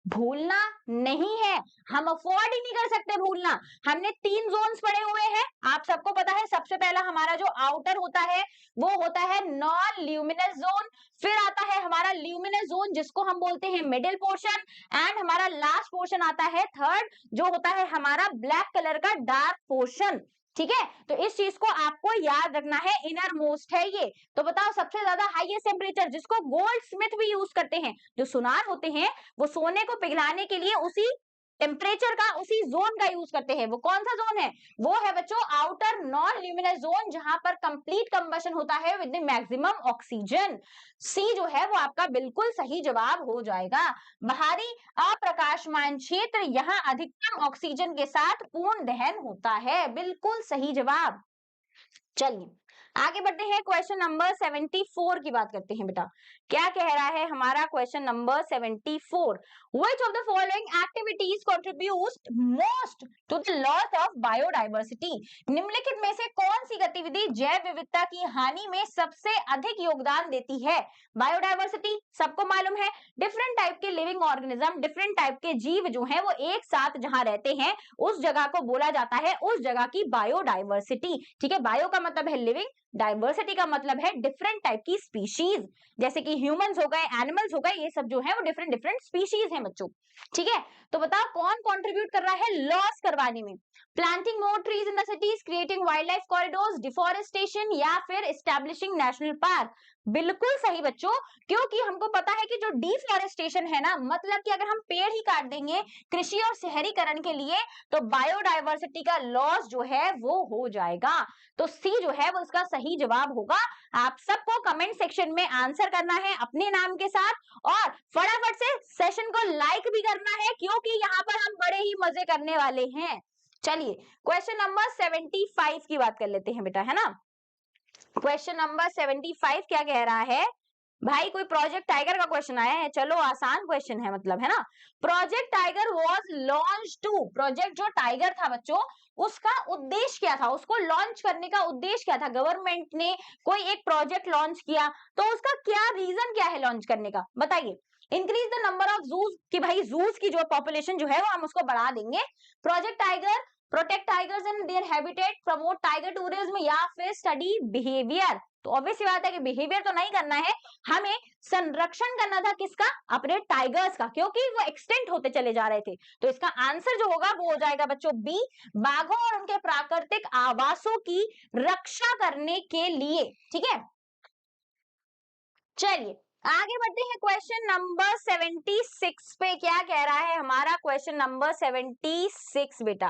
भूलना नहीं है, हम अफोर्ड ही नहीं कर सकते भूलना। हमने 3 जोन्स पढ़े हुए हैं, आप सबको पता है। सबसे पहला हमारा जो आउटर होता है वो होता है नॉन ल्यूमिनस जोन, फिर आता है हमारा ल्यूमिनस जोन जिसको हम बोलते हैं मिडिल पोर्शन, एंड हमारा लास्ट पोर्शन आता है थर्ड, जो होता है हमारा ब्लैक कलर का डार्क पोर्शन। ठीक है, तो इस चीज को आपको याद रखना है, इनर मोस्ट है ये। तो बताओ सबसे ज्यादा हाईएस्ट टेम्परेचर जिसको गोल्ड स्मिथ भी यूज करते हैं, जो सुनार होते हैं वो सोने को पिघलाने के लिए उसी टेम्परेचर का, उसी जोन का यूज करते हैं। वो कौन सा जोन है? वो है बच्चों आउटर नॉन ल्यूमिनस जोन, जहां पर कंप्लीट कंबशन होता है विद द मैक्सिमम ऑक्सीजन। सी जो है वो आपका बिल्कुल सही जवाब हो जाएगा। बाहरी अप्रकाशमान क्षेत्र, यहाँ अधिकतम ऑक्सीजन के साथ पूर्ण दहन होता है, बिल्कुल सही जवाब। चलिए आगे बढ़ते हैं, क्वेश्चन नंबर 74 की बात करते हैं बेटा। क्या कह रहा है हमारा question number 74? Which of the following activities contributes most to the loss of biodiversity? निम्नलिखित में से कौन सी गतिविधि जैव विविधता की हानि में सबसे अधिक योगदान देती है? बायोडाइवर्सिटी सबको मालूम है, डिफरेंट टाइप के लिविंग ऑर्गेनिज्म, डिफरेंट टाइप के जीव जो हैं वो एक साथ जहां रहते हैं उस जगह को बोला जाता है उस जगह की बायोडाइवर्सिटी। ठीक है, बायो का मतलब है लिविंग, डाइवर्सिटी का मतलब है डिफरेंट टाइप की स्पीशीज, जैसे कि ह्यूमंस हो गए, एनिमल्स हो गए, ये सब जो है वो डिफरेंट डिफरेंट स्पीशीज हैं बच्चों। ठीक है, तो बताओ कौन कंट्रीब्यूट कर रहा है लॉस करवाने में? Planting more trees in the cities, creating wild life corridors, deforestation या फिर एस्टैब्लिशिंग नेशनल पार्क? बिल्कुल सही बच्चों, क्योंकि हमको पता है कि जो डिफोरेस्टेशन है ना, मतलब कि अगर हम पेड़ ही काट देंगे कृषि और शहरीकरण के लिए तो बायोडाइवर्सिटी का लॉस जो है वो हो जाएगा। तो सी जो है वो इसका सही जवाब होगा। आप सबको कमेंट सेक्शन में आंसर करना है अपने नाम के साथ और फटाफट से सेशन को लाइक भी करना है, क्योंकि यहाँ पर हम बड़े ही मजे करने वाले हैं। चलिए क्वेश्चन नंबर 75 की बात कर लेते हैं बेटा, है ना। क्वेश्चन नंबर 75 क्या कह रहा है भाई? कोई प्रोजेक्ट टाइगर का क्वेश्चन आया है, चलो आसान क्वेश्चन है मतलब, है ना। Project tiger was launch to, project जो टाइगर था बच्चों उसका उद्देश्य क्या था, उसको लॉन्च करने का उद्देश्य क्या था? गवर्नमेंट ने कोई एक प्रोजेक्ट लॉन्च किया तो उसका क्या रीजन क्या है लॉन्च करने का, बताइए। Increase the number of juice, कि भाई जूस की जो पॉपुलेशन जो है वो हम उसको बढ़ा देंगे। Project tiger protect tigers in their habitat, promote tiger tourism या फिर स्टडी बिहेवियर? तो ऑब्वियस बात है कि बिहेवियर तो नहीं करना है, हमें संरक्षण करना था किसका? अपने टाइगर्स का, क्योंकि वो एक्सटेंट होते चले जा रहे थे। तो इसका आंसर जो होगा वो हो जाएगा बच्चों बी, बाघों और उनके प्राकृतिक आवासों की रक्षा करने के लिए। ठीक है, चलिए आगे बढ़ते हैं क्वेश्चन नंबर 76 पे। क्या कह रहा है हमारा क्वेश्चन नंबर 76 बेटा?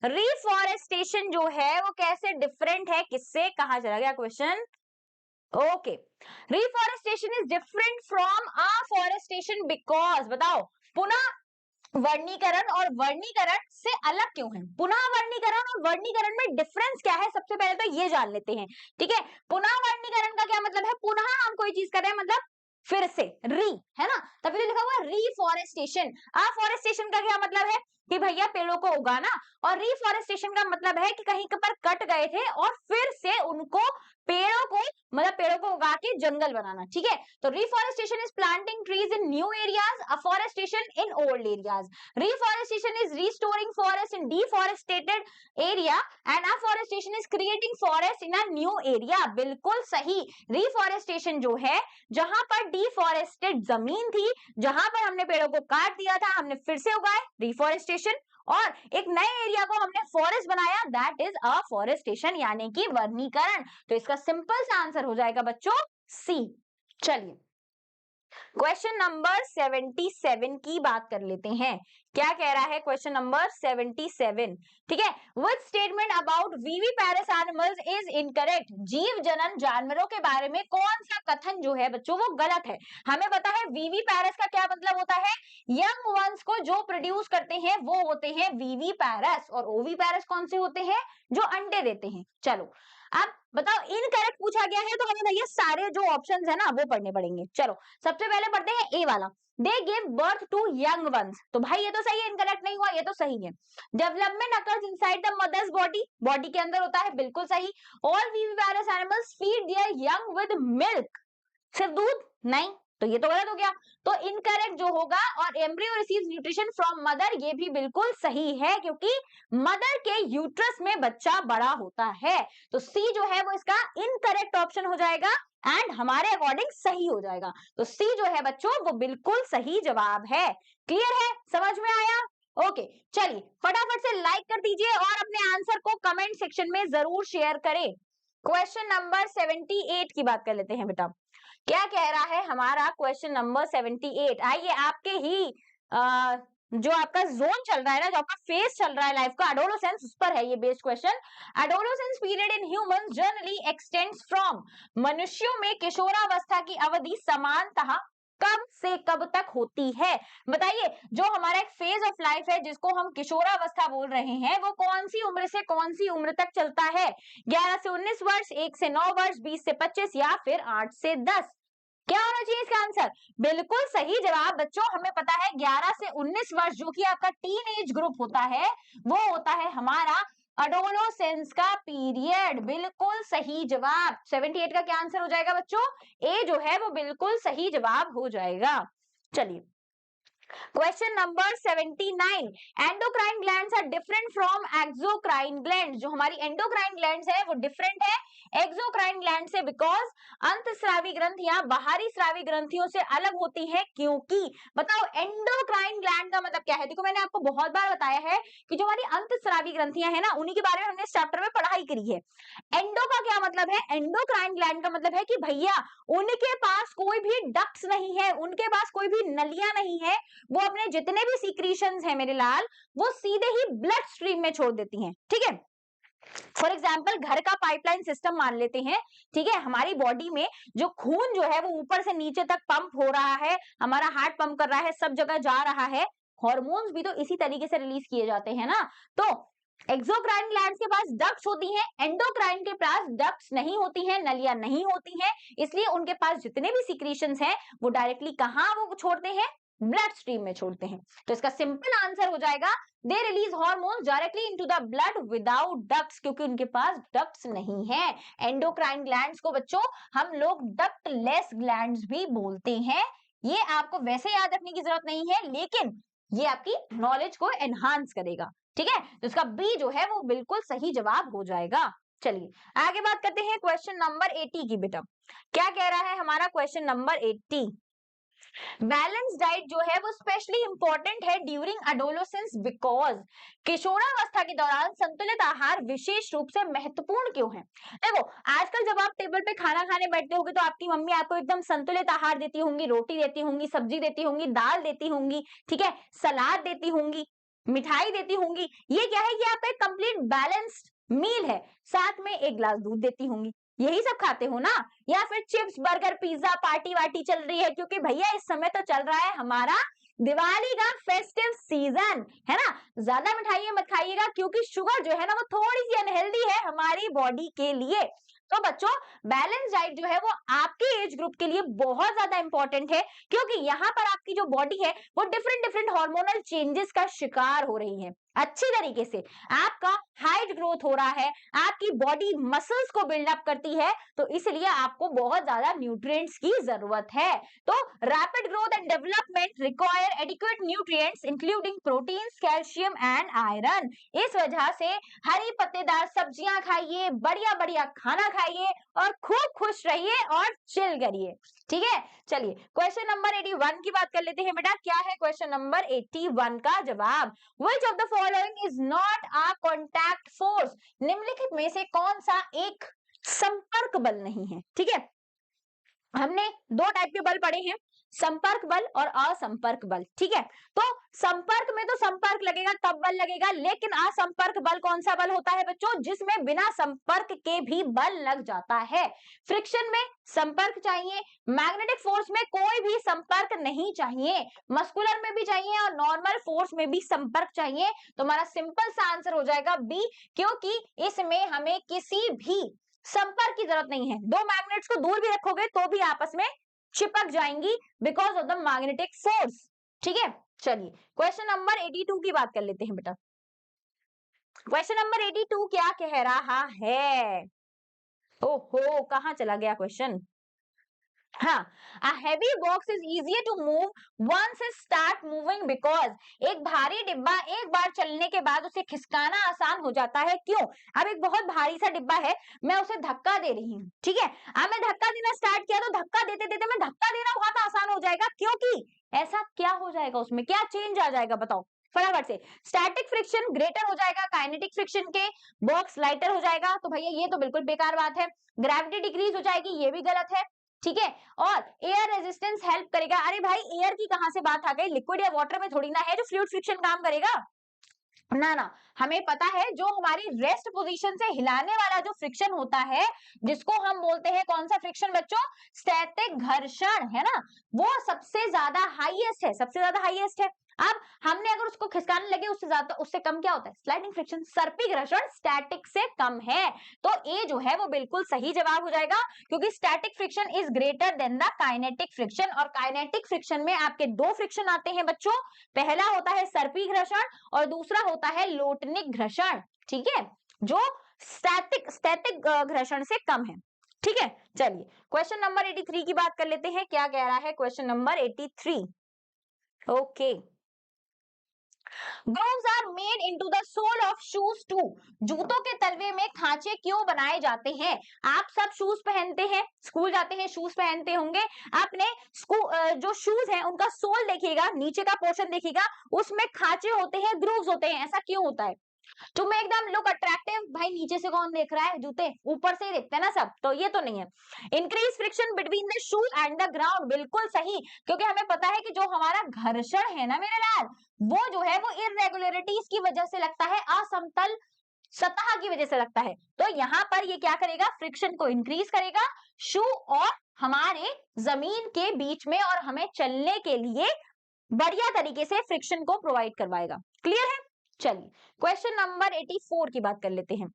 रिफॉरेस्टेशन जो है वो कैसे डिफरेंट है, किससे? कहा चला गया question? Okay, reforestation is different from afforestation because, बताओ पुनः वर्णीकरण और वर्णीकरण से अलग क्यों है? पुनः वर्णीकरण और वर्णीकरण में डिफरेंस क्या है, सबसे पहले तो ये जान लेते हैं। ठीक है, पुनः वर्णीकरण का क्या मतलब है? पुनः हम कोई चीज कर रहे हैं मतलब फिर से, री, है ना, तभी तो लिखा हुआ है रीफॉरेस्टेशन। अफॉरेस्टेशन का क्या मतलब है कि भैया पेड़ों को उगाना, और रिफॉरेस्टेशन का मतलब है कि कहीं पर कट गए थे और फिर से उनको पेड़ों को मतलब पेड़ों को उगा के जंगल बनाना। ठीक है, तो reforestation is planting trees in new areas, afforestation in old areas. Reforestation is restoring forest in deforestated area and afforestation is creating forest in a new area. बिल्कुल सही, रिफॉरेस्टेशन जो है जहां पर डिफॉरेस्टेड जमीन थी, जहां पर हमने पेड़ों को काट दिया था, हमने फिर से उगाए, रिफॉरेस्टेशन, और एक नए एरिया को हमने फॉरेस्ट बनाया, दैट इज अफॉरेस्टेशन यानी कि वर्णीकरण। तो इसका सिंपल सा आंसर हो जाएगा बच्चों सी। चलिए क्वेश्चन नंबर 77 की बात कर लेते हैं। क्या कह रहा है क्वेश्चन नंबर 77? ठीक है, which statement about viviparous animals is incorrect? जीव जनन जानवरों के बारे में कौन सा कथन जो है बच्चों वो गलत है। हमें पता है विविपैरस का क्या मतलब होता है, यंग वंस को जो प्रोड्यूस करते हैं वो होते हैं विविपैरस, और ओविपैरस कौन से होते हैं, जो अंडे देते हैं। चलो अब बताओ, इनकरेक्ट पूछा गया है तो हमें भैया सारे जो ऑप्शंस है ना वो पढ़ने पड़ेंगे। चलो सबसे पहले पढ़ते हैं ए वाला, they give birth to young ones. तो भाई ये तो सही है, इनकरेक्ट नहीं हुआ, ये तो सही है। Development occurs inside the mother's body, body के अंदर होता है, बिल्कुल सही। All viviparous animals feed their young with milk, सिर्फ दूध नहीं, तो ये तो गलत हो गया। तो इनकरेक्ट जो होगा, और embryo receives nutrition from mother, ये भी बिल्कुल सही है, क्योंकि मदर के यूट्रस में बच्चा बड़ा होता है। तो सी जो है वो इसका इनकरेक्ट ऑप्शन हो जाएगा एंड हमारे अकॉर्डिंग सही हो जाएगा। तो सी जो है बच्चों वो बिल्कुल सही जवाब है। क्लियर है, समझ में आया? ओके चलिए फटाफट से लाइक कर दीजिए और अपने आंसर को कमेंट सेक्शन में जरूर शेयर करें। क्वेश्चन नंबर 78 की बात कर लेते हैं बेटा। क्या कह रहा है हमारा क्वेश्चन नंबर 78? आइए आपके ही जो आपका जोन चल रहा है ना, जो आपका फेज चल रहा है लाइफ का, एडोलेसेंस, उस पर है ये based question. Adolescence period in humans generally extends from, मनुष्यों में किशोरावस्था की अवधि समानतः कब से कब तक होती है? बताइए, जो हमारा एक फेज ऑफ लाइफ है जिसको हम किशोरावस्था बोल रहे हैं, वो कौन सी उम्र से कौन सी उम्र तक चलता है? 11 से 19 वर्ष, 1 से 9 वर्ष, 20 से 25 या फिर 8 से 10? क्या होना चाहिए इसका आंसर? बिल्कुल सही जवाब बच्चों, हमें पता है 11 से 19 वर्ष जो कि आपका टीन एज ग्रुप होता है, वो होता है हमारा एडोलेसेंस का पीरियड। बिल्कुल सही जवाब। 78 का क्या आंसर हो जाएगा बच्चों? ए जो है वो बिल्कुल सही जवाब हो जाएगा। चलिए question number 79, endocrine glands are different from exocrine glands. जो हमारी एंडोक्राइन ग्लैंड्स है वो डिफरेंट है एक्सोक्राइन ग्लैंड से, बिकॉज अंतस्रावी ग्रंथियां बाहरी स्रावी ग्रंथियों से अलग होती है। क्योंकि बताओ एंडोक्राइन ग्लैंड का मतलब क्या है? देखो मैंने आपको बहुत बार बताया है कि जो हमारी अंतस्रावी ग्रंथियां है ना, उन्हीं के बारे में हमने इस चैप्टर में पढ़ाई करी है। एंडो का क्या मतलब है? एंडोक्राइन ग्लैंड का मतलब है कि भैया उनके पास कोई भी डक्ट्स नहीं है, उनके पास कोई भी नलियां नहीं है, वो अपने जितने भी सीक्रीशंस है मेरे लाल, वो सीधे ही ब्लड स्ट्रीम में छोड़ देती हैं। ठीक है, फॉर एग्जाम्पल घर का पाइपलाइन सिस्टम मान लेते हैं। ठीक है, हमारी बॉडी में जो खून जो है वो ऊपर से नीचे तक पंप हो रहा है, हमारा हार्ट पंप कर रहा है, सब जगह जा रहा है, हॉर्मोन्स भी तो इसी तरीके से रिलीज किए जाते हैं ना। तो एक्सोक्राइन ग्लैंड्स के पास डक्ट्स होती हैं, एंडोक्राइन के पास डक्ट्स नहीं होती हैं, नलियां नहीं होती हैं, इसलिए उनके पास जितने भी सिक्रीशंस हैं वो डायरेक्टली कहां वो छोड़ते हैं? ब्लड स्ट्रीम में छोड़ते हैं। तो इसका सिंपल आंसर हो जाएगा, they release hormones directly into the blood without ducts, क्योंकि उनके पास डक्ट्स नहीं है। एंडोक्राइन ग्लैंड्स को बच्चों हम लोग डक्टलेस ग्लैंड्स भी बोलते हैं। ये आपको वैसे याद रखने की जरूरत नहीं है, लेकिन ये आपकी नॉलेज को एनहांस करेगा। ठीक है, तो इसका बी जो है वो बिल्कुल सही जवाब हो जाएगा। चलिए आगे बात करते हैं क्वेश्चन नंबर 80 की बेटा। क्या कह रहा है हमारा क्वेश्चन नंबर 80? बैलेंस डाइट जो है वो स्पेशली इंपॉर्टेंट है ड्यूरिंग एडोलेसेंस, बिकॉज किशोरावस्था के दौरान संतुलित आहार विशेष रूप से महत्वपूर्ण क्यों है? देखो आजकल जब आप टेबल पे खाना खाने बैठते होगे तो आपकी मम्मी आपको एकदम संतुलित आहार देती होंगी, रोटी देती होंगी, सब्जी देती होंगी, दाल देती होंगी, ठीक है, सलाद देती होंगी, मिठाई देती होंगी। ये क्या है? ये आपका एक कंप्लीट बैलेंस्ड मील है। साथ में एक ग्लास दूध देती होंगी। यही सब खाते हो ना? या फिर चिप्स, बर्गर, पिज्जा, पार्टी वार्टी चल रही है, क्योंकि भैया इस समय तो चल रहा है हमारा दिवाली का फेस्टिव सीजन, है ना? ज्यादा मिठाइयां मत खाइएगा, क्योंकि शुगर जो है ना वो थोड़ी सी अनहेल्दी है हमारी बॉडी के लिए। तो बच्चों बैलेंस डाइट जो है वो आपके एज ग्रुप के लिए बहुत ज्यादा इंपॉर्टेंट है, क्योंकि यहाँ पर आपकी जो बॉडी है वो डिफरेंट डिफरेंट हार्मोनल चेंजेस का शिकार हो रही है। अच्छी तरीके से आपका हाइट ग्रोथ हो रहा है, आपकी बॉडी मसल्स को बिल्डअप करती है, तो इसलिए आपको बहुत ज्यादा न्यूट्रिएंट्स की जरूरत है। तो rapid growth and development require adequate nutrients including proteins, calcium and iron. इस वजह से हरी पत्तेदार सब्जियां खाइए, बढ़िया बढ़िया खाना खाइए और खूब खुश रहिए और चिल करिए। ठीक है, चलिए क्वेश्चन नंबर 81 की बात कर लेते हैं बेटा। क्या है क्वेश्चन नंबर 81 का जवाब? Which of the following is not a contact force? निम्नलिखित में से कौन सा एक संपर्क बल नहीं है? ठीक है, हमने दो टाइप के बल पढ़े हैं, संपर्क बल और असंपर्क बल। ठीक है, तो संपर्क में तो संपर्क लगेगा तब बल लगेगा, लेकिन असंपर्क बल कौन सा बल होता है बच्चों? जिसमें बिना संपर्क के भी बल लग जाता है। फ्रिक्शन में संपर्क चाहिए, मैग्नेटिक फोर्स में कोई भी संपर्क नहीं चाहिए, मस्कुलर में भी चाहिए और नॉर्मल फोर्स में भी संपर्क चाहिए। तो हमारा सिंपल सा आंसर हो जाएगा बी, क्योंकि इसमें हमें किसी भी संपर्क की जरूरत नहीं है। दो मैग्नेट्स को दूर भी रखोगे तो भी आपस में चिपक जाएंगी because of the magnetic force. ठीक है, चलिए क्वेश्चन नंबर 82 की बात कर लेते हैं बेटा। क्वेश्चन नंबर 82 क्या कह रहा है? ओहो, कहां चला गया क्वेश्चन? हाँ, a heavy box is easier to move once it start moving because एक भारी डिब्बा एक बार चलने के बाद उसे खिसकाना आसान हो जाता है। क्यों? अब एक बहुत भारी सा डिब्बा है, मैं उसे धक्का दे रही हूँ, ठीक है, अब मैं धक्का देना स्टार्ट किया तो धक्का देते देते मैं धक्का देना बहुत आसान हो जाएगा, क्योंकि ऐसा क्या हो जाएगा, उसमें क्या चेंज आ जाएगा बताओ फटाफट से? स्टैटिक फ्रिक्शन ग्रेटर हो जाएगा काइनेटिक फ्रिक्शन के, बॉक्स लाइटर हो जाएगा, तो भैया ये तो बिल्कुल बेकार बात है। ग्रेविटी डिक्रीज हो जाएगी, ये भी गलत है। ठीक है, और एयर रेजिस्टेंस हेल्प करेगा। अरे भाई, एयर की कहां से बात आ गई? लिक्विड या वाटर में थोड़ी ना है जो फ्लूइड फ्रिक्शन काम करेगा, ना ना। हमें पता है जो हमारी रेस्ट पोजीशन से हिलाने वाला जो फ्रिक्शन होता है, जिसको हम बोलते हैं कौन सा फ्रिक्शन बच्चों? स्थैतिक घर्षण, है ना, वो सबसे ज्यादा हाईएस्ट है, सबसे ज्यादा हाईएस्ट है। अब हमने अगर उसको खिसकाने लगे उससे ज्यादा, उससे कम क्या होता है? Sliding friction. सर्पी घर्षण स्टैटिक से कम है, तो ए जो है वो बिल्कुल सही जवाब हो जाएगा, क्योंकि static friction is greater than the kinetic friction. और काइनेटिक फ्रिक्शन में आपके दो फ्रिक्शन आते हैं बच्चों, पहला होता है सर्पी घर्षण और दूसरा होता है लोटनिक घर्षण। ठीक है, जो स्टैटिक घर्षण से कम है। ठीक है, चलिए क्वेश्चन नंबर 83 की बात कर लेते हैं। क्या कह रहा है question number 83? Okay, grooves are made into the sole of shoes too। जूतों के तलवे में खांचे क्यों बनाए जाते हैं? आप सब शूज पहनते हैं, स्कूल जाते हैं, शूज पहनते होंगे। आपने जो शूज है उनका सोल देखिएगा, नीचे का पोर्शन देखिएगा, उसमें खांचे होते हैं, ग्रूव्स होते हैं। ऐसा क्यों होता है? To make them look attractive. भाई नीचे से कौन देख रहा है? जूते ऊपर से ही देखते हैं ना सब, तो ये तो नहीं है। Increase friction between the shoe and the ground, बिल्कुल सही, क्योंकि हमें पता है कि जो हमारा घर्षण है ना मेरे लाल, वो जो है वो इरेगुलरिटीज की वजह से लगता है, असमतल सतह की वजह से लगता है। तो यहाँ पर ये क्या करेगा? फ्रिक्शन को इंक्रीज करेगा शू और हमारे जमीन के बीच में, और हमें चलने के लिए बढ़िया तरीके से फ्रिक्शन को प्रोवाइड करवाएगा। क्लियर है? चलिए क्वेश्चन नंबर 84 की बात कर लेते हैं।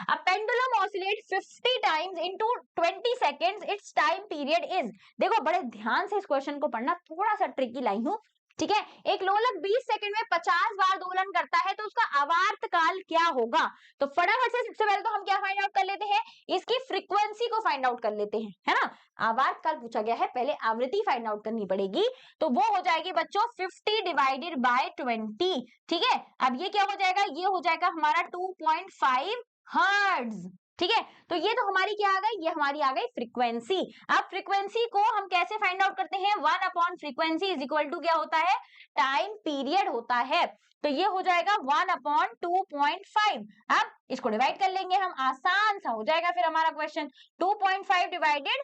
A pendulum oscillates 50 times into 20 seconds. Its time period is। देखो बड़े ध्यान से इस क्वेश्चन को पढ़ना, थोड़ा सा ट्रिकी लाई हूं, ठीक है। एक लोलक 20 सेकंड में 50 बार दोलन करता है, तो उसका आवर्त काल क्या होगा? तो फटाफट से सबसे पहले तो हम क्या फाइंड आउट कर लेते हैं? इसकी फ्रीक्वेंसी को फाइंड आउट कर लेते हैं, है ना। आवर्त काल पूछा गया है, पहले आवृत्ति फाइंड आउट करनी पड़ेगी, तो वो हो जाएगी बच्चों 50 डिवाइडेड बाय 20। ठीक है, अब ये क्या हो जाएगा? ये हो जाएगा हमारा 2.5 हर्ट्ज। ठीक है, तो ये तो हमारी क्या आ गई? ये हमारी आ गई फ्रीक्वेंसी। अब फ्रीक्वेंसी को हम कैसे फाइंड आउट करते हैं? 1 upon frequency is equal to क्या होता है? टाइम पीरियड होता है। तो ये हो जाएगा 1 अपॉन 2.5। अब इसको डिवाइड कर लेंगे हम, आसान सा हो जाएगा फिर हमारा क्वेश्चन। 2.5 डिवाइडेड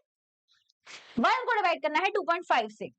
1 को डिवाइड करना है 2.5 से।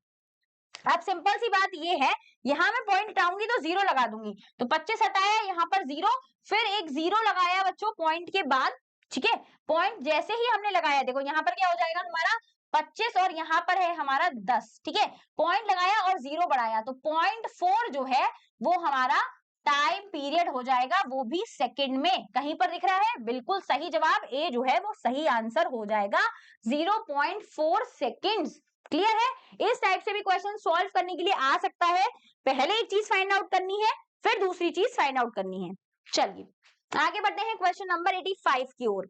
अब सिंपल सी बात ये है, यहां मैं पॉइंट हटाऊंगी तो 0 लगा दूंगी, तो 25 हटाया, यहाँ पर 0, फिर एक 0 लगाया बच्चों पॉइंट के बाद। ठीक है, पॉइंट जैसे ही हमने लगाया, देखो यहाँ पर क्या हो जाएगा हमारा 25 और यहाँ पर है हमारा 10। ठीक है, पॉइंट लगाया और 0 बढ़ाया, तो 0.4 जो है वो हमारा टाइम पीरियड हो जाएगा, वो भी सेकंड में। कहीं पर दिख रहा है? बिल्कुल सही जवाब ए जो है वो सही आंसर हो जाएगा, 0.4 सेकेंड्स। क्लियर है? इस टाइप से भी क्वेश्चन सॉल्व करने के लिए आ सकता है। पहले एक चीज फाइंड आउट करनी है, फिर दूसरी चीज फाइंड आउट करनी है। चलिए आगे बढ़ते हैं क्वेश्चन नंबर 85 की ओर।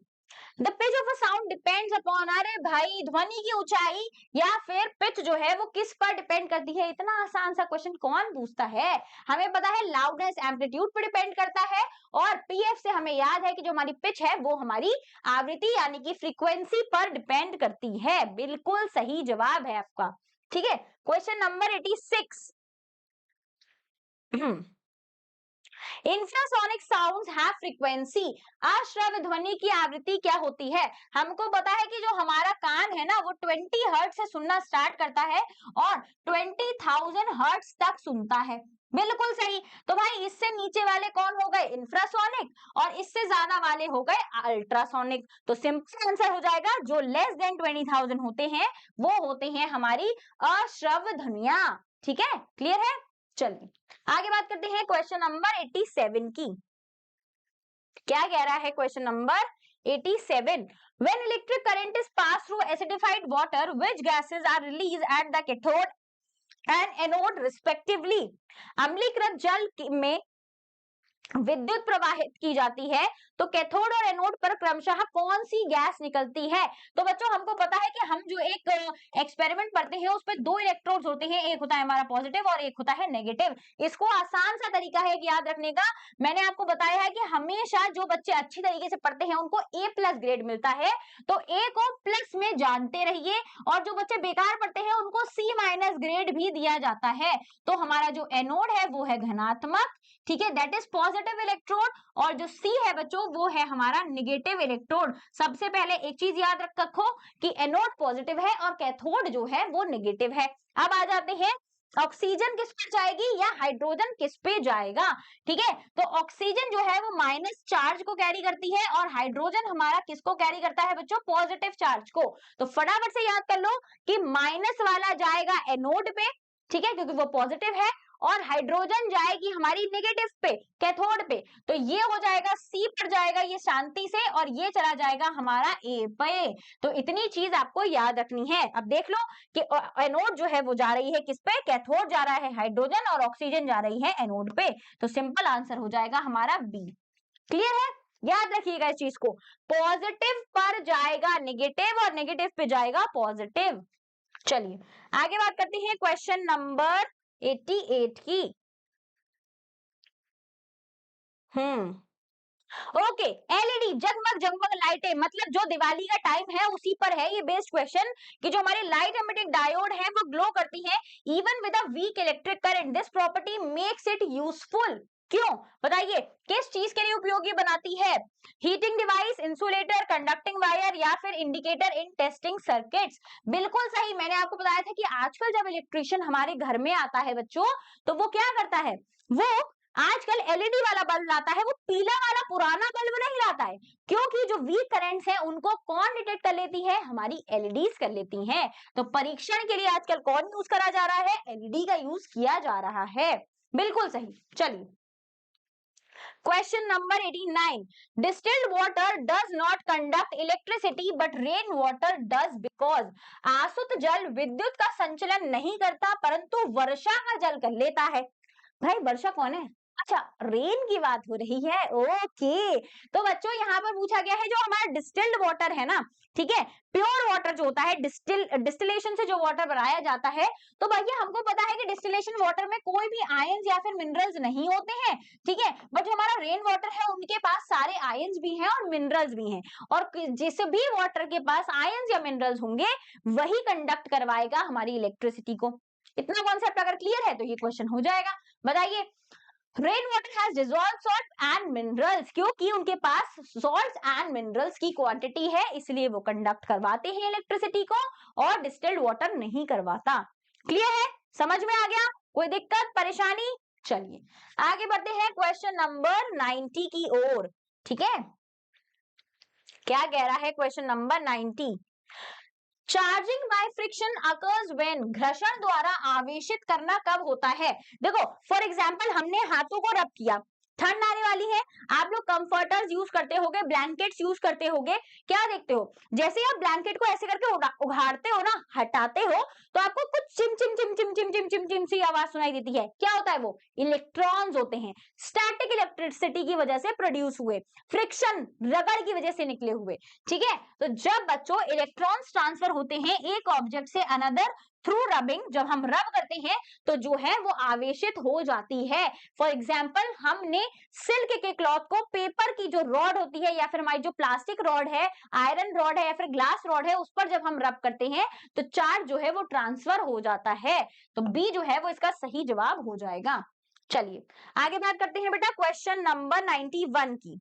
The pitch of a sound depends upon, अरे भाई ध्वनि की ऊंचाई या फिर पिच जो है वो किस पर डिपेंड करती है? इतना आसान सा क्वेश्चन कौन पूछता है? हमें पता है लाउडनेस एम्पलीट्यूड पर डिपेंड करता है, और पीएफ से हमें याद है कि जो हमारी पिच है वो हमारी आवृत्ति यानी कि फ्रीक्वेंसी पर डिपेंड करती है। बिल्कुल सही जवाब है आपका। ठीक है, question number 86। Infrasonic sounds have frequency, अश्रव्य ध्वनि की आवृत्ति क्या होती है? हमको पता है कि जो हमारा कान है ना वो 20 हर्ट्ज से सुनना स्टार्ट करता है और 20,000 हर्ट्ज तक सुनता है। बिल्कुल सही। तो भाई इससे नीचे वाले कौन हो गए? इंफ्रासोनिक, और इससे ज्यादा वाले हो गए अल्ट्रासोनिक। तो सिंपल आंसर हो जाएगा जो लेस देन 20,000 होते हैं वो होते हैं हमारी अश्रव्य ध्वनियां। ठीक है, क्लियर है? चलिए आगे बात करते हैं क्वेश्चन नंबर 87 की। क्या कह रहा है question number 87? When electric current is passed through acidified water, which gases are released at the cathode and anode respectively? अम्लीकृत जल में विद्युत प्रवाहित की जाती है तो कैथोड और एनोड पर क्रमशः कौन सी गैस निकलती है? तो बच्चों हमको पता है कि हम जो एक एक्सपेरिमेंट पढ़ते हैं उस पर 2 इलेक्ट्रोड्स होते हैं, एक होता है हमारा पॉजिटिव और एक होता है नेगेटिव। इसको आसान सा तरीका है याद रखने का, मैंने आपको बताया है कि हमेशा जो बच्चे अच्छी तरीके से पढ़ते हैं उनको A+ ग्रेड मिलता है, तो A को प्लस में जानते रहिए, और जो बच्चे बेकार पढ़ते हैं उनको C- ग्रेड भी दिया जाता है। तो हमारा जो एनोड है वो है धनात्मक, ठीक है, दैट इज पॉजिटिव इलेक्ट्रोड, और जो सी है बच्चों वो है हमारा नेगेटिव इलेक्ट्रोड। सबसे पहले एक चीज याद रखो कि एनोड पॉजिटिव है और कैथोड जो है वो नेगेटिव है। अब आ जाते हैं ऑक्सीजन किस पे जाएगी या हाइड्रोजन किस पे जाएगा। ठीक है, तो ऑक्सीजन जो है वो माइनस चार्ज को कैरी करती है और हाइड्रोजन हमारा किसको कैरी करता है बच्चों? पॉजिटिव चार्ज को। तो फटाफट से याद कर लो कि माइनस वाला जाएगा एनोड पे, ठीक है, क्योंकि वो पॉजिटिव है, और हाइड्रोजन जाएगी हमारी नेगेटिव पे, कैथोड पे। तो ये हो जाएगा सी पर जाएगा ये शांति से, और ये चला जाएगा हमारा ए पे। तो इतनी चीज आपको याद रखनी है। अब देख लो कि एनोड जो है वो जा रही है किस पे? कैथोड जा रहा है हाइड्रोजन, और ऑक्सीजन जा रही है एनोड पे। तो सिंपल आंसर हो जाएगा हमारा बी। क्लियर है? याद रखिएगा इस चीज को, पॉजिटिव पर जाएगा नेगेटिव और नेगेटिव पे जाएगा पॉजिटिव। चलिए आगे बात करते हैं क्वेश्चन नंबर 88 की। ओके, एलईडी जगमग जगमग लाइटें, मतलब जो दिवाली का टाइम है उसी पर है ये बेस्ड क्वेश्चन, कि जो हमारी लाइट एमिटिंग डायोड है वो ग्लो करती है even with a weak electric current, this property makes it useful. क्यों बताइए, किस चीज के लिए उपयोगी बनाती है? Heating device, insulator, conducting wire, या फिर इंडिकेटर इन टेस्टिंग सर्किट्स? बिल्कुल सही। मैंने आपको बताया था कि आजकल जब इलेक्ट्रिशियन हमारे घर में आता है बच्चों, तो वो क्या करता है, वो आजकल एलईडी वाला बल्ब लाता है, वो पीला वाला पुराना बल्ब नहीं लाता है, क्योंकि जो वीक करंट्स हैं उनको कौन डिटेक्ट कर लेती है? हमारी एलईडीज कर लेती हैं। तो परीक्षण के लिए आजकल कौन यूज करा जा रहा है? एलईडी का यूज किया जा रहा है। बिल्कुल सही। चलिए question number 89, distilled water does not conduct electricity but rain water does because, आसुत जल विद्युत का संचलन नहीं करता परंतु वर्षा का जल कर लेता है। भाई वर्षा कौन है? अच्छा, रेन की बात हो रही है। ओके, तो बच्चों यहाँ पर पूछा गया है जो हमारा डिस्टिल्ड वाटर है ना, ठीक है, प्योर वाटर जो होता है, डिस्टिलेशन से जो वाटर बनाया जाता है, तो भैया हमको पता है कि डिस्टिलेशन वाटर में कोई भी आयंस या फिर मिनरल्स नहीं होते हैं, ठीक है, बट जो हमारा रेन वाटर है उनके पास सारे आयंस भी हैं और मिनरल्स भी हैं, और जिस भी वाटर के पास आयंस या मिनरल्स होंगे वही कंडक्ट करवाएगा हमारी इलेक्ट्रिसिटी को। इतना कॉन्सेप्ट अगर क्लियर है तो ये क्वेश्चन हो जाएगा। बताइए, rain water has dissolved salt and minerals, क्योंकि उनके पास सॉल्ट्स एंड मिनरल्स की क्वांटिटी है इसलिए वो कंडक्ट करवाते हैं इलेक्ट्रिसिटी को, और डिस्टिल्ड वाटर नहीं करवाता। क्लियर है? समझ में आ गया? कोई दिक्कत परेशानी? चलिए आगे बढ़ते हैं क्वेश्चन नंबर 90 की ओर। ठीक है, क्या कह रहा है question number 90? Charging by friction occurs when, घर्षण द्वारा आवेशित करना कब होता है? देखो फॉर एग्जांपल हमने हाथों को रब किया, ठंड आने वाली है, आप लोग कंफर्टर्स यूज करते होगे, ब्लैंकेट्स यूज करते होगे, क्या देखते हो, जैसे आप ब्लैंकेट को ऐसे करके उघाड़ते हो ना, हटाते हो, तो आपको कुछ चिम चिम चिम चिम चिम चिम चिम चिम सी आवाज सुनाई देती है। क्या होता है? वो इलेक्ट्रॉन्स होते हैं, स्टैटिक इलेक्ट्रिसिटी की वजह से प्रोड्यूस हुए, फ्रिक्शन रगड़ की वजह से निकले हुए। ठीक है, तो जब बच्चों इलेक्ट्रॉन्स ट्रांसफर होते हैं एक ऑब्जेक्ट से अनदर थ्रू रबिंग, जब हम रब करते हैं तो जो है वो आवेशित हो जाती है। फॉर एग्जाम्पल हमने सिल्क के क्लॉथ को पेपर की जो रॉड होती है या फिर हमारी जो प्लास्टिक रॉड है, आयरन रॉड है या फिर ग्लास रॉड है, उस पर जब हम रब करते हैं तो चार्ज जो है वो ट्रांसफर हो जाता है। तो बी जो है वो इसका सही जवाब हो जाएगा। चलिए आगे बात करते हैं बेटा क्वेश्चन नंबर 91 की।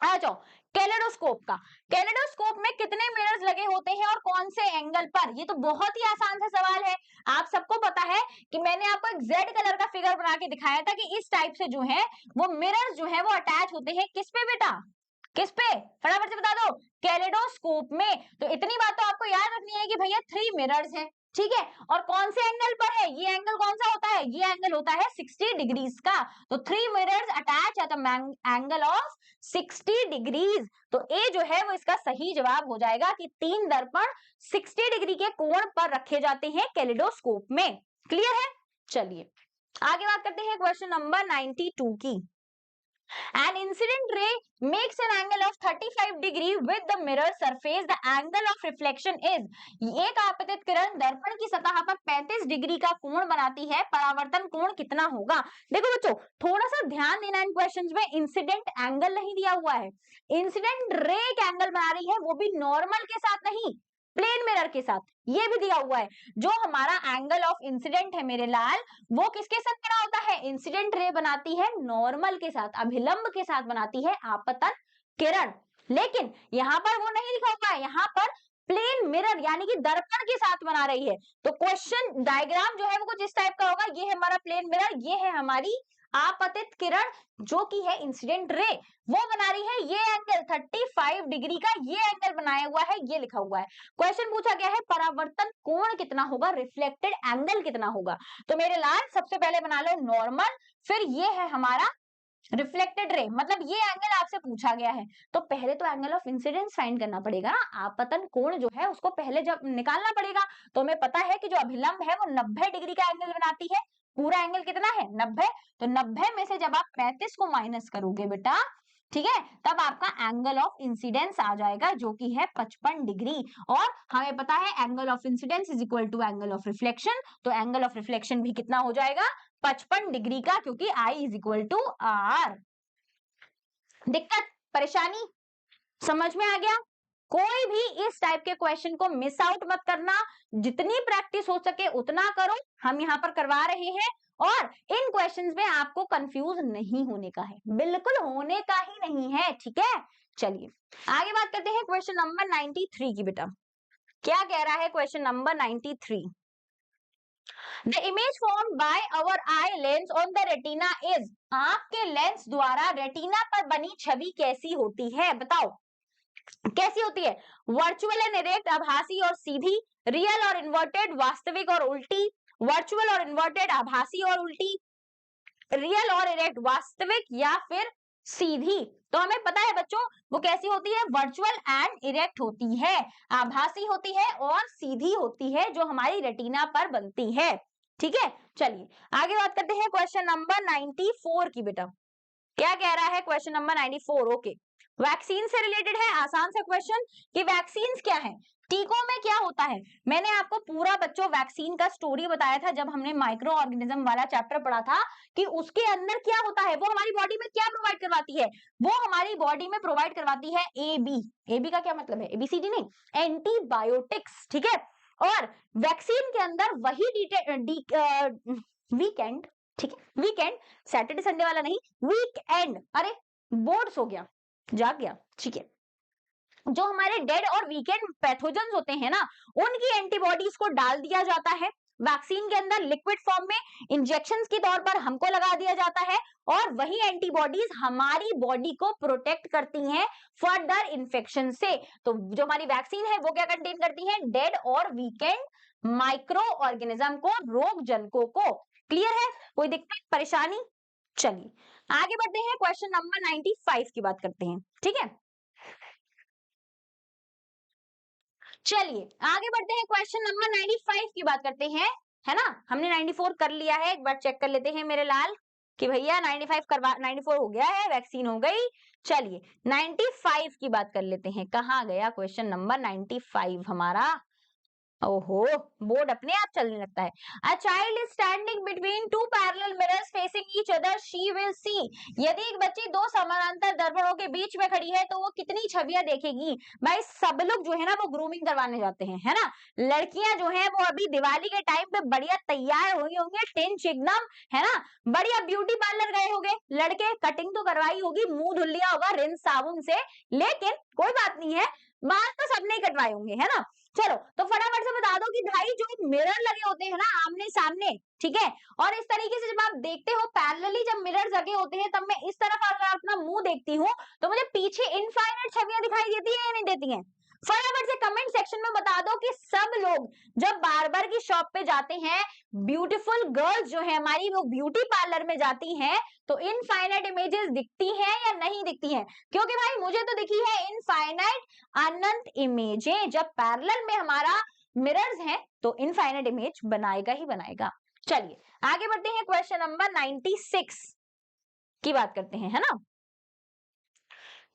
आ जाओ कैलेडोस्कोप का। कैलेडोस्कोप में कितने मिरर्स लगे होते हैं और कौन से एंगल पर? ये तो बहुत ही आसान सा सवाल है। आप सबको पता है कि मैंने आपको एक जेड कलर का फिगर बना के दिखाया था कि इस टाइप से जो है वो मिरर्स जो है वो अटैच होते हैं किस पे बेटा? किस पे? फटाफट से बता दो। कैलेडोस्कोप में। तो इतनी बात तो आपको याद रखनी है कि भैया 3 मिरर्स है, ठीक है। और कौन से एंगल पर है? ये एंगल कौन सा होता है? ये एंगल होता है 60 डिग्रीज का। तो 3 mirrors attach eight angle of 60 degrees. तो ए जो है वो इसका सही जवाब हो जाएगा कि 3 दर्पण 60 डिग्री के कोण पर रखे जाते हैं कैलेडोस्कोप में। क्लियर है? चलिए आगे बात करते हैं क्वेश्चन नंबर 92 की। An incident ray makes an angle of 35 degree with the mirror surface. The angle of reflection is. एक आपतित किरण दर्पण की सतह पर 35 डिग्री का कोण बनाती है, परावर्तन कोण कितना होगा? देखो बच्चों थोड़ा सा ध्यान देना इन क्वेश्चंस में। इंसिडेंट एंगल नहीं दिया हुआ है, इंसिडेंट रे एक एंगल बना रही है, वो भी नॉर्मल के साथ नहीं, प्लेन मिरर के साथ। ये भी दिया हुआ है। जो हमारा एंगल ऑफ इंसिडेंट है मेरे लाल, वो किसके साथ बना होता है? इंसिडेंट रे बनाती है नॉर्मल के साथ, अभिलंब के साथ बनाती है आपतन किरण। लेकिन यहाँ पर वो नहीं लिखा हुआ है, यहाँ पर प्लेन मिरर यानी कि दर्पण के साथ बना रही है। तो क्वेश्चन डायग्राम जो है वो कुछ इस टाइप का होगा। ये है हमारा प्लेन मिरर, ये है हमारी आपतित किरण जो कि है इंसिडेंट रे, वो बना रही है ये एंगल 35 डिग्री का, ये एंगल बनाया हुआ है, ये लिखा हुआ है। क्वेश्चन पूछा गया है परावर्तन कोण कितना होगा, रिफ्लेक्टेड एंगल कितना होगा। तो मेरे लाल सबसे पहले बना लो नॉर्मल, फिर ये है हमारा रिफ्लेक्टेड रे, मतलब ये एंगल आपसे पूछा गया है। तो पहले तो एंगल ऑफ इंसिडेंस फाइंड करना पड़ेगा ना, आपतन कोण जो है उसको पहले जब निकालना पड़ेगा। तो हमें पता है कि जो अभिलंब है वो 90 डिग्री का एंगल बनाती है। पूरा एंगल कितना है? 90। तो 90 में से जब आप 35 को माइनस करोगे बेटा, ठीक है, तब आपका एंगल ऑफ इंसिडेंस आ जाएगा जो कि है 55 डिग्री। और हमें पता है angle of incidence is equal to angle of reflection. तो एंगल ऑफ रिफ्लेक्शन भी कितना हो जाएगा? 55 डिग्री का, क्योंकि I is equal to R. दिक्कत परेशानी समझ में आ गया? कोई भी इस टाइप के क्वेश्चन को मिस आउट मत करना, जितनी प्रैक्टिस हो सके उतना करो, हम यहाँ पर करवा रहे हैं। और इन क्वेश्चंस में आपको कंफ्यूज नहीं होने का है, बिल्कुल होने का ही नहीं है, ठीक है। चलिए आगे बात करते हैं क्वेश्चन नंबर 93 की। बेटा क्या कह रहा है question number 93? The image formed by our eye lens on the retina is. आपके लेंस द्वारा रेटिना पर बनी छवि कैसी होती है? बताओ कैसी होती है? वर्चुअल एंड इरेक्ट, आभासी और सीधी, रियल और इन्वर्टेड, वास्तविक और उल्टी, वर्चुअल और इन्वर्टेड, आभासी और उल्टी, रियल और इरेक्ट, वास्तविक या फिर सीधी। तो हमें पता है बच्चों वो कैसी होती है? वर्चुअल एंड इरेक्ट होती है, आभासी होती है और सीधी होती है, जो हमारी रेटिना पर बनती है, ठीक है। चलिए आगे बात करते हैं क्वेश्चन नंबर 94 की। बेटा क्या कह रहा है क्वेश्चन नंबर 94? ओके, वैक्सीन से रिलेटेड है, आसान सा क्वेश्चन कि वैक्सीन क्या है, टीकों में क्या होता है। मैंने आपको पूरा बच्चों वैक्सीन का स्टोरी बताया था जब हमने माइक्रो ऑर्गेनिज्म वाला चैप्टर पढ़ा था, कि उसके अंदर क्या होता है, वो हमारी बॉडी में क्या प्रोवाइड करवाती है। वो हमारी बॉडी में प्रोवाइड करवाती है एबी। एबी का क्या मतलब है? एबीसीडी नहीं, एंटीबायोटिक्स, ठीक है। और वैक्सीन के अंदर वही वीकेंड, ठीक है, वीकेंड, सैटरडे संडे वाला नहीं, वीकेंड, अरे बोर्ड्स हो गया, जाग गया, ठीक है। जो हमारे डेड और वीकेंड पैथोजेंस होते हैं ना, उनकी एंटीबॉडीज को डाल दिया जाता है वैक्सीन के अंदर लिक्विड फॉर्म में, इंजेक्शंस के तौर पर हमको लगा दिया जाता है, और वही एंटीबॉडीज हमारी बॉडी को प्रोटेक्ट करती हैं फर्दर इन्फेक्शन से। तो जो हमारी वैक्सीन है वो क्या कंटेन करती है? डेड और वीकेंड माइक्रो ऑर्गेनिज्म को, रोग जनकों को। क्लियर है? कोई दिक्कत परेशानी? चलिए आगे बढ़ते हैं, क्वेश्चन नंबर 95 की बात करते हैं, ठीक है। चलिए आगे बढ़ते हैं, क्वेश्चन नंबर 95 की बात करते हैं, है ना। हमने 94 कर लिया है, एक बार चेक कर लेते हैं मेरे लाल कि भैया 94 हो गया है, वैक्सीन हो गई। चलिए 95 की बात कर लेते हैं, कहाँ गया क्वेश्चन नंबर 95 हमारा? ओहो, बोर्ड अपने आप चलने लगता है। A child is standing between two parallel mirrors facing each other, she will see. यदि एक बच्ची दो समानांतर दर्पणों के बीच में खड़ी है तो वो कितनी छवियां देखेगी? भाई सब लोग जो है ना वो ग्रूमिंग करवाने जाते हैं, है ना। लड़कियां जो है वो अभी दिवाली के टाइम पे बढ़िया तैयार हुई होंगी, टिंच एकदम, है ना। बढ़िया ब्यूटी पार्लर गए होंगे, लड़के कटिंग तो करवाई होगी, मुंह धुल लिया होगा रिंस साबुन से, लेकिन कोई बात नहीं है, बाल तो सबने ही कटवाए होंगे, है ना। चलो तो फटाफट से बता दो कि भाई जो मिरर लगे होते हैं ना आमने सामने, ठीक है, और इस तरीके से जब आप देखते हो पैरेलली जब मिरर लगे होते हैं, तब मैं इस तरफ अगर अपना मुंह देखती हूँ तो मुझे पीछे इनफाइनाइट छवियां दिखाई देती है या नहीं देती हैं? फटाफट से कमेंट सेक्शन में बता दो कि सब लोग जब बार्बर की शॉप पे जाते हैं, ब्यूटीफुल गर्ल्स जो है हमारी वो ब्यूटी पार्लर में जाती हैं, तो इनफाइनाइट इमेजेस दिखती हैं या नहीं दिखती हैं? क्योंकि भाई मुझे तो दिखी है इनफाइनाइट अनंत इमेजें। जब पैरेलल में हमारा मिरर्स हैं तो इनफाइनाइट इमेज बनाएगा ही बनाएगा। चलिए आगे बढ़ते हैं, क्वेश्चन नंबर 96 की बात करते हैं, है ना।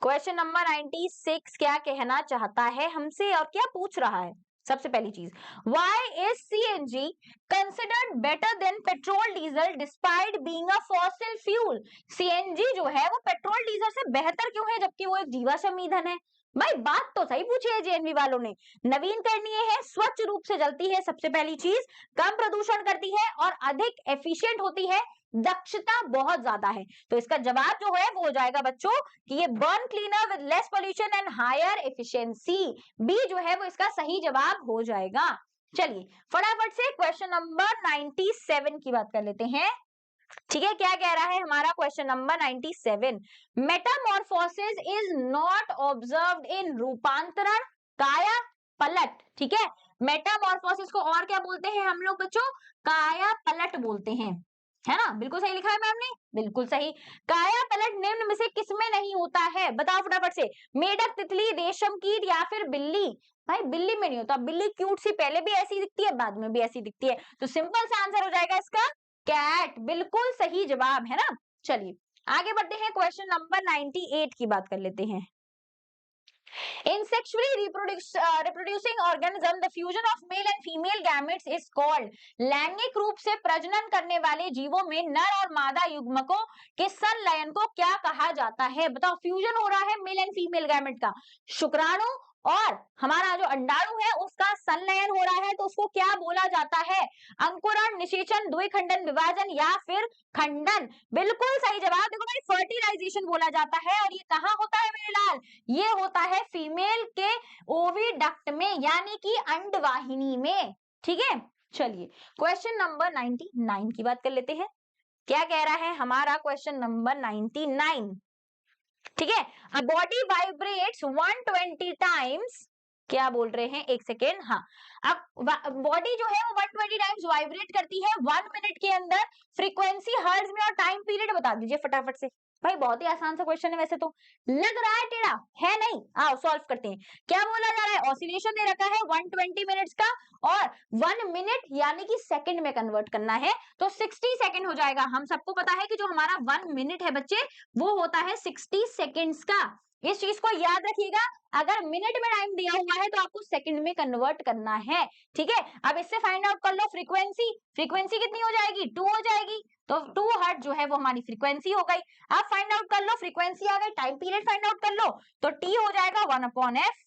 क्वेश्चन नंबर 96 क्या कहना चाहता है हमसे और क्या पूछ रहा है? सबसे पहली चीज, why is CNG considered better than petrol diesel despite being a fossil fuel? CNG जो है वो पेट्रोल डीजल से बेहतर क्यों है जबकि वो एक जीवाश्म ईंधन है? भाई बात तो सही पूछी है जेएनवी वालों ने। नवीनकरणीय है, स्वच्छ रूप से जलती है, सबसे पहली चीज, कम प्रदूषण करती है और अधिक एफिशिएंट होती है, दक्षता बहुत ज्यादा है। तो इसका जवाब जो है वो हो जाएगा बच्चों कि ये burn cleaner with less pollution and higher efficiency, B जो है वो इसका सही जवाब हो जाएगा। चलिए फटाफट से क्वेश्चन नंबर 97 की बात कर लेते हैं, ठीक है। क्या कह रहा है हमारा question number 97, Metamorphosis is not observed in रूपांतरण, काया पलट, ठीक है। मेटामॉर्फोसिस को और क्या बोलते हैं हम लोग बच्चों? काया पलट बोलते हैं, है ना। बिल्कुल सही लिखा है मैम ने, बिल्कुल सही। काया पलट निम्न में से किसमें नहीं होता है? बताओ फटाफट से। मेढक, तितली, रेशम कीट या फिर बिल्ली? भाई बिल्ली में नहीं होता, बिल्ली क्यूट सी पहले भी ऐसी दिखती है बाद में भी ऐसी दिखती है, तो सिंपल सा आंसर हो जाएगा इसका कैट, बिल्कुल सही जवाब, है ना। चलिए आगे बढ़ते हैं, क्वेश्चन नंबर 98 की बात कर लेते हैं। In sexually reproducing organism, the fusion of male and female gametes is called। लैंगिक रूप से प्रजनन करने वाले जीवों में नर और मादा युग्मकों के संलयन को क्या कहा जाता है? बताओ, फ्यूजन हो रहा है मेल एंड फीमेल गैमेट का, शुक्राणु और हमारा जो अंडाणु है उसका संलयन हो रहा है, तो उसको क्या बोला जाता है? अंकुरण, निषेचन, द्विखंडन, विभाजन या फिर खंडन? बिल्कुल सही जवाब। देखो भाई फर्टिलाइजेशन बोला जाता है, और ये कहाँ होता है मेरे लाल? ये होता है फीमेल के ओविडक्ट में, यानी कि अंडवाहिनी में, ठीक है। चलिए क्वेश्चन नंबर 99 की बात कर लेते हैं। क्या कह रहा है हमारा क्वेश्चन नंबर 99, ठीक है। अ बॉडी वाइब्रेट्स 120 टाइम्स, क्या बोल रहे हैं, एक सेकेंड, हाँ। अब बॉडी जो है वो 120 टाइम्स वाइब्रेट करती है 1 मिनट के अंदर, फ्रीक्वेंसी हर्ट्ज में और टाइम पीरियड बता दीजिए फटाफट से। भाई बहुत ही आसान सा क्वेश्चन है वैसे तो, लग रहा है टेढ़ा, है नहीं? आओ सॉल्व करते हैं। क्या बोला जा रहा है? ऑसिलेशन दे रखा है 120 मिनट्स का, और 1 मिनट यानी कि सेकंड में कन्वर्ट करना है, तो 60 सेकंड हो जाएगा। हम सबको पता है कि जो हमारा 1 मिनट है बच्चे वो होता है 60 सेकंड्स का। इस चीज को याद रखिएगा, अगर मिनट में टाइम दिया हुआ है तो आपको सेकंड में कन्वर्ट करना है, ठीक है। अब इससे फाइंड आउट कर लो फ्रीक्वेंसी, फ्रीक्वेंसी कितनी हो जाएगी? 2 हो जाएगी, तो 2 हर्ट्ज जो है वो हमारी फ्रीक्वेंसी हो गई। अब फाइंड आउट कर लो, फ्रीक्वेंसी आ गई, टाइम पीरियड फाइंड आउट कर लो, तो टी हो जाएगा 1/f,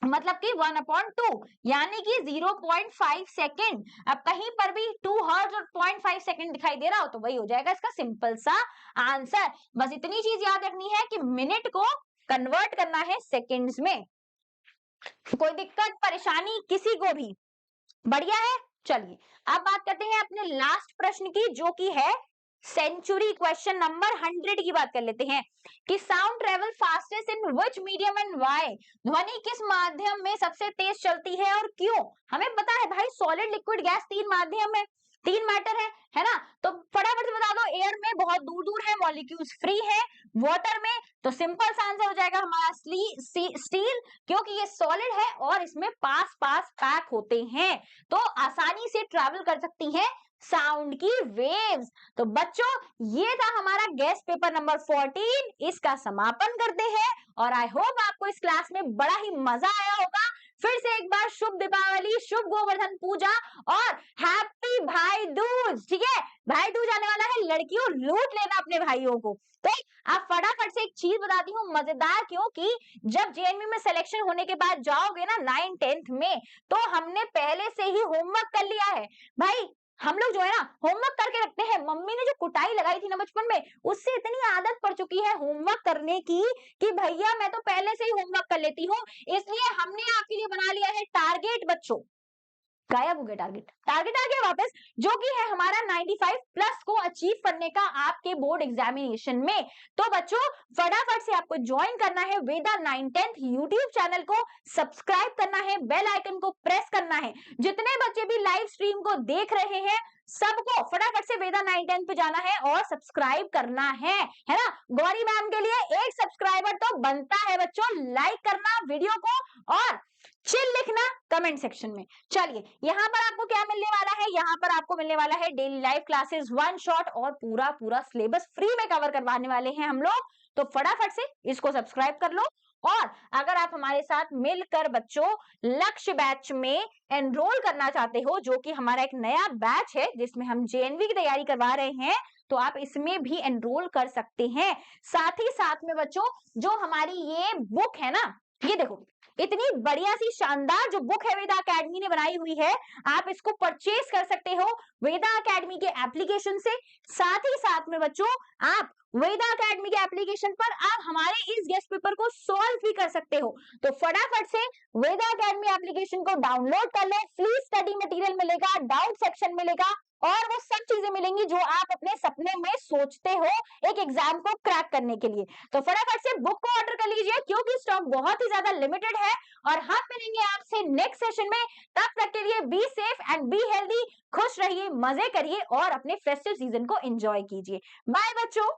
मतलब कि 1/2, यानी कि 0.5 सेकेंड। अब कहीं पर भी 2 हर्ट्ज और 0.5 सेकेंड दिखाई दे रहा हो तो वही हो जाएगा इसका सिंपल सा आंसर। बस इतनी चीज याद रखनी है कि मिनट को कन्वर्ट करना है सेकेंड्स में। कोई दिक्कत परेशानी किसी को भी? बढ़िया है। चलिए अब बात करते हैं अपने लास्ट प्रश्न की, जो कि है सेंचुरी, क्वेश्चन नंबर 100 की बात कर लेते हैं कि sound travel fastest in which medium and why? ध्वनि किस माध्यम में सबसे तेज चलती है और क्यों? हमें पता है भाई सॉलिड, लिक्विड, गैस, 3 माध्यम है, 3 मैटर है ना। तो फटाफट से बता दो, एयर में बहुत दूर दूर है, मॉलिक्यूल्स फ्री है, वाटर में तो सिंपल सा आंसर हो जाएगा हमारा स्टील, क्योंकि ये सॉलिड है और इसमें पास पास पैक होते हैं, तो आसानी से ट्रैवल कर सकती है साउंड की वेव्स। तो बच्चों ये था हमारा गेस्ट पेपर नंबर 14, इसका समापन करते हैं, और आई होप आपको इस क्लास में बड़ा ही मजा आया होगा। फिर से एक बार शुभ दीपावली, शुभ गोवर्धन पूजा और हैप्पी भाई दूज। ठीक है, भाई दूज आने वाला है, लड़कियों लूट लेना अपने भाइयों को। तो आप फटाफट से एक चीज बताती हूँ मजेदार, क्योंकि जब जेएनवी में सिलेक्शन होने के बाद जाओगे ना 9 10th में, तो हमने पहले से ही होमवर्क कर लिया है भाई। हम लोग जो है ना होमवर्क करके रखते हैं। मम्मी ने जो कुटाई लगाई थी ना बचपन में, उससे इतनी आदत पड़ चुकी है होमवर्क करने की कि भैया मैं तो पहले से ही होमवर्क कर लेती हूँ। इसलिए हमने आपके लिए बना लिया है टारगेट। बच्चों गायब हो गया टारगेट, टारगेट आ गया वापस, जो कि है हमारा 95 प्लस को अचीव करने का आपके बोर्ड एग्जामिनेशन में। तो बच्चों फटाफट से आपको ज्वाइन करना है वेदा 9 10th यूट्यूब चैनल को, सब्सक्राइब करना है, बेल आइकन को प्रेस करना है। जितने बच्चे भी लाइव स्ट्रीम को देख रहे हैं सबको फटाफट से वेदा 9 10th पे जाना है और सब्सक्राइब करना है ना। गौरी मैम के लिए एक सब्सक्राइबर तो बनता है बच्चों, लाइक करना वीडियो को और चिल लिखना कमेंट सेक्शन में। चलिए यहाँ पर आपको क्या मिलने वाला है, यहाँ पर आपको मिलने वाला है daily live classes one shot और पूरा पूरा सिलेबस फ्री में कवर करवाने वाले हैं हम लोग। तो फटाफट से इसको सब्सक्राइब कर लो। और अगर आप हमारे साथ मिलकर बच्चों लक्ष्य बैच में एनरोल करना चाहते हो, जो कि हमारा एक नया बैच है जिसमें हम जेएनवी की तैयारी करवा रहे हैं, तो आप इसमें भी एनरोल कर सकते हैं। साथ ही साथ में बच्चों जो हमारी ये बुक है ना, ये देखो इतनी बढ़िया सी शानदार जो बुक है वेदा एकेडमी ने बनाई हुई है, आप इसको परचेज कर सकते हो वेदा एकेडमी के एप्लीकेशन से। साथ ही साथ में बच्चों आप वेदा एकेडमी के एप्लीकेशन पर आप हमारे इस गेस्ट पेपर को सॉल्व भी कर सकते हो। तो फटाफट से वेदा एकेडमी एप्लीकेशन को डाउनलोड कर ले, फ्री स्टडी मटेरियल मिलेगा, डाउट सेक्शन मिलेगा और वो सब चीजें मिलेंगी जो आप अपने सपने में सोचते हो एक एग्जाम को क्रैक करने के लिए। तो फटाफट से बुक को ऑर्डर कर लीजिए क्योंकि स्टॉक बहुत ही ज्यादा लिमिटेड है। और हम मिलेंगे आपसे नेक्स्ट सेशन में, तब तक के लिए be safe and be healthy. खुश रहिए, मजे करिए और अपने फेस्टिव सीजन को एंजॉय कीजिए। बाय बच्चों।